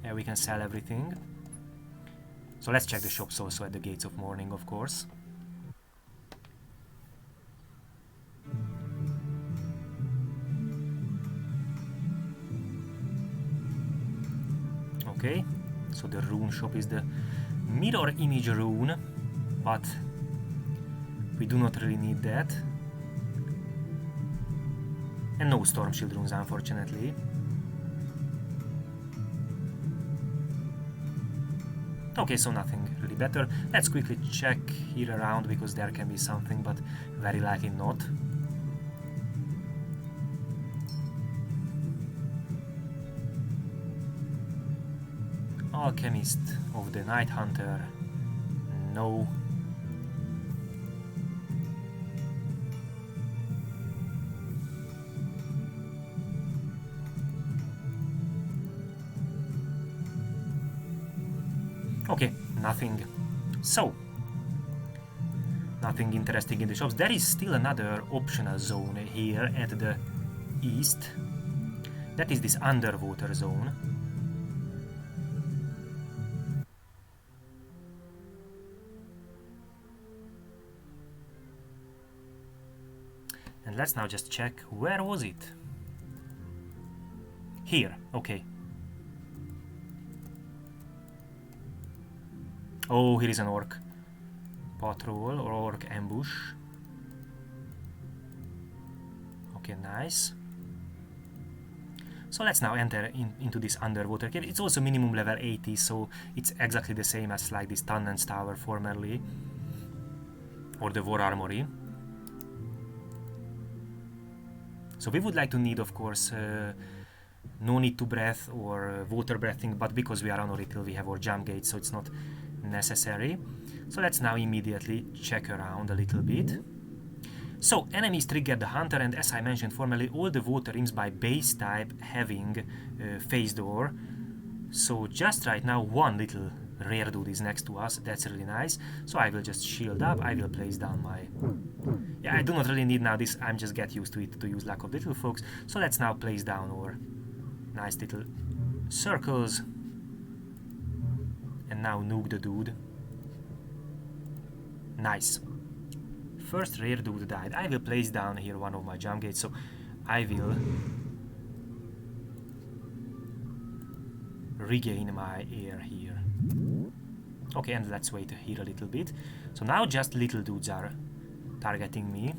Yeah, we can sell everything. So let's check the shops also at the Gates of Morning, of course. Okay, so the Rune Shop is the mirror image rune, but we do not really need that. And no Storm Shield runes, unfortunately. Okay, so nothing really better. Let's quickly check here around because there can be something, but very likely not. Alchemist of the Night Hunter. No. Okay, nothing. So, nothing interesting in the shops. There is still another optional zone here at the east. That is this underwater zone. And let's now just check, where was it? Here, okay. Oh, here is an orc patrol or orc ambush. Okay, nice. So let's now enter into this underwater cave. It's also minimum level 80, so it's exactly the same as like this Tannen's Tower formerly, or the War Armory. So we would like to need, of course, no need to breath or water breathing, but because we are Anorithil, we have our jump gate, so it's not necessary. So let's now immediately check around a little bit. So enemies trigger the hunter, and as I mentioned formerly, all the water imps by base type having phase door. So just right now one little rare dude is next to us. That's really nice. So I will just shield up. I will place down my Yeah, I do not really need now this, I'm just get used to it to use Luck of Little Folks. So let's now place down our nice little circles. And now nuke the dude. Nice. First rare dude died. I will place down here one of my jump gates, so I will regain my air here. Okay, and let's wait here a little bit. So now just little dudes are targeting me.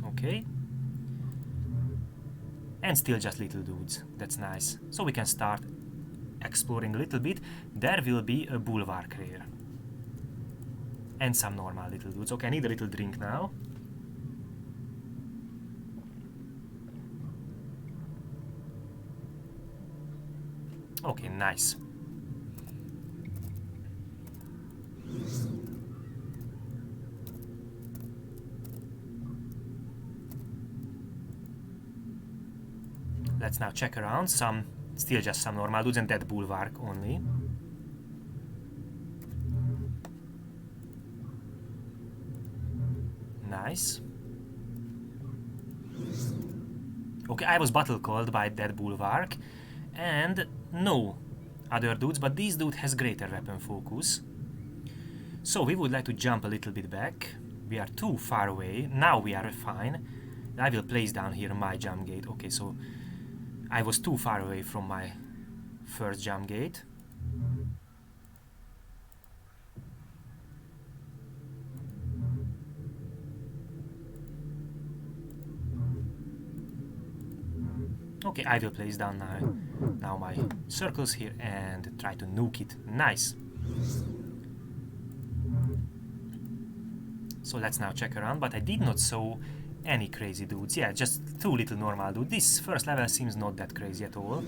Okay. And still just little dudes. That's nice. So we can start exploring a little bit. There will be a bulwark rare. And some normal little dudes. Okay, I need a little drink now. Okay, nice. Let's now check around. Still just some normal dudes and that bulwark only. Nice. Okay, I was battle called by that bulwark. And no other dudes, but this dude has greater weapon focus. So we would like to jump a little bit back. We are too far away. Now we are fine. I will place down here my jump gate. Okay, so I was too far away from my first jump gate. Okay, I will place down now my circles here and try to nuke it. Nice. So let's now check around, but I did not saw any crazy dudes. Yeah, just two little normal dudes. This first level seems not that crazy at all.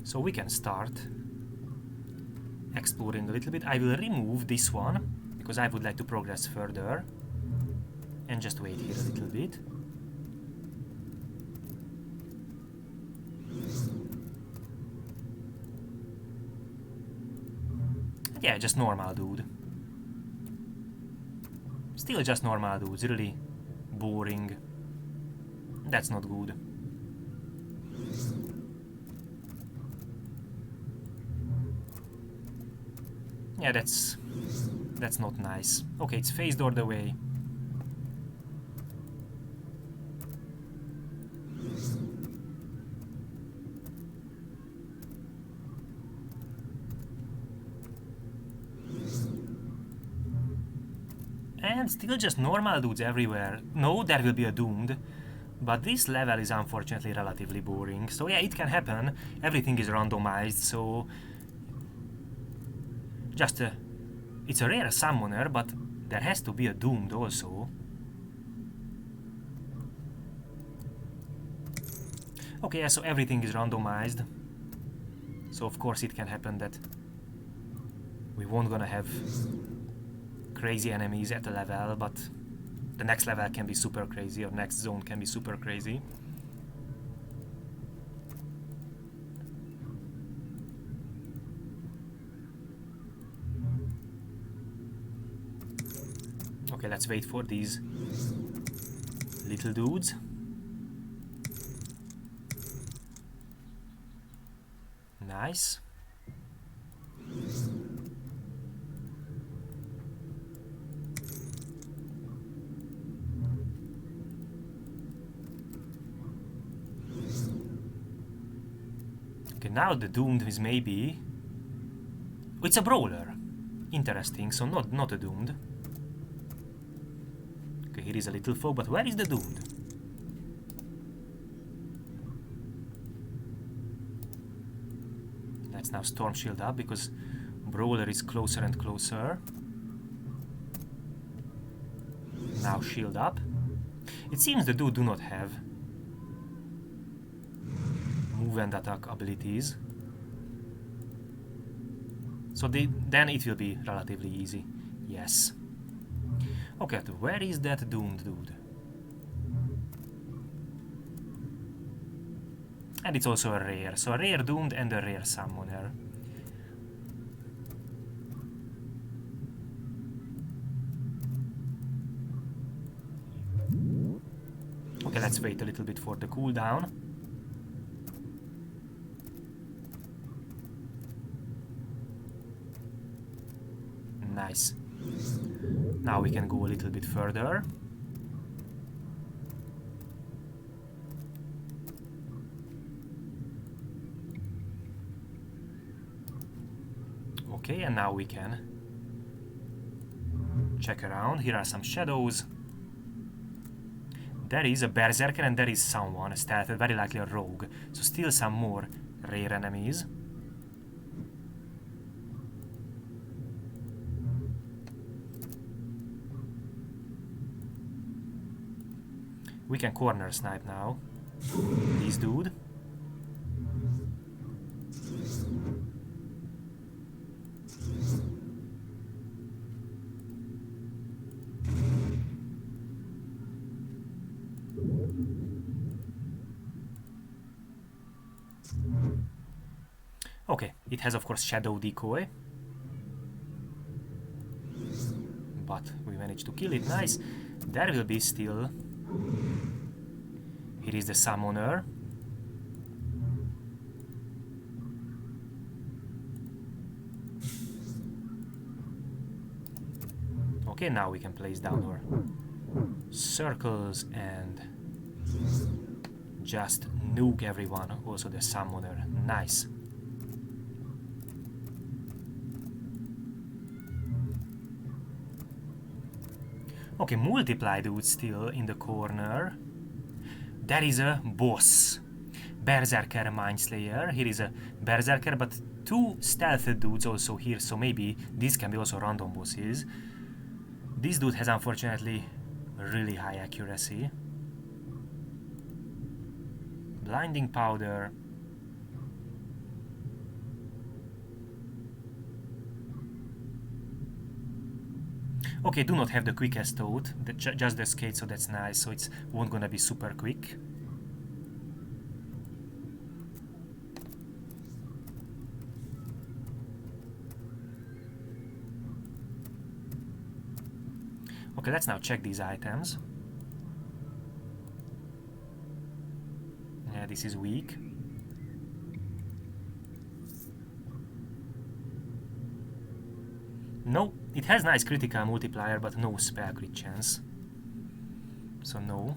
So we can start exploring a little bit. I will remove this one because I would like to progress further and just wait here a little bit. Yeah, just normal dude. Still just normal dudes, really boring. That's not good. Yeah, that's not nice. Okay, it's phased all the way. And still just normal dudes everywhere. No, there will be a doomed. But this level is unfortunately relatively boring. So yeah, it can happen. Everything is randomized, so... It's a rare summoner, but there has to be a doomed also. Okay, yeah, so everything is randomized. So of course it can happen that we won't gonna have crazy enemies at a level, but the next level can be super crazy, or next zone can be super crazy. Okay, let's wait for these little dudes. Nice. Okay, now the doomed is maybe... Oh, it's a brawler. Interesting, so not a doomed. Okay, here is a little folk, but where is the doomed? Let's now storm shield up, because brawler is closer and closer. Now shield up. It seems the dude do not have move and attack abilities. So then it will be relatively easy. Yes. Okay, where is that doomed dude? And it's also a rare. So a rare Doomed and a rare Summoner. Okay, let's wait a little bit for the cooldown. Nice. Now we can go a little bit further. Okay, and now we can check around. Here are some shadows. There is a Berserker and there is someone, a stealth, very likely a rogue. So still some more rare enemies. We can corner snipe now. This dude. Okay, it has of course shadow decoy. But we managed to kill it, nice. There will be still... Here is the summoner. Okay, now we can place down our circles and just nuke everyone. Also the summoner, nice. Okay, multiply dude still in the corner. There is a boss. Berserker Mindslayer. Here is a Berserker, but two stealth dudes also here, so maybe these can be also random bosses. This dude has unfortunately really high accuracy. Blinding Powder. Okay, do not have the quickest toad, just the skate, so that's nice, so it's won't gonna be super quick. Okay, let's now check these items. Yeah, this is weak. No, it has nice critical multiplier, but no spell crit chance. So no.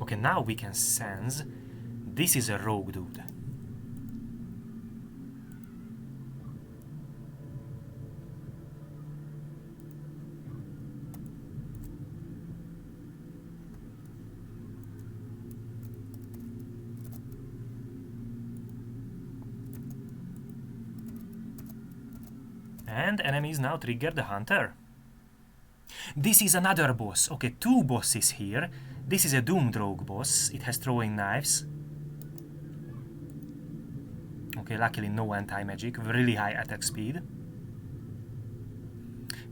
Okay, now we can sense this is a rogue dude. And enemies now trigger the hunter. This is another boss. Okay, two bosses here. This is a Doomdroog Boss. It has throwing knives. Okay, luckily no anti-magic. Really high attack speed.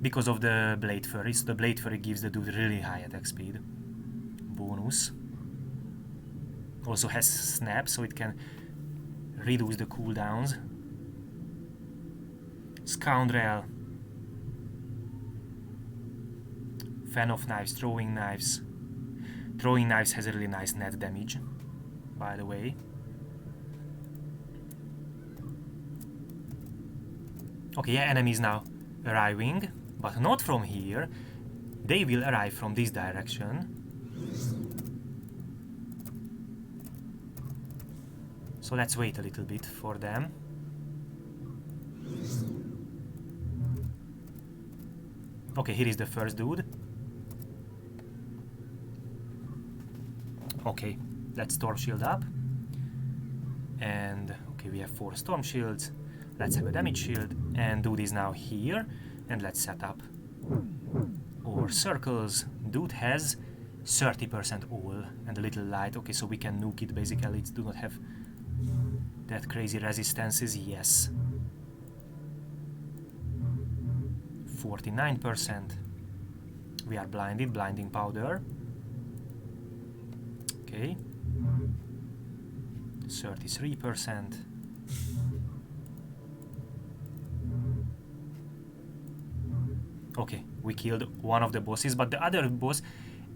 Because of the Blade Furry. So the Blade Furry gives the dude really high attack speed. Bonus. Also has snap, so it can reduce the cooldowns. Scoundrel. Fan of knives, throwing knives. Throwing knives has a really nice net damage, by the way. Okay, yeah, enemies now arriving, but not from here. They will arrive from this direction. So let's wait a little bit for them. Okay, here is the first dude. Okay, let's Storm Shield up. And okay, we have 4 Storm Shields. Let's have a damage shield and dude is now here. And let's set up our circles. Dude has 30% all and a little light. Okay, so we can nuke it basically. It do not have that crazy resistances. Yes. 49%. We are blinded, blinding powder. Okay. 33%. Okay, we killed one of the bosses, but the other boss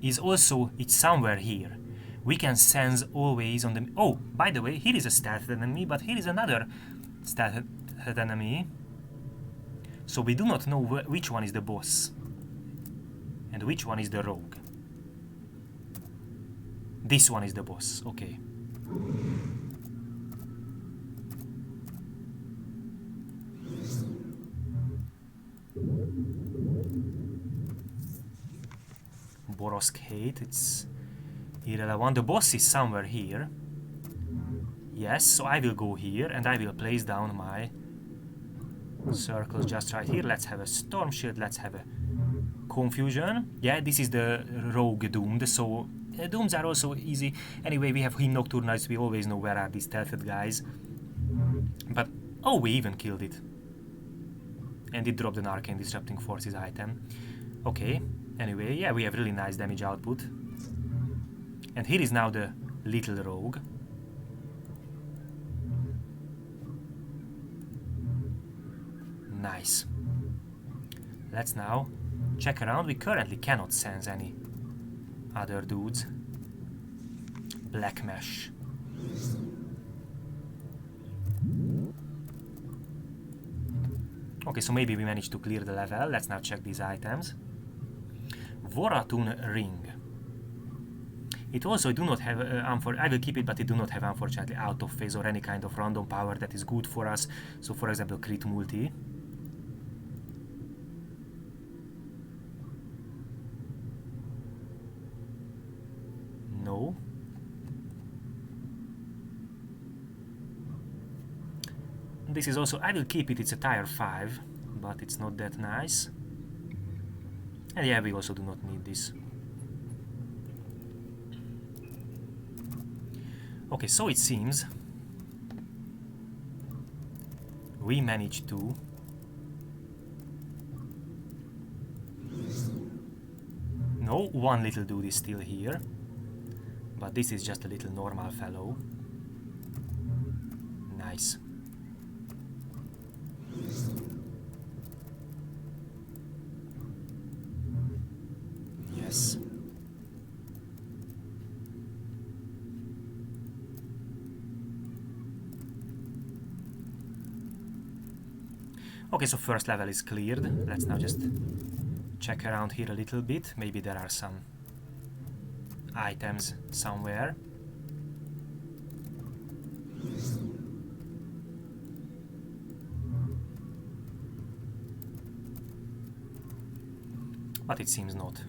is also, it's somewhere here. We can sense always on the... Oh, by the way, here is a stealth enemy, but here is another stealth enemy. So we do not know which one is the boss and which one is the rogue. This one is the boss, okay. Borosk hate, it's irrelevant. The boss is somewhere here. Yes, so I will go here and I will place down my circles just right here. Let's have a storm shield, let's have a confusion. Yeah, this is the rogue doomed, so dooms are also easy. Anyway, we have him nocturnals, we always know where are these stealthed guys. But, oh, we even killed it. And it dropped an arcane disrupting forces item. Okay, anyway, yeah, we have really nice damage output. And here is now the little rogue. Nice. Let's now check around. We currently cannot sense any other dudes. Black mesh. Okay, so maybe we managed to clear the level. Let's now check these items. Voratun ring. It also do not have, I will keep it, but it do not have, unfortunately, out of phase or any kind of random power that is good for us. So, for example, crit multi. No. This is also, I will keep it, it's a tier 5, but it's not that nice. And yeah, we also do not need this. Okay, so it seems we managed to no, one little dude is still here, but this is just a little normal fellow. Nice. Yes. Okay, so first level is cleared. Let's now just check around here a little bit. Maybe there are some items somewhere. But it seems not.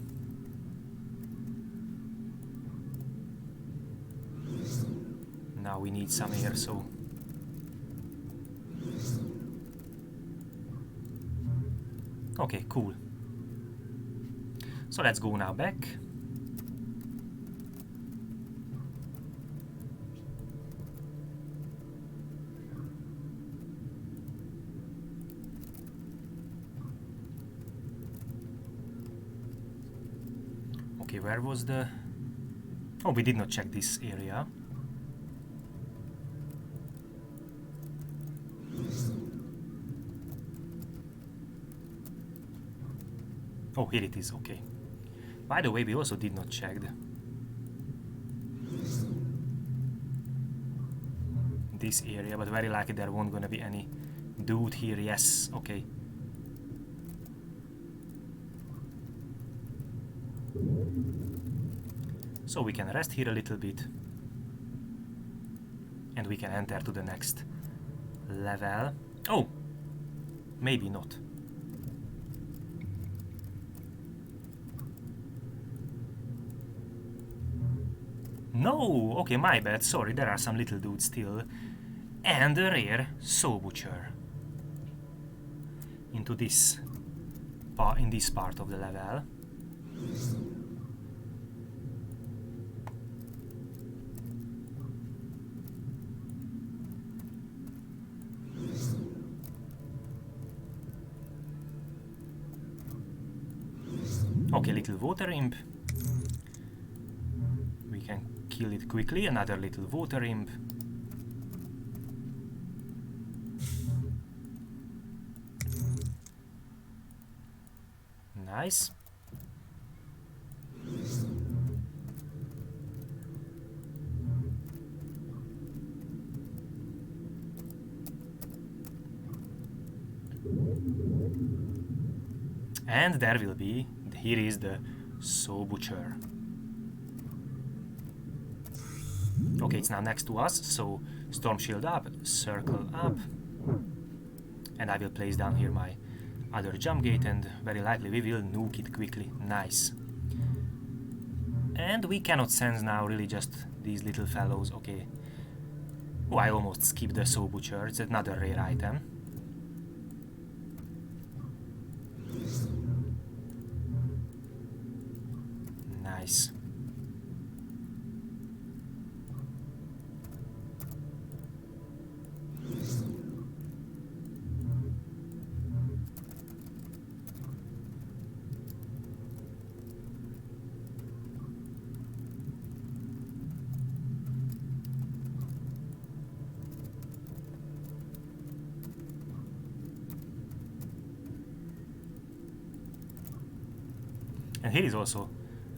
Now we need some air, so... Okay, cool. So let's go now back. Okay, where was the... Oh, we did not check this area. Oh, here it is, okay. By the way, we also did not check this area, but very likely there won't gonna be any dude here. Yes, okay. So we can rest here a little bit. And we can enter to the next level. Oh! Maybe not. No! Okay, my bad, sorry, there are some little dudes still. And a rare Soul Butcher. Into this in this part of the level. Okay, little water imp. We can kill it quickly. Another little water imp. Nice. And there will be, here is the Soul Butcher. Okay, it's now next to us, so Storm Shield up, Circle up. And I will place down here my other jump gate, and very likely we will nuke it quickly. Nice. And we cannot sense now really just these little fellows. Okay. Oh, I almost skipped the Soul Butcher. It's another rare item. Nice. And here is also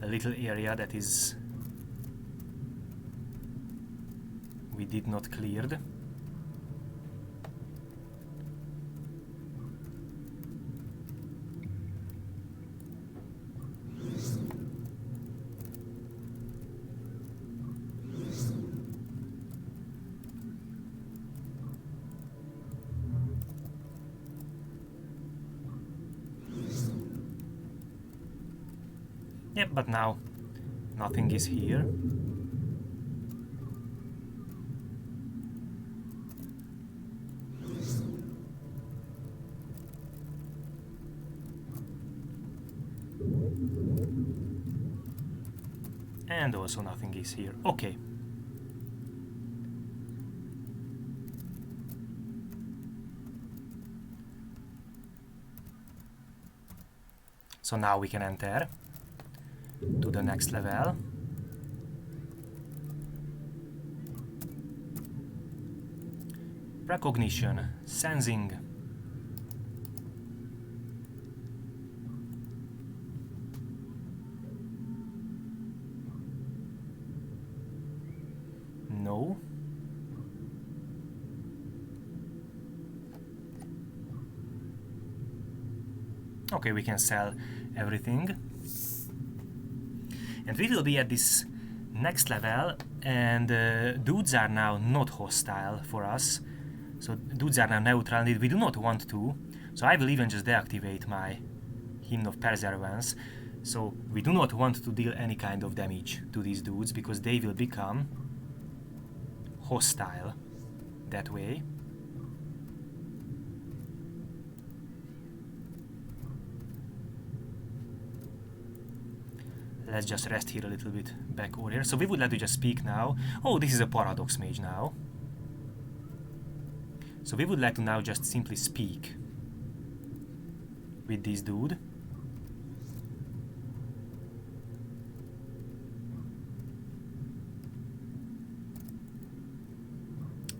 a little area that is we did not cleared. Yep, but now nothing is here. And also nothing is here. Okay. So now we can enter to the next level. Recognition, sensing. No. Okay, we can sell everything. And we will be at this next level, and dudes are now not hostile for us. So dudes are now neutral, and we do not want to. So I will even just deactivate my Hymn of Perseverance. So we do not want to deal any kind of damage to these dudes, because they will become hostile that way. Let's just rest here a little bit back over here. So we would like to just speak now. Oh, this is a Paradox Mage now. So we would like to now just simply speak with this dude.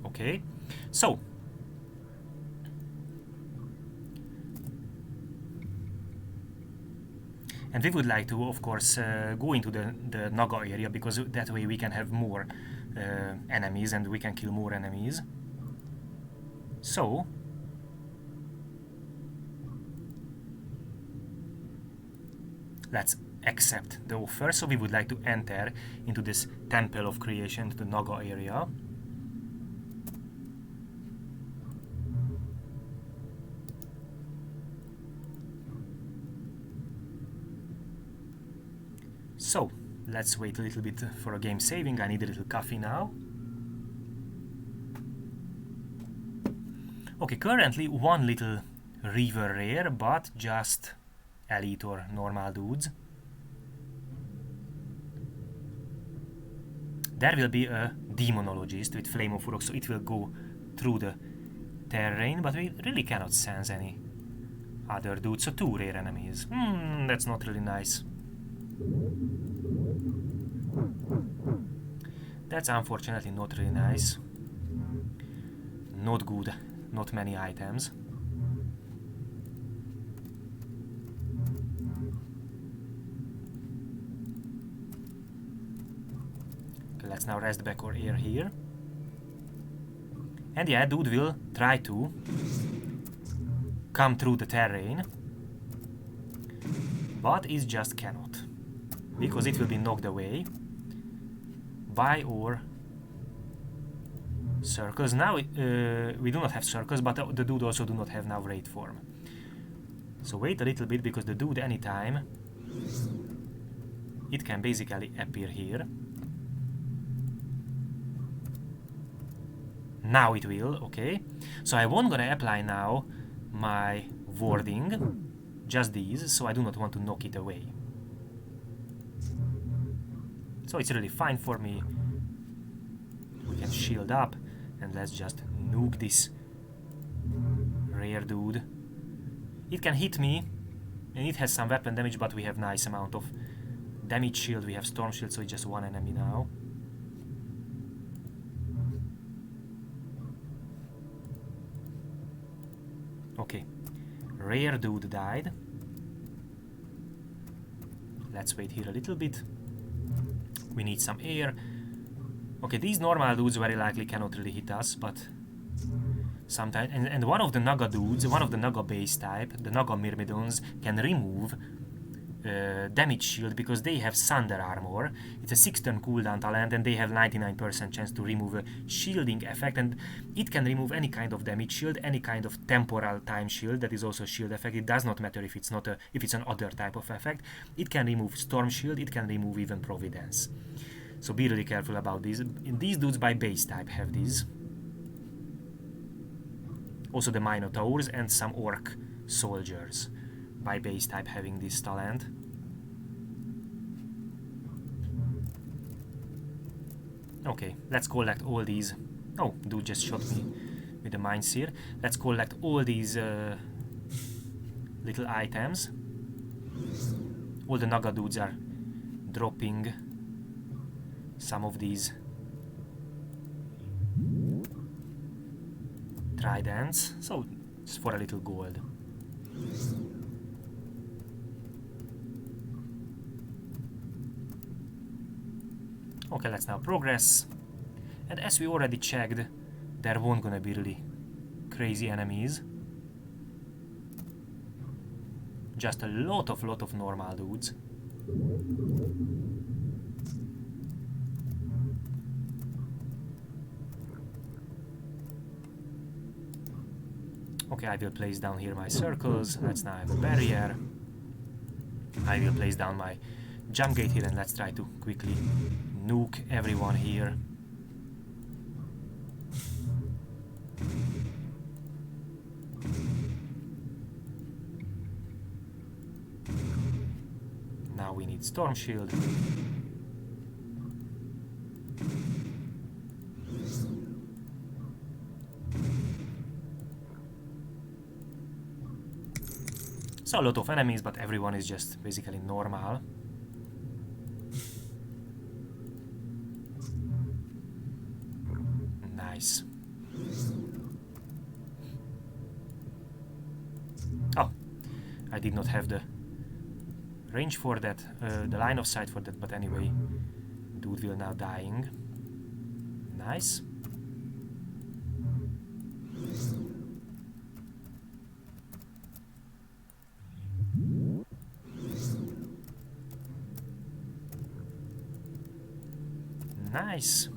Okay, so and we would like to, of course, go into the Naga area, because that way we can have more enemies and we can kill more enemies. So let's accept the offer. So we would like to enter into this Temple of Creation, to the Naga area. So, let's wait a little bit for a game saving. I need a little coffee now. Okay, currently one little river rare, but just elite or normal dudes. There will be a demonologist with Flame of Uruk, so it will go through the terrain, but we really cannot sense any other dudes. So two rare enemies. That's not really nice. That's unfortunately not really nice. Not good. Not many items. Okay, let's now rest back our air here. And yeah, dude will try to come through the terrain, but it just cannot, because it will be knocked away by our circles. Now we do not have circles, but the dude also do not have now raid form. So wait a little bit, because the dude anytime it can basically appear here. Now it will, okay. So I won't gonna apply now my warding, just these, so I do not want to knock it away. So it's really fine for me. We can shield up, and let's just nuke this rare dude. It can hit me, and it has some weapon damage, but we have nice amount of damage shield. We have storm shield, so it's just one enemy now. Okay, rare dude died. Let's wait here a little bit. We need some air. Okay, these normal dudes very likely cannot really hit us, but sometimes... And one of the Naga dudes, one of the Naga base type, the Naga Myrmidons, can remove damage shield because they have Sunder armor. It's a 6-turn cooldown talent, and they have 99% chance to remove a shielding effect, and it can remove any kind of damage shield, any kind of temporal time shield that is also a shield effect. It does not matter if it's not if it's an other type of effect. It can remove storm shield, it can remove even providence. So be really careful about these. These dudes by base type have these. Also the Minotaurs and some orc soldiers by base type having this talent. Okay, let's collect all these. Oh, dude just shot me with the mine seer. Let's collect all these little items. All the Naga dudes are dropping some of these tridents, so it's for a little gold. Okay, let's now progress. And as we already checked, there won't gonna be really crazy enemies. Just a lot of normal dudes. Okay, I will place down here my circles. Let's now have a barrier. I will place down my jump gate here, and let's try to quickly nuke everyone here. Now we need storm shield. So a lot of enemies, but everyone is just basically normal. Nice. Oh, I did not have the range for that, the line of sight for that, but anyway, dude will now dying. Nice. Nice.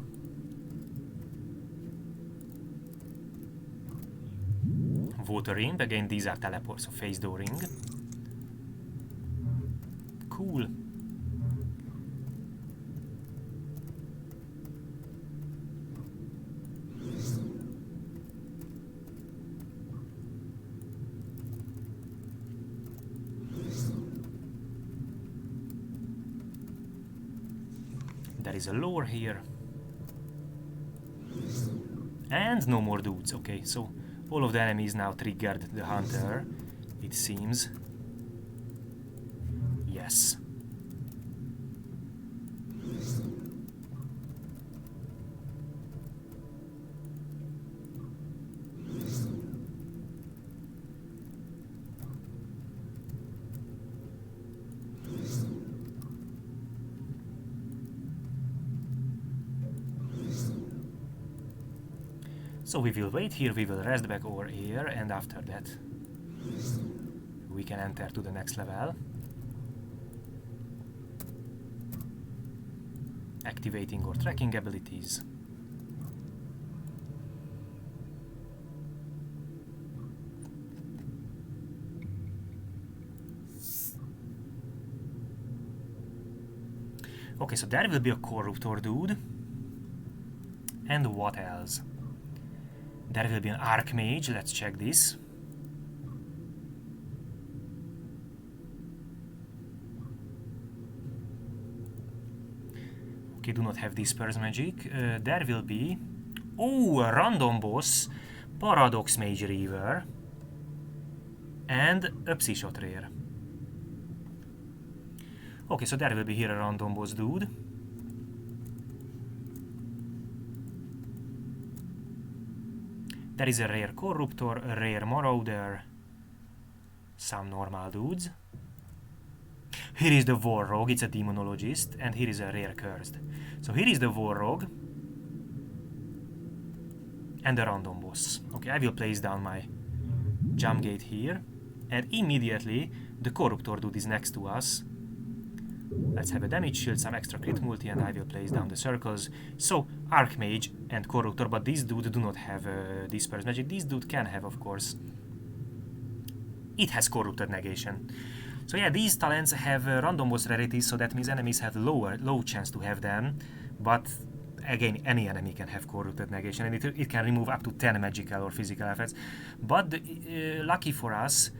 Water ring, again these are teleports, so phase door ring. Cool. There is a lore here. And no more dudes. Okay, so all of the enemies now triggered the hunter, it seems. Yes. So we will wait here, we will rest back our air, and after that we can enter to the next level. Activating our tracking abilities. Okay, so there will be a Corruptor dude. And what else? There will be an Archmage, let's check this. Okay, do not have Disperse Magic. There will be... Oh, a random boss, Paradox Mage Reaver, and a Psyshot Rare. Okay, so there will be here a random boss dude. There is a rare Corruptor, a rare Marauder, some normal dudes. Here is the War Rogue, it's a Demonologist, and here is a rare Cursed. So here is the War Rogue and the random boss. Okay, I will place down my jump gate here, and immediately the Corruptor dude is next to us. Let's have a damage shield, some extra crit multi, and I will place down the circles. So, Archmage and Corruptor, but these dudes do not have Disperse Magic. This dude can have, of course. It has Corrupted Negation. So yeah, these talents have random boss rarities, so that means enemies have low chance to have them. But again, any enemy can have Corrupted Negation, and it can remove up to 10 magical or physical effects. But lucky for us,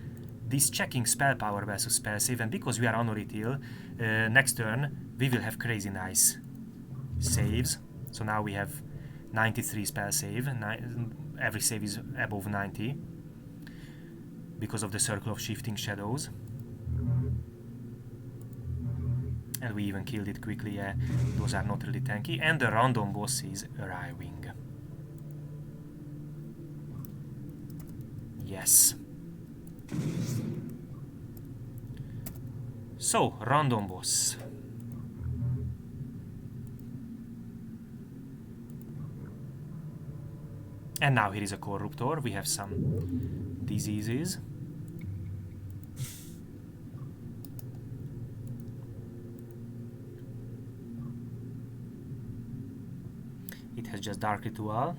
this checking spell power versus spell save, and because we are Anorithil, next turn we will have crazy nice saves. So now we have 93 spell save, every save is above 90 because of the Circle of Shifting Shadows. And we even killed it quickly, yeah, those are not really tanky, and the random boss is arriving. Yes. So, random boss. And now here is a Corruptor. We have some diseases. It has just Dark Ritual.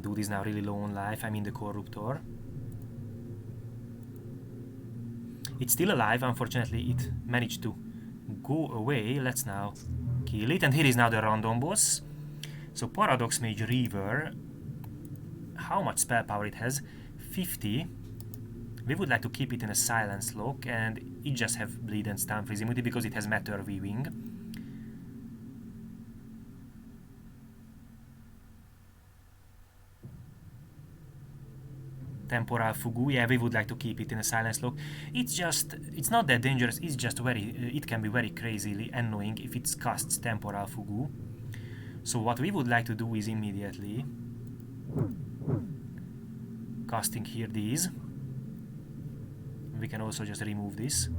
Dude is now really low on life, I mean the Corruptor. It's still alive, unfortunately it managed to go away. Let's now kill it, and here is now the random boss. So Paradox Mage Reaver, how much spell power it has? 50. We would like to keep it in a silence lock, and it just have bleed and stun freeze immunity because it has Matter Weaving. Temporal Fugu, yeah, we would like to keep it in a silence lock. It's not that dangerous, it's just it can be very crazily annoying if it casts Temporal Fugu. So what we would like to do is immediately casting here these. We can also just remove this.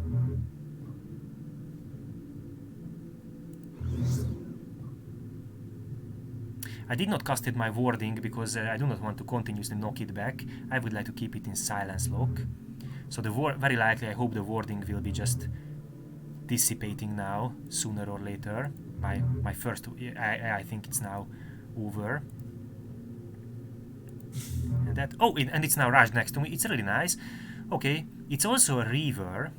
I did not cast it my warding because I do not want to continuously knock it back. I would like to keep it in silence lock. So very likely I hope the warding will be just dissipating now, sooner or later. My first, I think it's now over. And that, oh, and it's now rushed next to me. It's really nice. Okay, it's also a Reaver.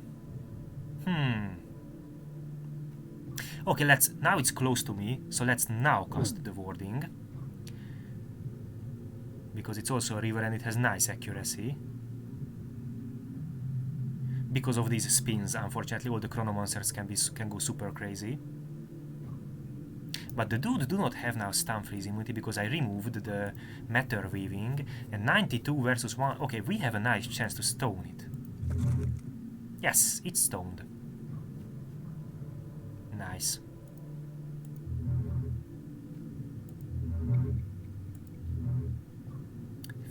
Okay, now it's close to me, so let's now cast the warding. Because it's also a Reaver and it has nice accuracy. Because of these spins, unfortunately, all the Chronomancers can go super crazy. But the dude do not have now stun freeze immunity because I removed the Matter Weaving, and 92 versus 1. Okay, we have a nice chance to stone it. Yes, it's stoned. Nice.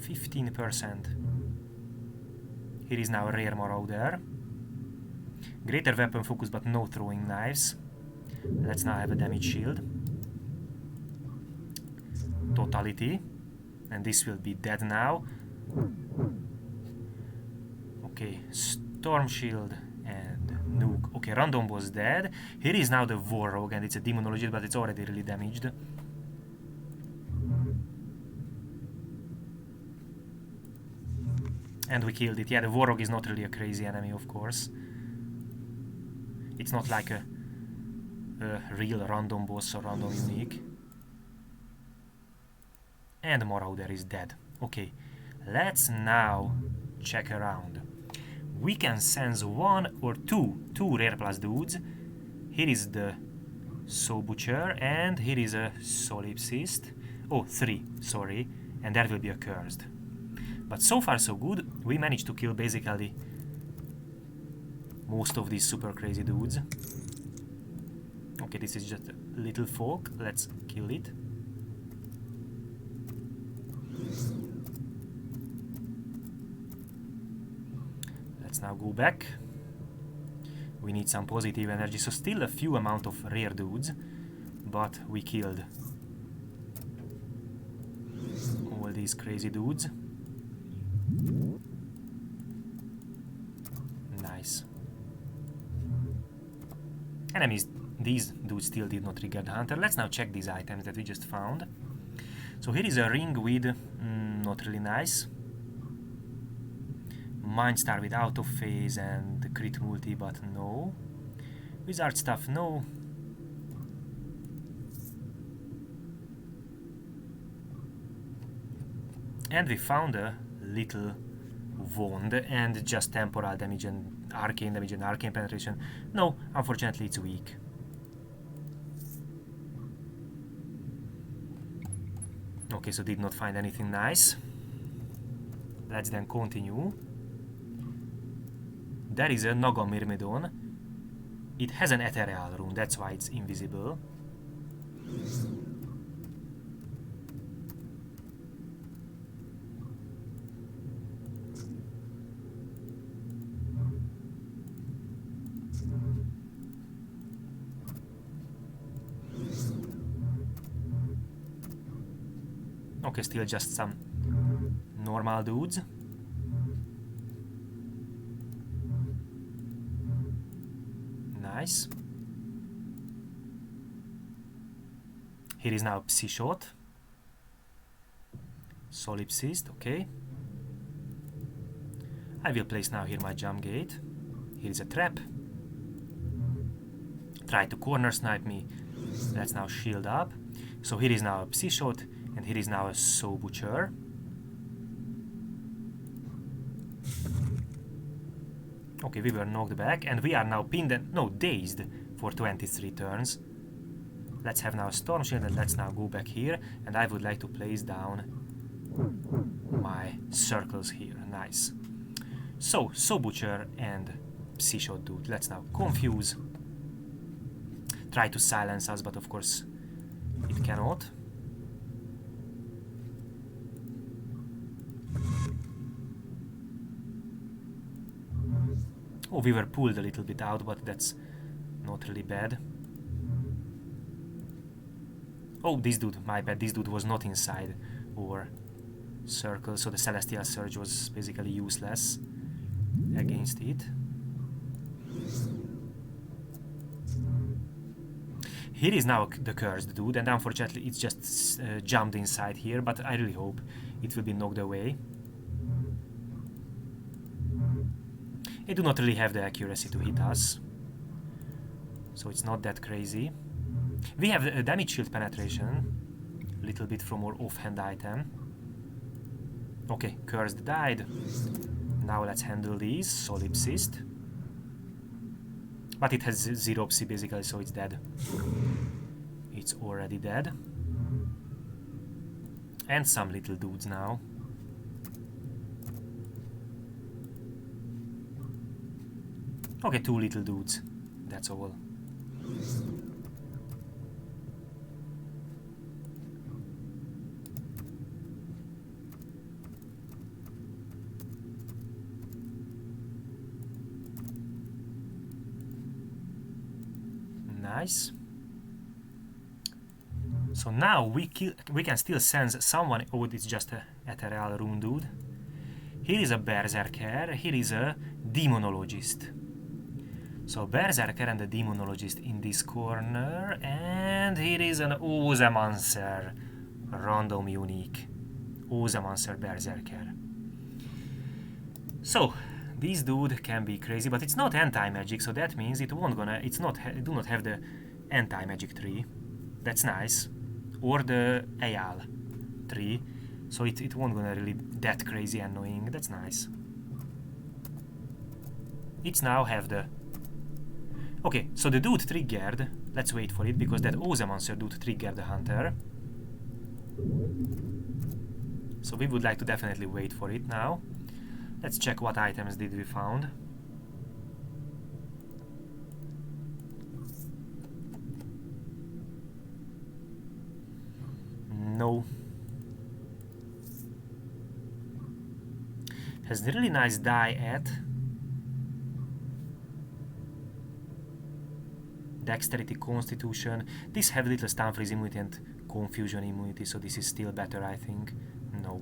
%. Here is now a rare Marauder. Greater weapon focus but no throwing knives. Let's now have a damage shield. Totality. And this will be dead now. Okay, Storm Shield and Nuke. Okay, Random was dead. Here is now the War Rogue, and it's a Demonology, but it's already really damaged. And we killed it. Yeah, the War Rogue is not really a crazy enemy, of course. It's not like a real random boss or random unique. And Marauder is dead. Okay, let's now check around. We can sense one or two rare plus dudes. Here is the Soul Butcher, and here is a Solipsist. Oh, 3, sorry. And there will be a Cursed. But so far so good. We managed to kill basically most of these super crazy dudes. Okay, this is just a little folk. Let's kill it. Let's now go back. We need some positive energy, so still a few amount of rare dudes, but we killed all these crazy dudes. Nice. Enemies, these dudes still did not trigger the hunter. Let's now check these items that we just found. So here is a ring with, not really nice. Mind Star with out of phase and crit multi, but no. Wizard stuff, no. And we found a little wand and just temporal damage and arcane penetration. No, unfortunately it's weak. Okay, so did not find anything nice. Let's then continue. There is a Naga Myrmidon. It has an ethereal rune, that's why it's invisible. Okay, still just some normal dudes. Nice. Here is now Psyshot. Solipsist, okay. I will place now here my jump gate. Here is a trap. Try to corner snipe me. Let's now shield up. So here is now a Psyshot, and here is now a Soul Butcher. Okay, we were knocked back, and we are now pinned and, no, dazed for 23 turns. Let's have now a Storm Shield, and let's now go back here, and I would like to place down my circles here. Nice. So, Soul Butcher and Psyshot dude. Let's now confuse. Try to silence us, but of course it cannot. Oh, we were pulled a little bit out, but that's not really bad. Oh, this dude, my bad, this dude was not inside our circle, so the Celestial Surge was basically useless against it. Here is now the cursed dude, and unfortunately it's just jumped inside here, but I really hope it will be knocked away. They do not really have the accuracy to hit us, so it's not that crazy. We have a damage shield penetration, a little bit from our offhand item. Okay, cursed died. Now let's handle these. Solipsist. But it has 0 psi basically, so it's dead. It's already dead. And some little dudes now. Okay, 2 little dudes. That's all. Nice. So now we can still sense someone. Oh, it's just a ethereal rune dude. Here is a berserker, here is a demonologist. So berserker and a demonologist in this corner, and here is an Ozamancer, random unique Ozamancer berserker. So this dude can be crazy, but it's not anti-magic, so that means it won't gonna, it do not have the anti-magic tree. That's nice. Or the Maj'Eyal tree, so it won't gonna really that crazy annoying. That's nice. It's now have the... Okay, so the dude triggered. Let's wait for it, because that Ozamancer dude triggered the hunter. So we would like to definitely wait for it now. Let's check what items did we found. No. Has really nice die at Dexterity, Constitution. This have little stun freeze immunity and confusion immunity, so this is still better, I think. No.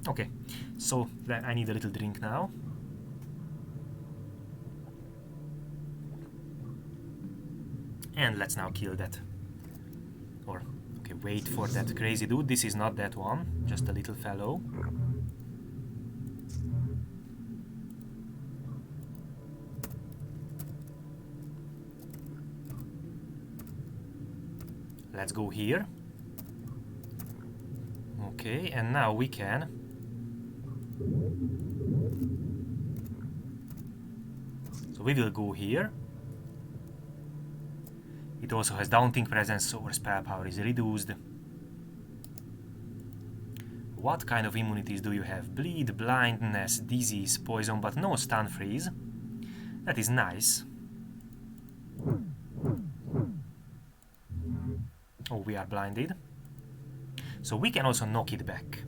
Okay, so I need a little drink now. And let's now kill that. Or, okay, wait for that crazy dude. This is not that one, just a little fellow. Let's go here. Okay, and now we can... So we will go here. It also has Daunting Presence, or spell power is reduced. What kind of immunities do you have? Bleed, blindness, disease, poison, but no stun freeze. That is nice. Oh, we are blinded. So we can also knock it back.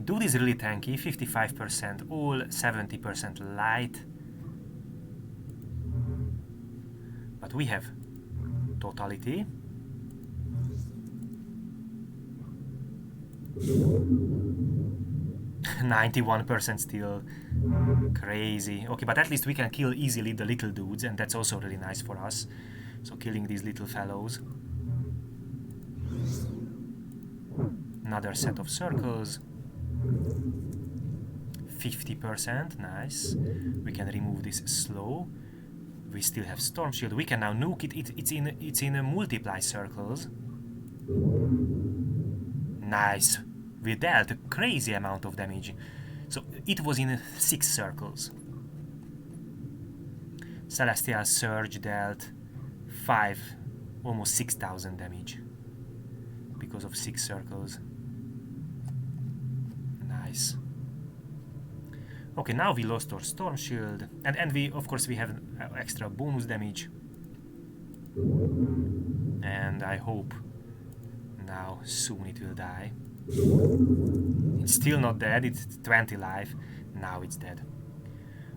Dude is really tanky, 55% all, 70% light. But we have totality. %91% still. Crazy. Okay, but at least we can kill easily the little dudes, and that's also really nice for us. So killing these little fellows. Another set of circles. 50%, nice. We can remove this slow. We still have Storm Shield. We can now nuke it. It's in multiply circles. Nice. We dealt a crazy amount of damage. So it was in 6 circles. Celestial Surge dealt 5, almost 6,000 damage because of 6 circles. Nice. Okay, now we lost our Storm Shield, and we, of course, we have extra bonus damage. And I hope now soon it will die. It's still not dead, it's 20 life. Now it's dead.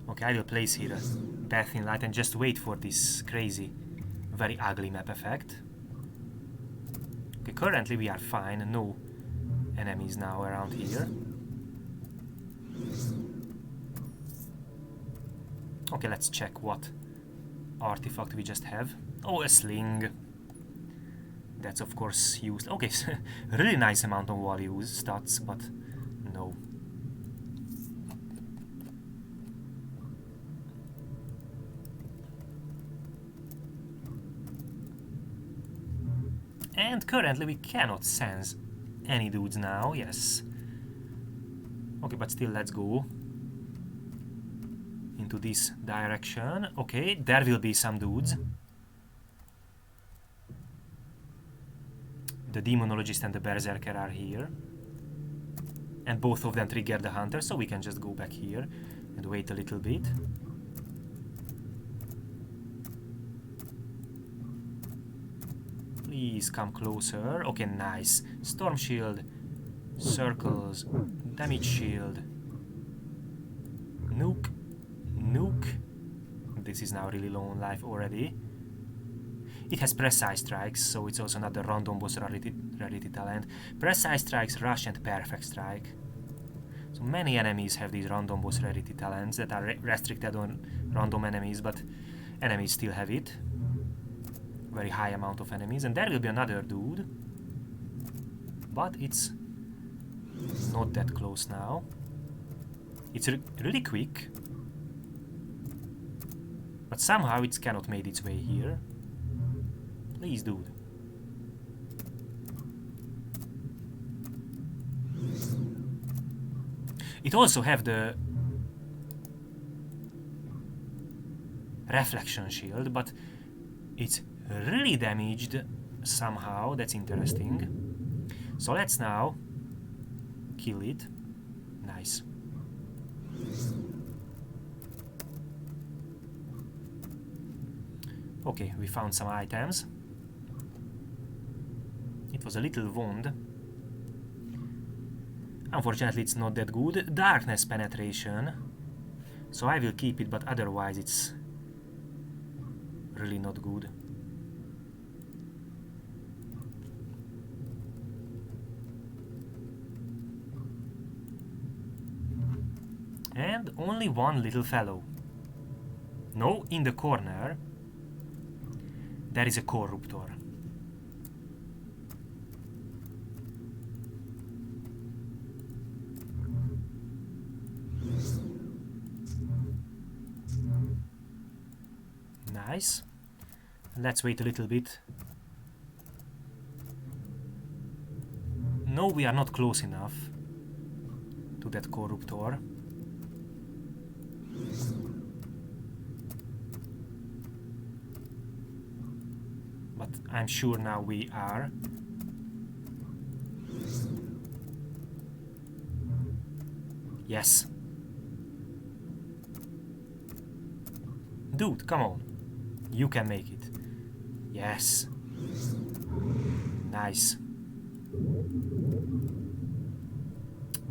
Okay, I will place here a Death in Light and just wait for this crazy, very ugly map effect. Okay, currently we are fine, no enemies now around here. Okay, let's check what artifact we just have. Oh, a sling. That's of course used. Okay, really nice amount of wall use stats, but no. And currently we cannot sense any dudes now, yes. Okay, but still let's go into this direction. Okay, there will be some dudes. The Demonologist and the Berserker are here. And both of them trigger the Hunter, so we can just go back here and wait a little bit. Please come closer. Okay, nice. Storm Shield, circles, damage shield, nuke, nuke. This is now really low on life already. It has Precise Strikes, so it's also another random boss rarity talent. Precise Strikes, Rush and Perfect Strike. So many enemies have these random boss rarity talents that are restricted on random enemies, but enemies still have it. Very high amount of enemies. And there will be another dude. But it's not that close now. It's really quick. But somehow it cannot made its way here. Please, dude. It also have the reflection shield, but it's really damaged somehow. That's interesting. So let's now kill it. Nice. Okay, we found some items. It was a little wound. Unfortunately, it's not that good. Darkness penetration. So I will keep it, but otherwise it's really not good. And only one little fellow. No, in the corner there is a Corruptor. Nice. Let's wait a little bit. No, we are not close enough to that Corruptor. But I'm sure now we are. Yes. Dude, come on. You can make it. Yes. Nice.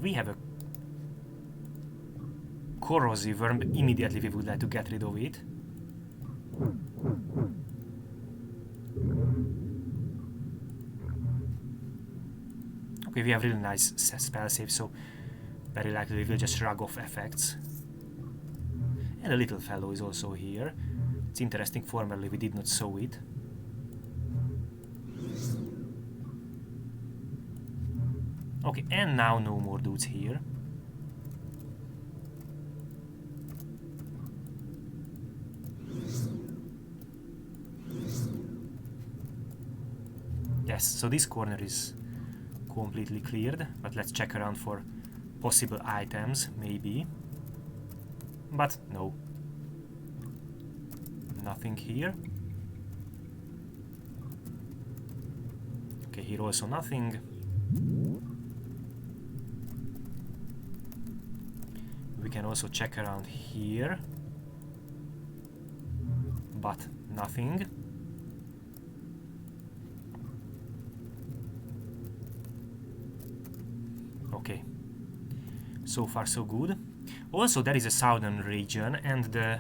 We have a corrosive worm. Immediately we would like to get rid of it. Okay, we have really nice spell save, so very likely we will just shrug off effects. And a little fellow is also here. It's interesting, formerly we did not show it. Okay, and now no more dudes here. Yes, so this corner is completely cleared, but let's check around for possible items, maybe. But no. Nothing here. Okay, here also nothing. We can also check around here. But nothing. Okay. So far so good. Also there is a southern region and the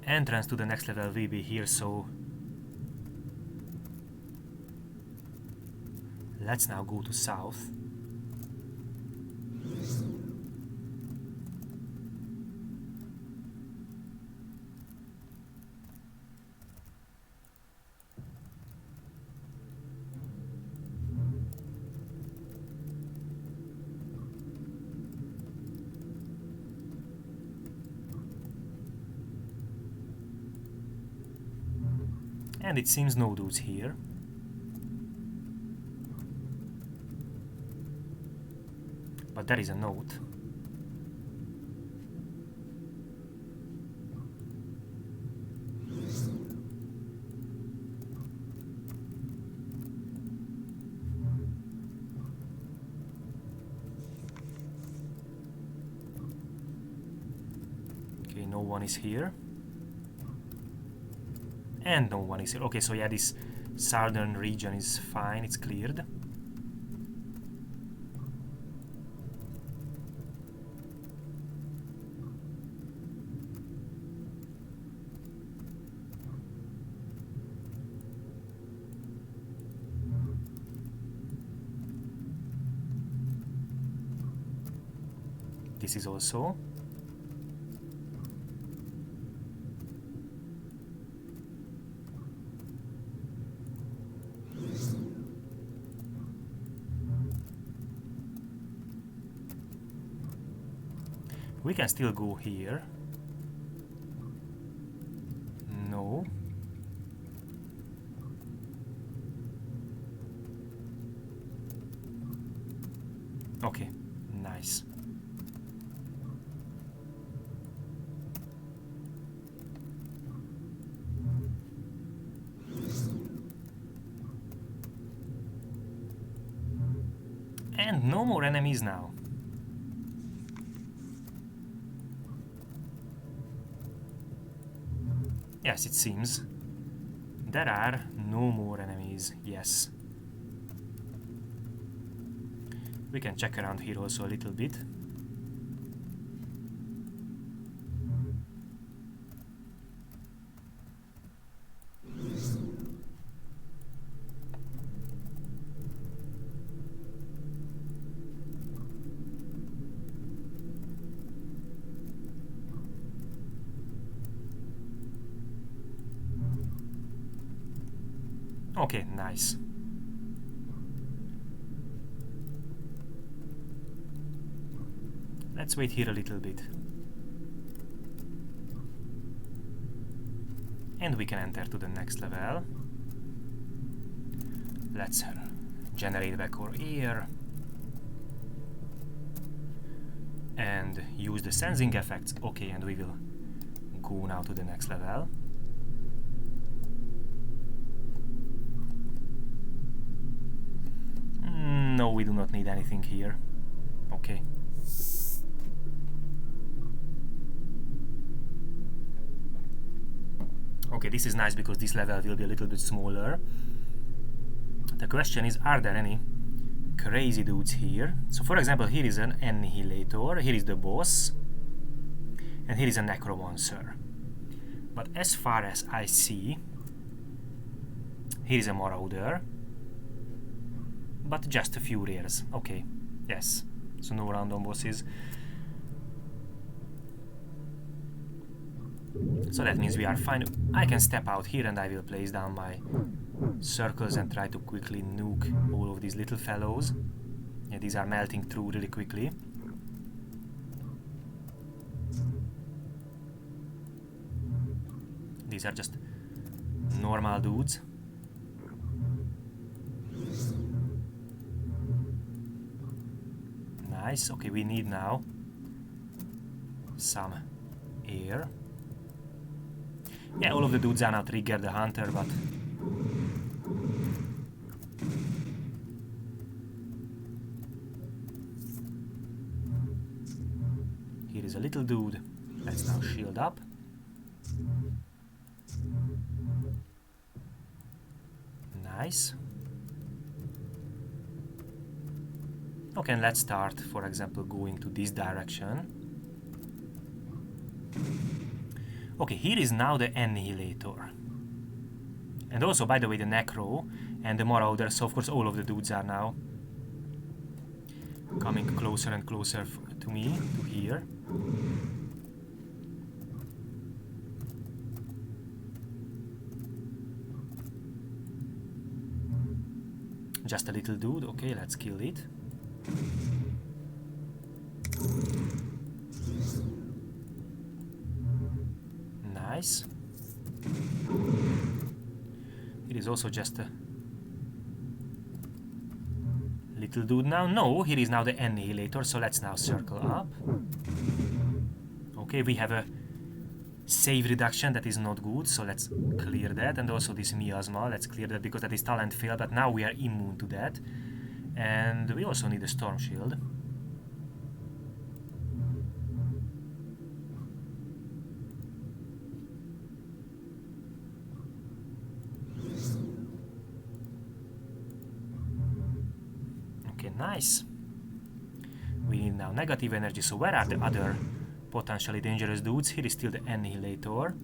entrance to the next level will be here, so let's now go to south. And it seems no dudes here. But there is a note. Okay, no one is here. And no one is here. Okay, so yeah, this southern region is fine, it's cleared. this is also. We can still go here. No. Okay, nice. And no more enemies now. Yes, it seems. There are no more enemies, yes. We can check around here also a little bit. Okay, nice. Let's wait here a little bit. And we can enter to the next level. Let's generate back our air. And use the sensing effects. Okay, and we will go now to the next level. No, we do not need anything here. Okay. Okay, this is nice because this level will be a little bit smaller. The question is, are there any crazy dudes here? So for example, here is an Annihilator, here is the boss, and here is a Necromancer. But as far as I see, here is a Marauder, but just a few rares. Okay, yes, so no random bosses. So that means we are fine. I can step out here and I will place down my circles and try to quickly nuke all of these little fellows. Yeah, these are melting through really quickly. These are just normal dudes. Nice. Okay, we need now some air. Yeah, all of the dudes are now triggered the hunter, but here is a little dude. Let's now shield up. Nice. Okay, and let's start, for example, going to this direction. Okay, here is now the Annihilator. And also, by the way, the Necro and the Marauder, so of course all of the dudes are now coming closer and closer to me, to here. Just a little dude, okay, let's kill it. Nice. It is also just a little dude now. No, here is now the Annihilator, so let's now circle up. Okay, we have a save reduction that is not good, so let's clear that. And also this miasma, let's clear that because that is talent fail, but now we are immune to that. And we also need a storm shield. Okay, nice. We need now negative energy, so where are the other potentially dangerous dudes? Here is still the Annihilator.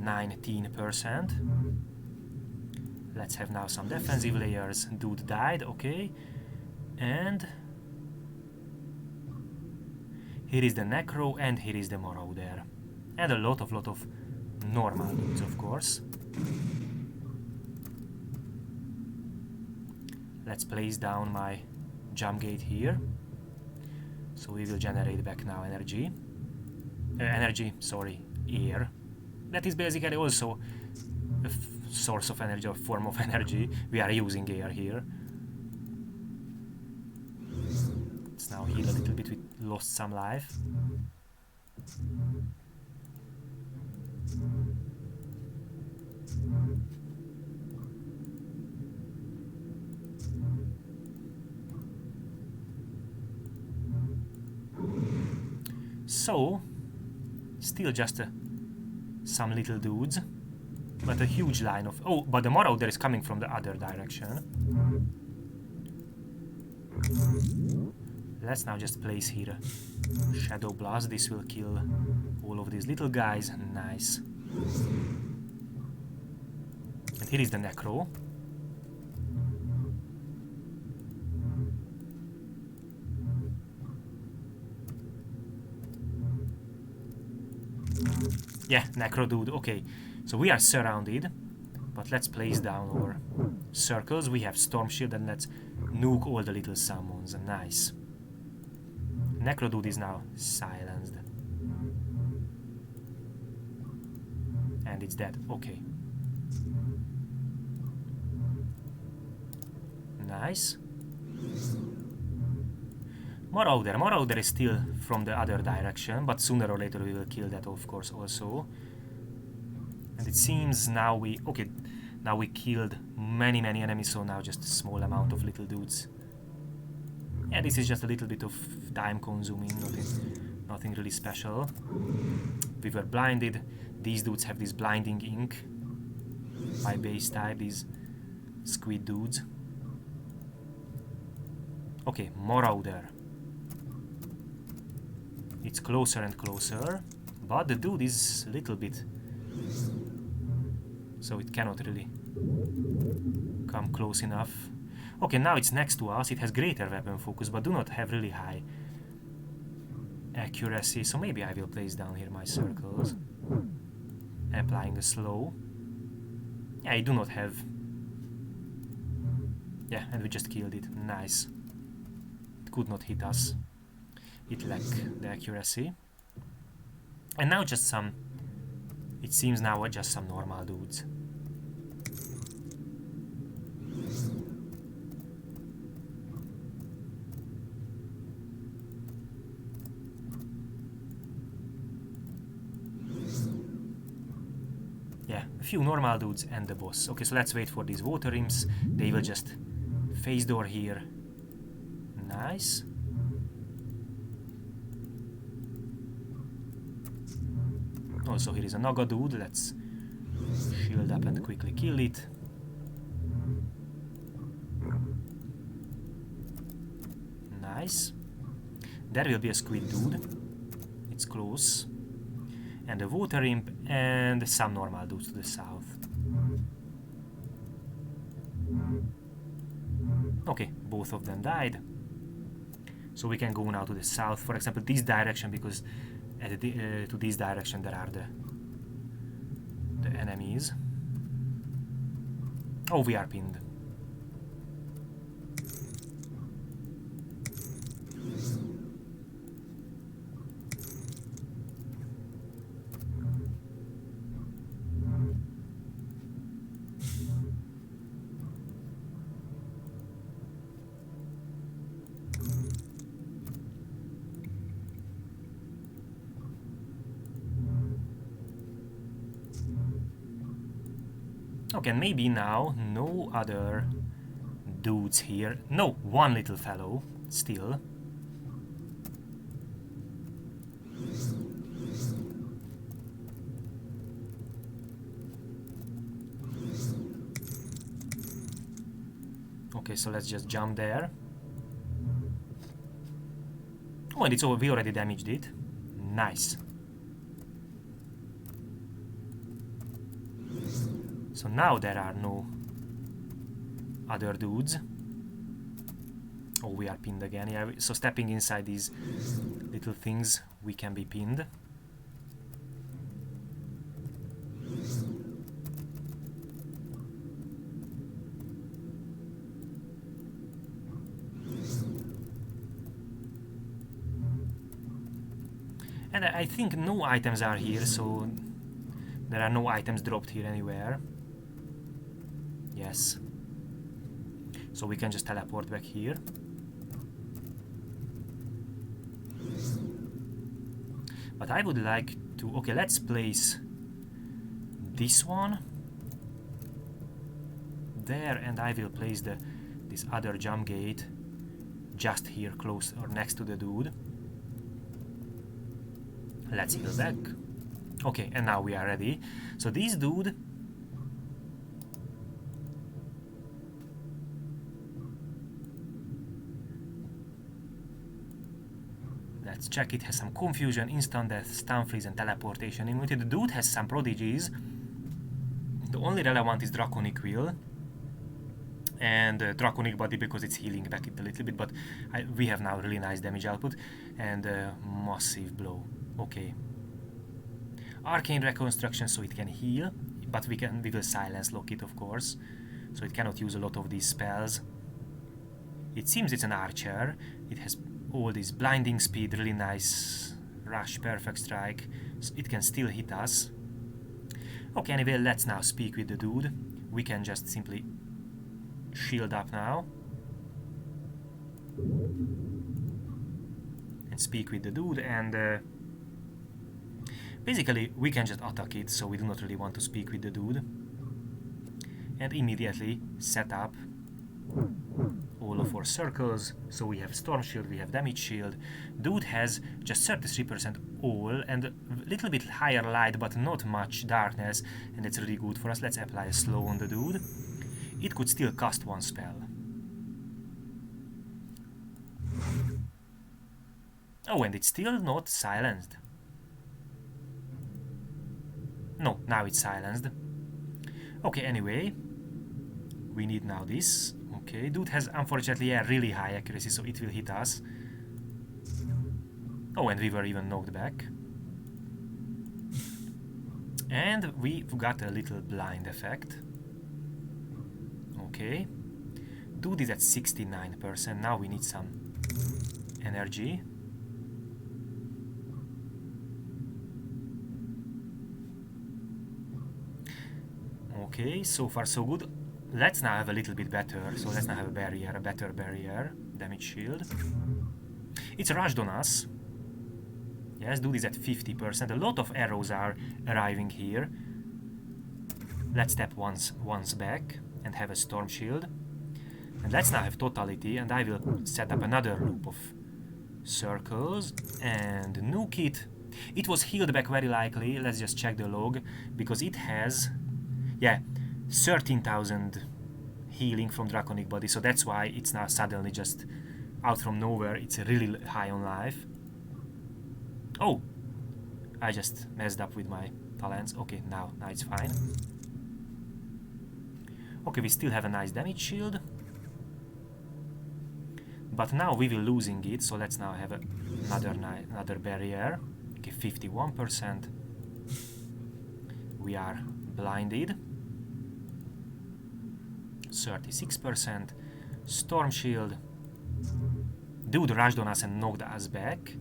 %. Let's have now some defensive layers. Dude died, okay. And here is the Necro and here is the Marauder. And a lot of normal dudes, of course. Let's place down my jump gate here. So we will generate back now energy. Air. That is basically also a source of energy or form of energy. We are using air here. Let's now heal a little bit. We lost some life. So, still just some little dudes, but a huge line of... Oh, but the Marauder is coming from the other direction. Let's now just place here a Shadow Blast. This will kill all of these little guys. Nice. And here is the Necro. Yeah, Necro dude, okay. So we are surrounded, but let's place down our circles. We have Storm Shield and let's nuke all the little summons. Nice. Necro dude is now silenced. And it's dead, okay. Nice. Marauder is still from the other direction, but sooner or later we will kill that, of course, also. And it seems now we... Okay, now we killed many enemies, so now just a small amount of little dudes. Yeah, this is just a little bit of time consuming, nothing really special. We were blinded. These dudes have this blinding ink by base type, these squid dudes. Okay, Marauder. It's closer and closer, but the dude is a little bit... So it cannot really come close enough. Okay, now it's next to us. It has greater weapon focus, but do not have really high accuracy. So maybe I will place down here my circles. Applying a slow. Yeah, I do not have... Yeah, and we just killed it. Nice. It could not hit us. It lacked the accuracy. And now just some... It seems now just some normal dudes. Yeah, a few normal dudes and the boss. Okay, so let's wait for these water imps. They will just face door here. Nice. Also here is a Naga dude. Let's shield up and quickly kill it. Nice. There will be a squid dude. It's close. And a water imp and some normal dudes to the south. Okay, both of them died. So we can go now to the south, for example, this direction, because to this direction there are the enemies. Oh, we are pinned. Okay, maybe now no other dudes here. No, one little fellow still. Okay, so let's just jump there. Oh, and it's over. We already damaged it. Nice. So now there are no other dudes. Oh, we are pinned again. Yeah, so stepping inside these little things, we can be pinned. And I think no items are here, so there are no items dropped here anywhere. Yes. So we can just teleport back here. But I would like to... Okay, let's place this one there, and I will place this other jump gate just here close or next to the dude. Let's heal back. Okay, and now we are ready. So this dude... Let's check. It has some confusion, instant death, stun freeze and teleportation immunity. The dude has some prodigies. The only relevant is Draconic Will and Draconic Body because it's healing back it a little bit, but we have now really nice damage output and massive blow. Okay. Arcane Reconstruction, so it can heal, but we will silence lock it, of course, so it cannot use a lot of these spells. It seems it's an archer. It has all this blinding speed, really nice rush, perfect strike. So it can still hit us. Okay, anyway, let's now speak with the dude. We can just simply shield up now and speak with the dude, and basically we can just attack it, so we do not really want to speak with the dude, and immediately set up all of our circles. So we have Storm Shield, we have Damage Shield. Dude has just 33% all and a little bit higher light, but not much darkness, and it's really good for us. Let's apply a slow on the dude. It could still cast one spell. Oh, and it's still not silenced. No, now it's silenced. Okay, anyway, we need now this. Okay, dude has unfortunately a really high accuracy, so it will hit us. Oh, and we were even knocked back. And we've got a little blind effect. Okay. Dude is at 69%. Now we need some energy. Okay, so far so good. Let's now have a little bit better. So let's now have a barrier, a better barrier. Damage shield. It's rushed on us. Yes, dude is at 50%. A lot of arrows are arriving here. Let's step once back and have a storm shield. And let's now have totality, and I will set up another loop of circles and nuke it. It was healed back very likely. Let's just check the log, because it has, yeah, 13,000 healing from Draconic Body, so that's why it's now suddenly just out from nowhere. It's really high on life. Oh, I just messed up with my talents. Okay, now it's fine. Okay, we still have a nice damage shield, but now we will losing it, so let's now have another barrier. Okay, 51%. We are blinded. 36%. Storm shield. Dude rushed on us and knocked us back,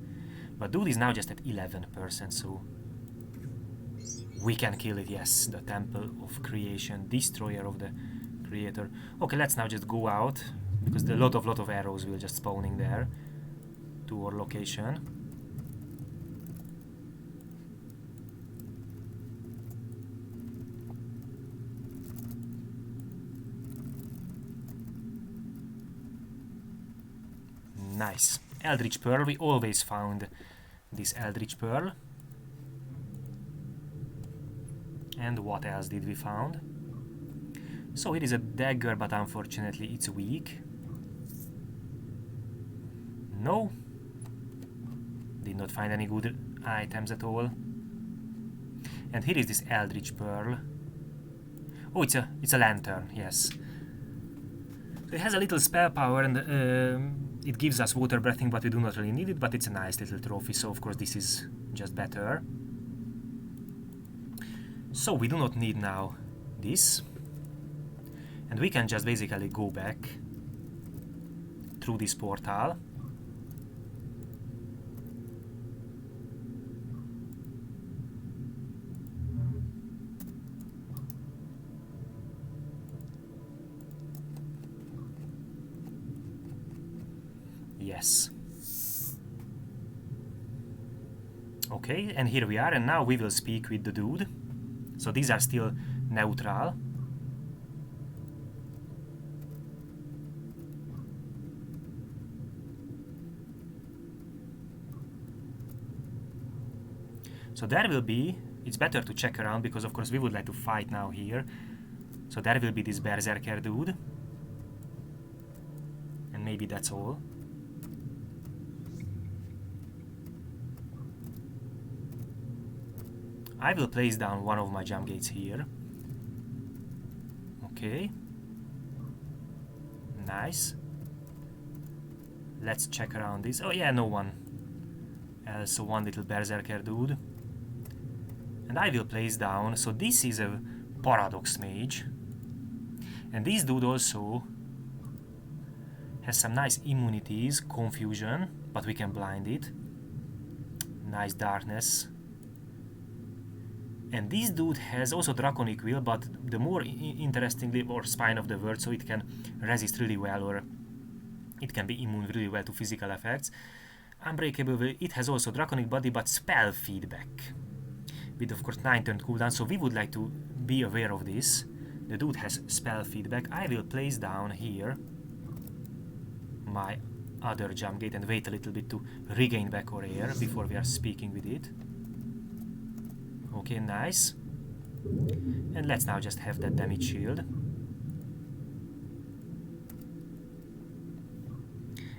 but dude is now just at 11%, so we can kill it. Yes, the Temple of Creation, Destroyer of the Creator. Okay, let's now just go out, because a lot of arrows will just spawning there to our location. Nice. Eldritch Pearl. We always found this Eldritch Pearl. And what else did we found? So it is a dagger, but unfortunately it's weak. No. Did not find any good items at all. And here is this Eldritch Pearl. Oh, it's a lantern, yes. So it has a little spell power, and it gives us water breathing, but we do not really need it, but it's a nice little trophy, so of course this is just better. So we do not need now this, and we can just basically go back through this portal. Yes. Okay, and here we are, and now we will speak with the dude. So these are still neutral. So there will be, it's better to check around because of course we would like to fight now here. So there will be this berserker dude. And maybe that's all. I will place down one of my jump gates here. Okay. Nice. Let's check around this. Oh yeah, no one else. So one little berserker dude. And I will place down, so this is a paradox mage. And this dude also has some nice immunities, confusion, but we can blind it. Nice darkness. And this dude has also Draconic Will, but the more interestingly, or Spine of the Word, so it can resist really well, or it can be immune really well to physical effects. Unbreakable Will, it has also Draconic Body, but spell feedback. With of course 9 turn cooldown, so we would like to be aware of this. The dude has spell feedback. I will place down here my other jump gate and wait a little bit to regain back our air before we are speaking with it. Okay, nice. And let's now just have that damage shield.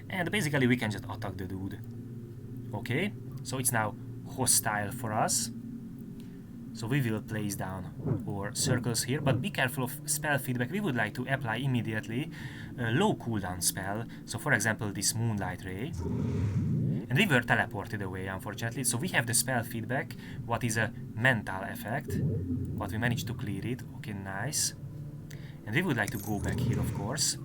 And basically we can just attack the dude. Okay, so it's now hostile for us. So we will place down our circles here, but be careful of spell feedback. We would like to apply immediately a low cooldown spell. So for example this Moonlight Ray. And we were teleported away, unfortunately. So we have the spell feedback, what is a mental effect, but we managed to clear it. Okay, nice. And we would like to go back here, of course.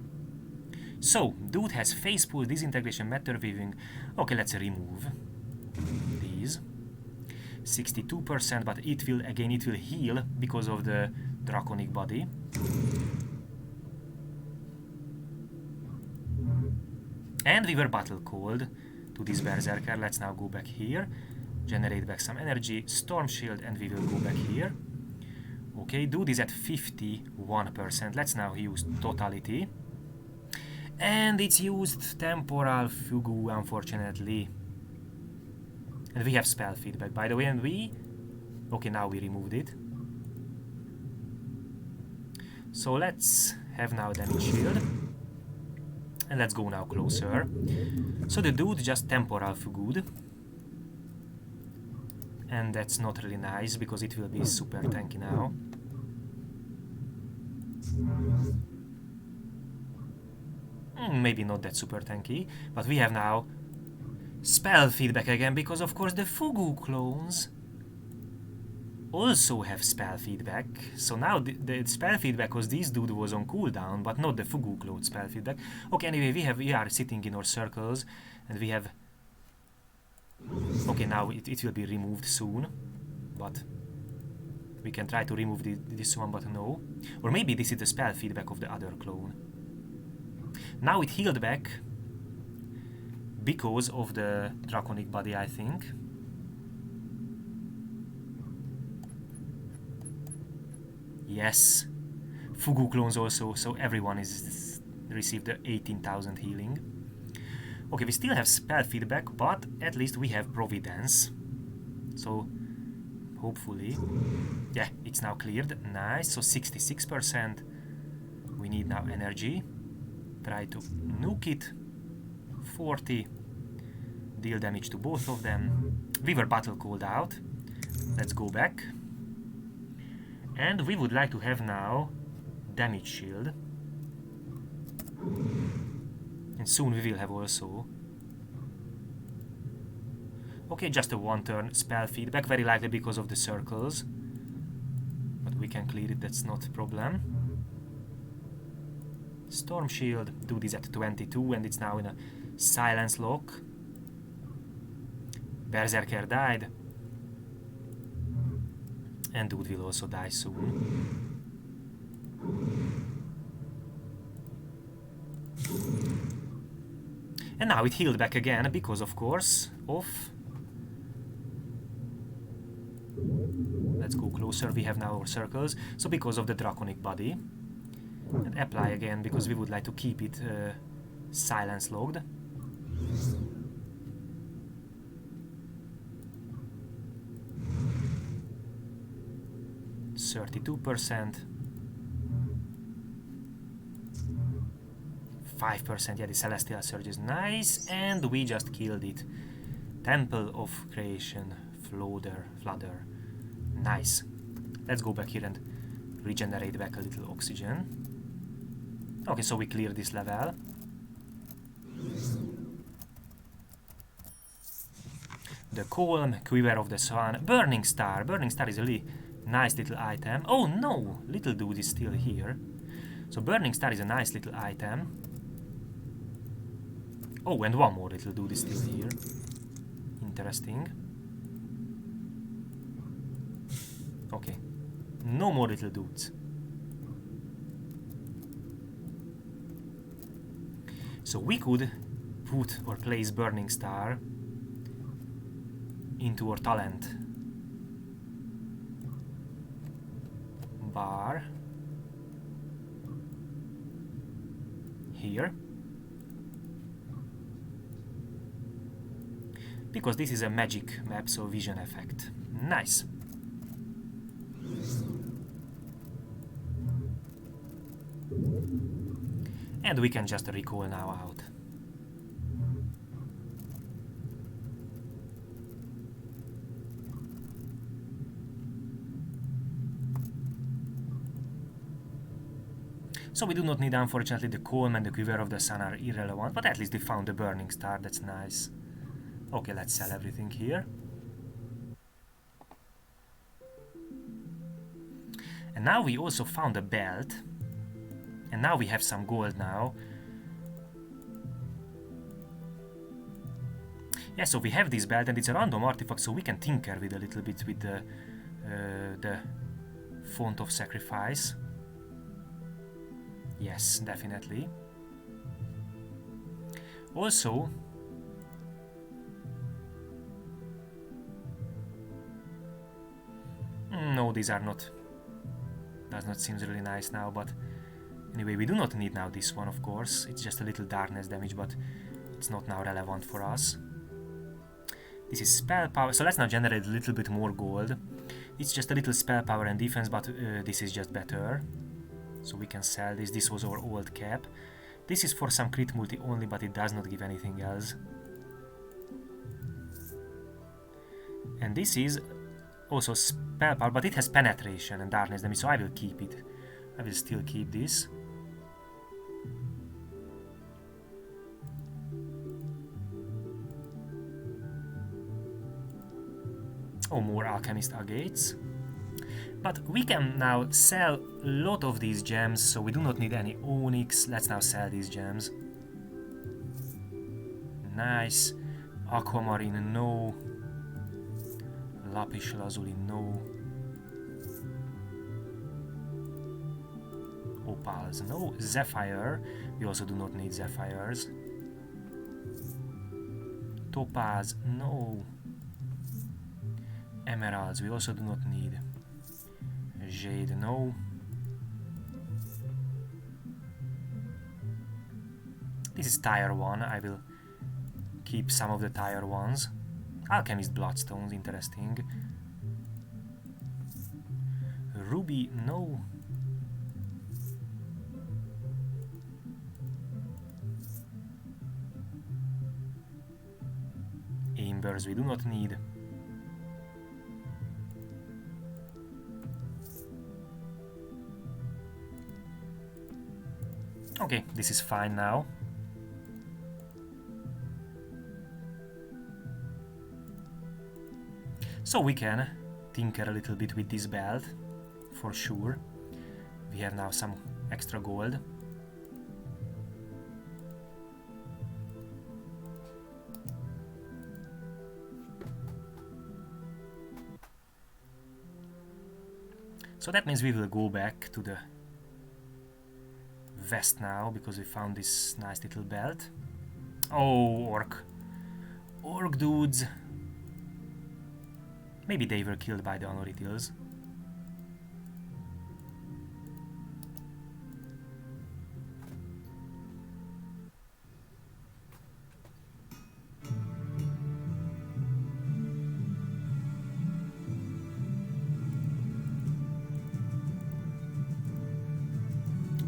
So, dude has Face Pull, Disintegration, Matter Weaving. Okay, let's remove these. 62%, but it will, again, it will heal because of the Draconic Body. And we were battle called to this Berserker. Let's now go back here, generate back some energy, Storm Shield, and we will go back here. Okay, dude is at 51%. Let's now use Totality. And it's used Temporal Fugu, unfortunately. And we have spell feedback, by the way, and we... Okay, now we removed it. So let's have now damage shield. And let's go now closer. So the dude just temporal fugued. And that's not really nice, because it will be super tanky now. Maybe not that super tanky, but we have now spell feedback again, because of course the Fugu clones also have spell feedback. So now the spell feedback was this dude was on cooldown, but not the Fugu clone spell feedback. Okay, anyway, we are sitting in our circles, and we have... Okay, now it will be removed soon, but we can try to remove this one, but no. Or maybe this is the spell feedback of the other clone. Now it healed back because of the Draconic Body, I think. Yes, Fugu clones also, so everyone is received the 18,000 healing. Okay, we still have spell feedback, but at least we have Providence. So, hopefully... Yeah, it's now cleared. Nice, so 66%. We need now energy. Try to nuke it. 40. Deal damage to both of them. We were battle called out. Let's go back. And we would like to have now damage shield. And soon we will have also. Okay, just a one turn spell feedback, very likely because of the circles. But we can clear it, that's not a problem. Storm Shield, do this at 22 and it's now in a silence lock. Berserker died. And Dude will also die soon. And now it healed back again because, of course, of... Let's go closer, we have now our circles. So because of the draconic body. And apply again because we would like to keep it silence logged. %. 5%, yeah, the Celestial Surge is nice, and we just killed it. Temple of Creation, Flooder. Nice. Let's go back here and regenerate back a little oxygen. Okay, so we clear this level. The Calm, Quiver of the Sun, Burning Star. Burning Star is a really nice little item. Oh no, little dude is still here. So Burning Star is a nice little item. Oh, and one more little dude is still here. Interesting. Okay. No more little dudes. So we could put or place Burning Star into our talent bar here. Because this is a magic map, so vision effect. Nice. And we can just recall now out. So we do not need, unfortunately, the Calm and the Quiver of the Sun are irrelevant, but at least we found the Burning Star, that's nice. Okay, let's sell everything here. And now we also found a belt. And now we have some gold now. Yeah, so we have this belt and it's a random artifact, so we can tinker with a little bit with the Font of Sacrifice. Yes, definitely. Also, no, these are not. Does not seem really nice now, but anyway, we do not need now this one, of course. It's just a little darkness damage, but it's not now relevant for us. This is spell power, so let's now generate a little bit more gold. It's just a little spell power and defense, but this is just better. So we can sell this. This was our old cap. This is for some crit multi only, but it does not give anything else. And this is also spell power, but it has penetration and darkness damage, so I will keep it. I will still keep this. Oh, more alchemist agates. But we can now sell a lot of these gems, so we do not need any onyx. Let's now sell these gems. Nice. Aquamarine, no. Lapis lazuli, no. Opals, no. Zephyr, we also do not need Zephyrs. Topaz, no. Emeralds, we also do not need. Jade, no. This is tier 1, I will keep some of the tier 1s. Alchemist bloodstones, interesting. Ruby, no. Embers, we do not need. Okay, this is fine now. So we can tinker a little bit with this belt, for sure. We have now some extra gold. So that means we will go back to the west now, because we found this nice little belt. Oh, orc. Orc dudes. Maybe they were killed by the Anorithils.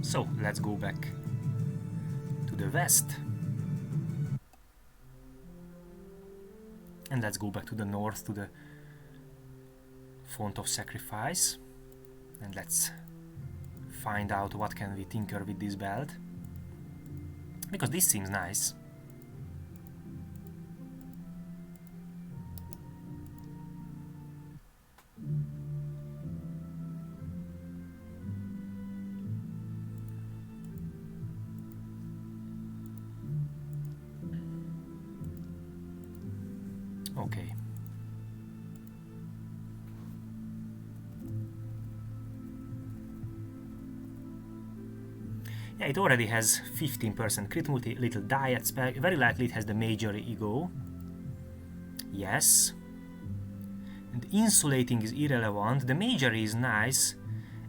So let's go back to the west. And let's go back to the north to the Font of Sacrifice. And let's find out what can we tinker with this belt. Because this seems nice. Okay. Yeah, it already has 15% crit multi, little diet spell. Very likely it has the major ego. Yes. And insulating is irrelevant. The major is nice,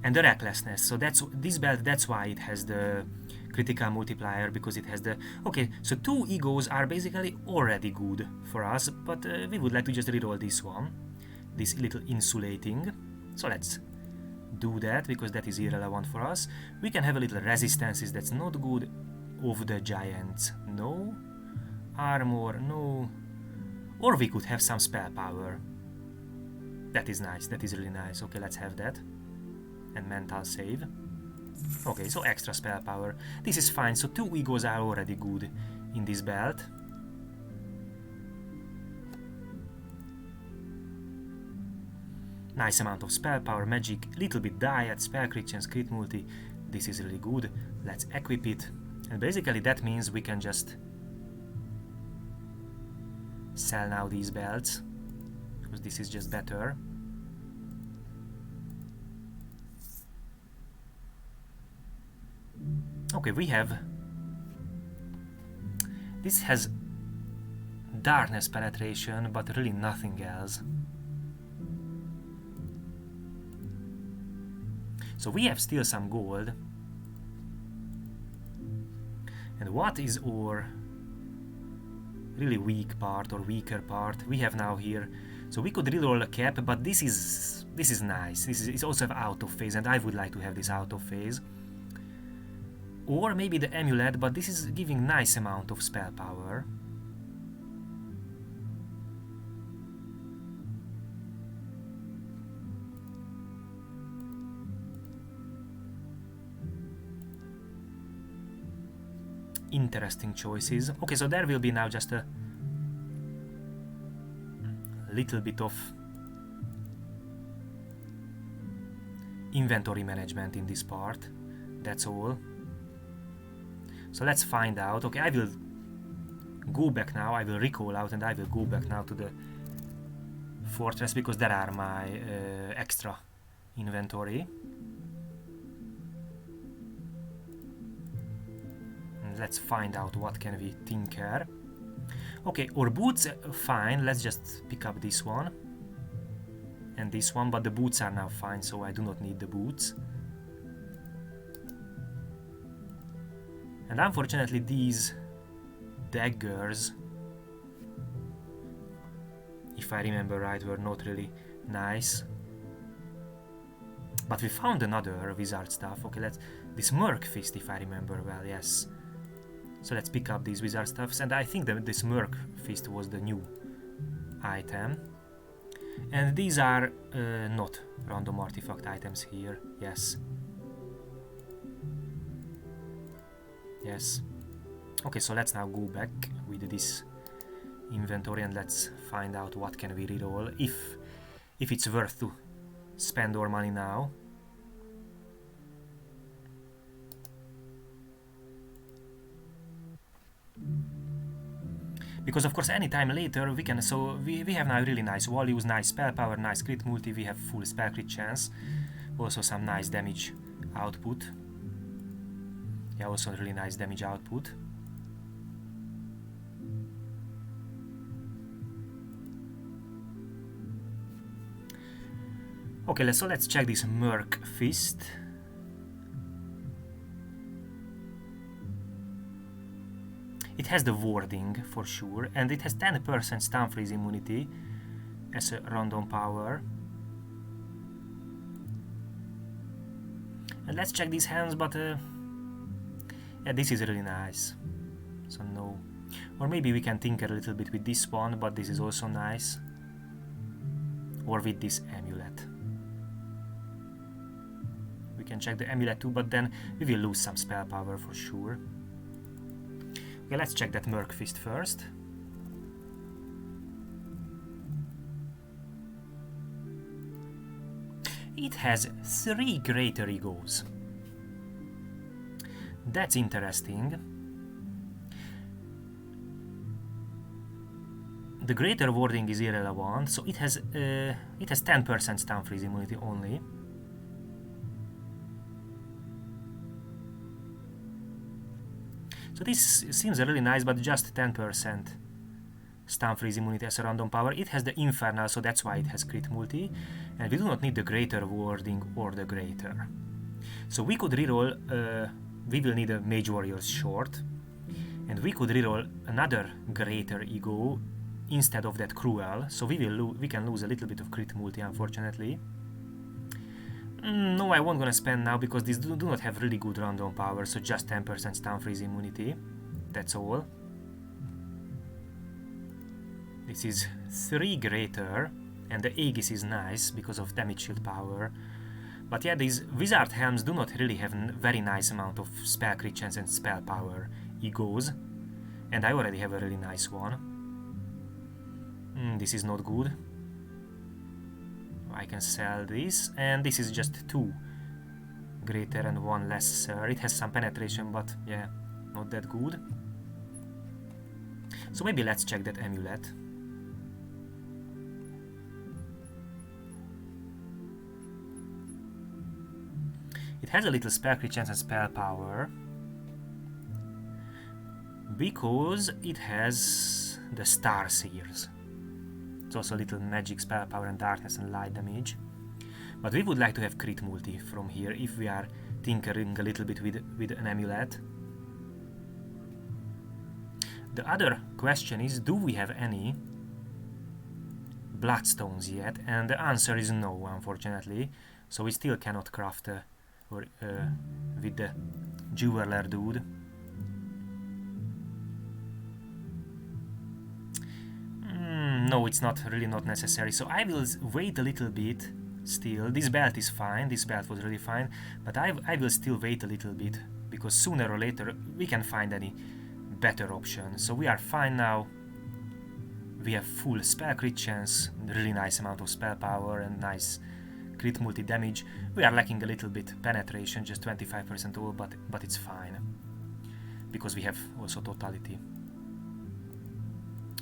and the recklessness. So that's this belt. That's why it has the critical multiplier, because it has the... Okay, so 2 egos are basically already good for us, but we would like to just reroll this one, this little insulating. So let's do that, because that is irrelevant for us. We can have a little resistances, that's not good. Of the giants, no. Armor, no. Or we could have some spell power. That is nice, that is really nice. Okay, let's have that. And mental save. Okay, so extra spell power. This is fine, so 2 egos are already good in this belt. Nice amount of spell power, magic, little bit diet, spell crit chance, crit multi. This is really good. Let's equip it. And basically that means we can just sell now these belts, because this is just better. Okay, we have... This has darkness penetration, but really nothing else. So we have still some gold. And what is our really weak part or weaker part? We have now here... So we could reroll a cap, but this is nice. It's also out of phase, and I would like to have this out of phase. Or maybe the amulet, but this is giving nice amount of spell power. Interesting choices. Okay, so there will be now just a little bit of inventory management in this part. That's all. So let's find out. Okay, I will go back now. I will recall out and I will go back now to the fortress, because there are my extra inventory. And let's find out what can we tinker. Okay, our boots, fine. Let's just pick up this one and this one, but the boots are now fine, so I do not need the boots. And unfortunately these daggers, if I remember right, were not really nice. But we found another wizard stuff. Okay, this Merc Fist, if I remember well, yes. So let's pick up these wizard stuffs, and I think that this Merc Fist was the new item. And these are not random artifact items here, yes. Yes. Okay, so let's now go back with this inventory and let's find out what can we reroll, if it's worth to spend our money now. Because of course anytime later we can, so we have now really nice values, nice spell power, nice crit multi, we have full spell crit chance, also some nice damage output. Yeah, also really nice damage output. Okay, so let's check this Merc Fist. It has the warding for sure, and it has 10% stun freeze immunity as a random power. And let's check these hands, but yeah, this is really nice, so no. Or maybe we can tinker a little bit with this one, but this is also nice. Or with this amulet. We can check the amulet too, but then we will lose some spell power for sure. Okay, let's check that Merc Fist first. It has 3 greater egos. That's interesting. The greater warding is irrelevant, so it has 10% stun freeze immunity only. So this seems really nice, but just 10% stun freeze immunity as a random power. It has the Infernal, so that's why it has crit multi, and we do not need the greater warding or the greater. So we could reroll, we will need a Mage Warrior's Short, and we could reroll another greater ego instead of that Cruel, so we can lose a little bit of crit multi, unfortunately. No, I won't gonna spend now because these do not have really good random power, so just 10% stun freeze immunity. That's all. This is 3 greater, and the Aegis is nice because of damage shield power. But yeah, these Wizard Helms do not really have a very nice amount of spell crit chance and spell power egos, and I already have a really nice one. This is not good. I can sell this, and this is just 2 greater and 1 lesser. It has some penetration, but yeah, not that good. So maybe let's check that amulet. It has a little spell crit chance and spell power because it has the Star Seers. It's also a little magic spell power and darkness and light damage. But we would like to have crit multi from here if we are tinkering a little bit with an amulet. The other question is, do we have any bloodstones yet? And the answer is no, unfortunately. So we still cannot craft with the jeweler dude. No, it's really not necessary, so I will wait a little bit still. This belt is fine, this belt was really fine, but I will still wait a little bit, because sooner or later we can find any better option. So we are fine now, we have full spell crit chance, really nice amount of spell power and nice crit multi damage. We are lacking a little bit penetration, just 25% all, but it's fine, because we have also totality.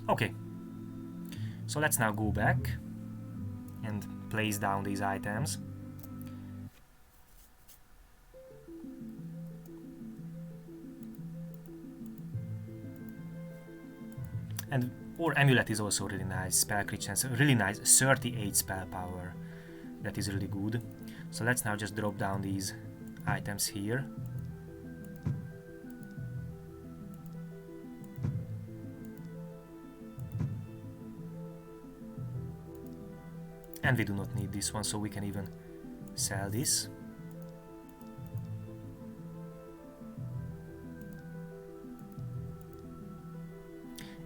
Okay. So let's now go back and place down these items. And our amulet is also really nice, spell crit chance, really nice, 38 spell power. That is really good. So let's now just drop down these items here. And we do not need this one, so we can even sell this.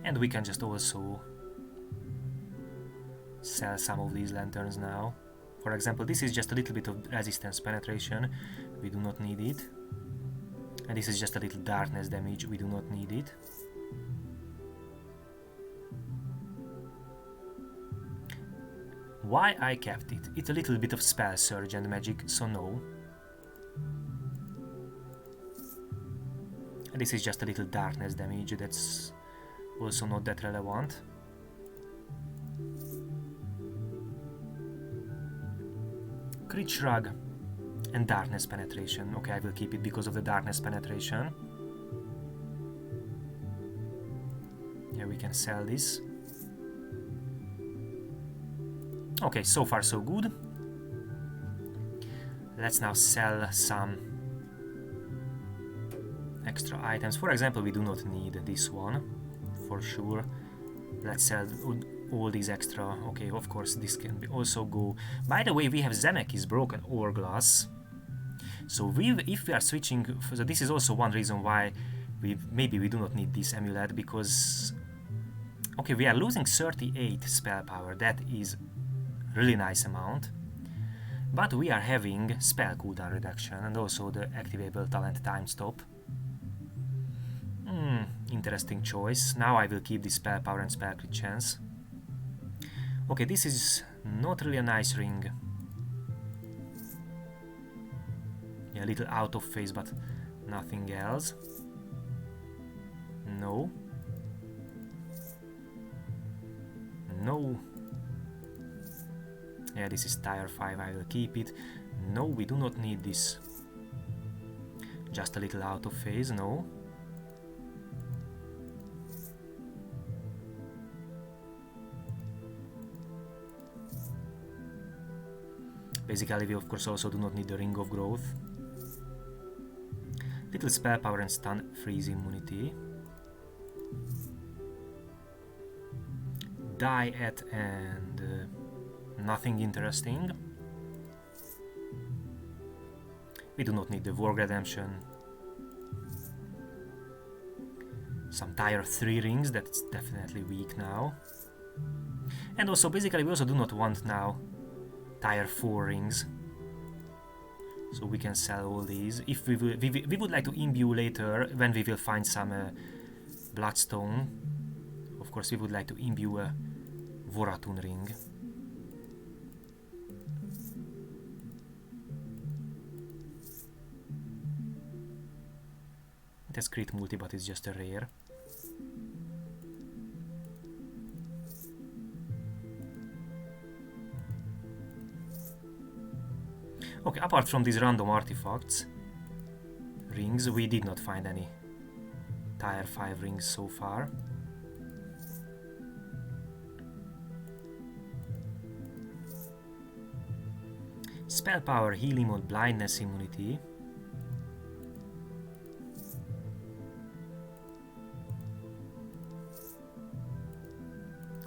And we can just also sell some of these lanterns now. For example, this is just a little bit of resistance penetration. We do not need it. And this is just a little darkness damage, we do not need it. Why I kept it? It's a little bit of spell surge and magic, so no. And this is just a little darkness damage, that's also not that relevant. Crit Shrug and Darkness Penetration. Okay, I will keep it because of the Darkness Penetration. Yeah, we can sell this. Okay, so far so good. Let's now sell some extra items. For example, we do not need this one, for sure. Let's sell all these extra. Okay, of course, this can be also go. By the way, we have Zemek's Broken Hourglass. So if we are switching, so this is also one reason why maybe we do not need this amulet, because okay, we are losing 38 spell power. That is really nice amount, but we are having spell cooldown reduction and also the activable talent time stop. Interesting choice. Now I will keep the spell power and spell crit chance. Okay, this is not really a nice ring. Yeah, a little out of phase, but nothing else. No. No. Yeah, this is tier 5, I will keep it. No, we do not need this. Just a little out of phase, no. Basically, we of course also do not need the Ring of Growth. Little spell power and stun freeze immunity. Die at and nothing interesting. We do not need the Work Redemption. Some tier 3 rings, that's definitely weak now. And also basically we also do not want now tier 4 rings. So we can sell all these. If we would like to imbue later when we will find some bloodstone. Of course we would like to imbue a Voratun ring. It has crit multi, but it's just a rare. Okay, apart from these random artifacts, rings, we did not find any tier 5 rings so far. Spell power, healing mode, blindness immunity.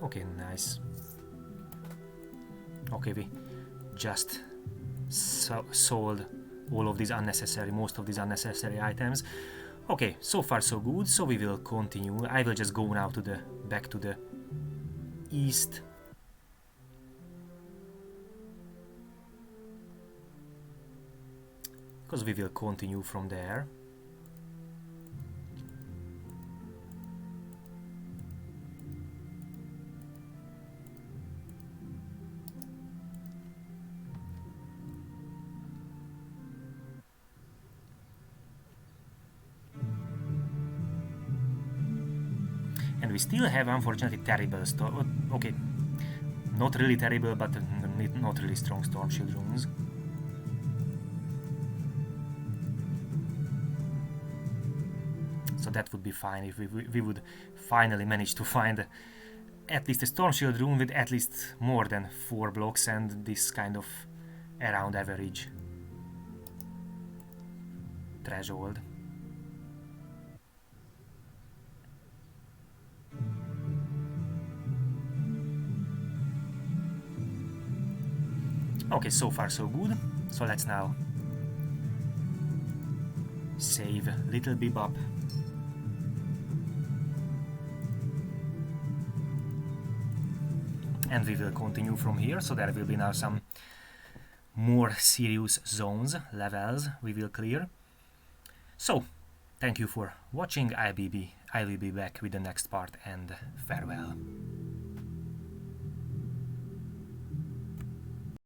Okay, nice. Okay, we just sold all of these unnecessary, most of these unnecessary items. Okay, so far so good, so we will continue. I will just go now to the back to the east. Because we will continue from there. And we still have unfortunately terrible okay, not really terrible, but not really strong Storm Shield runes. So that would be fine if we would finally manage to find at least a Storm Shield rune with at least more than 4 blocks and this kind of around average threshold. Okay, so far so good. So let's now save little Bebop. And we will continue from here, so there will be now some more serious zones, levels we will clear. So, Thank you for watching. I will be back with the next part, and farewell.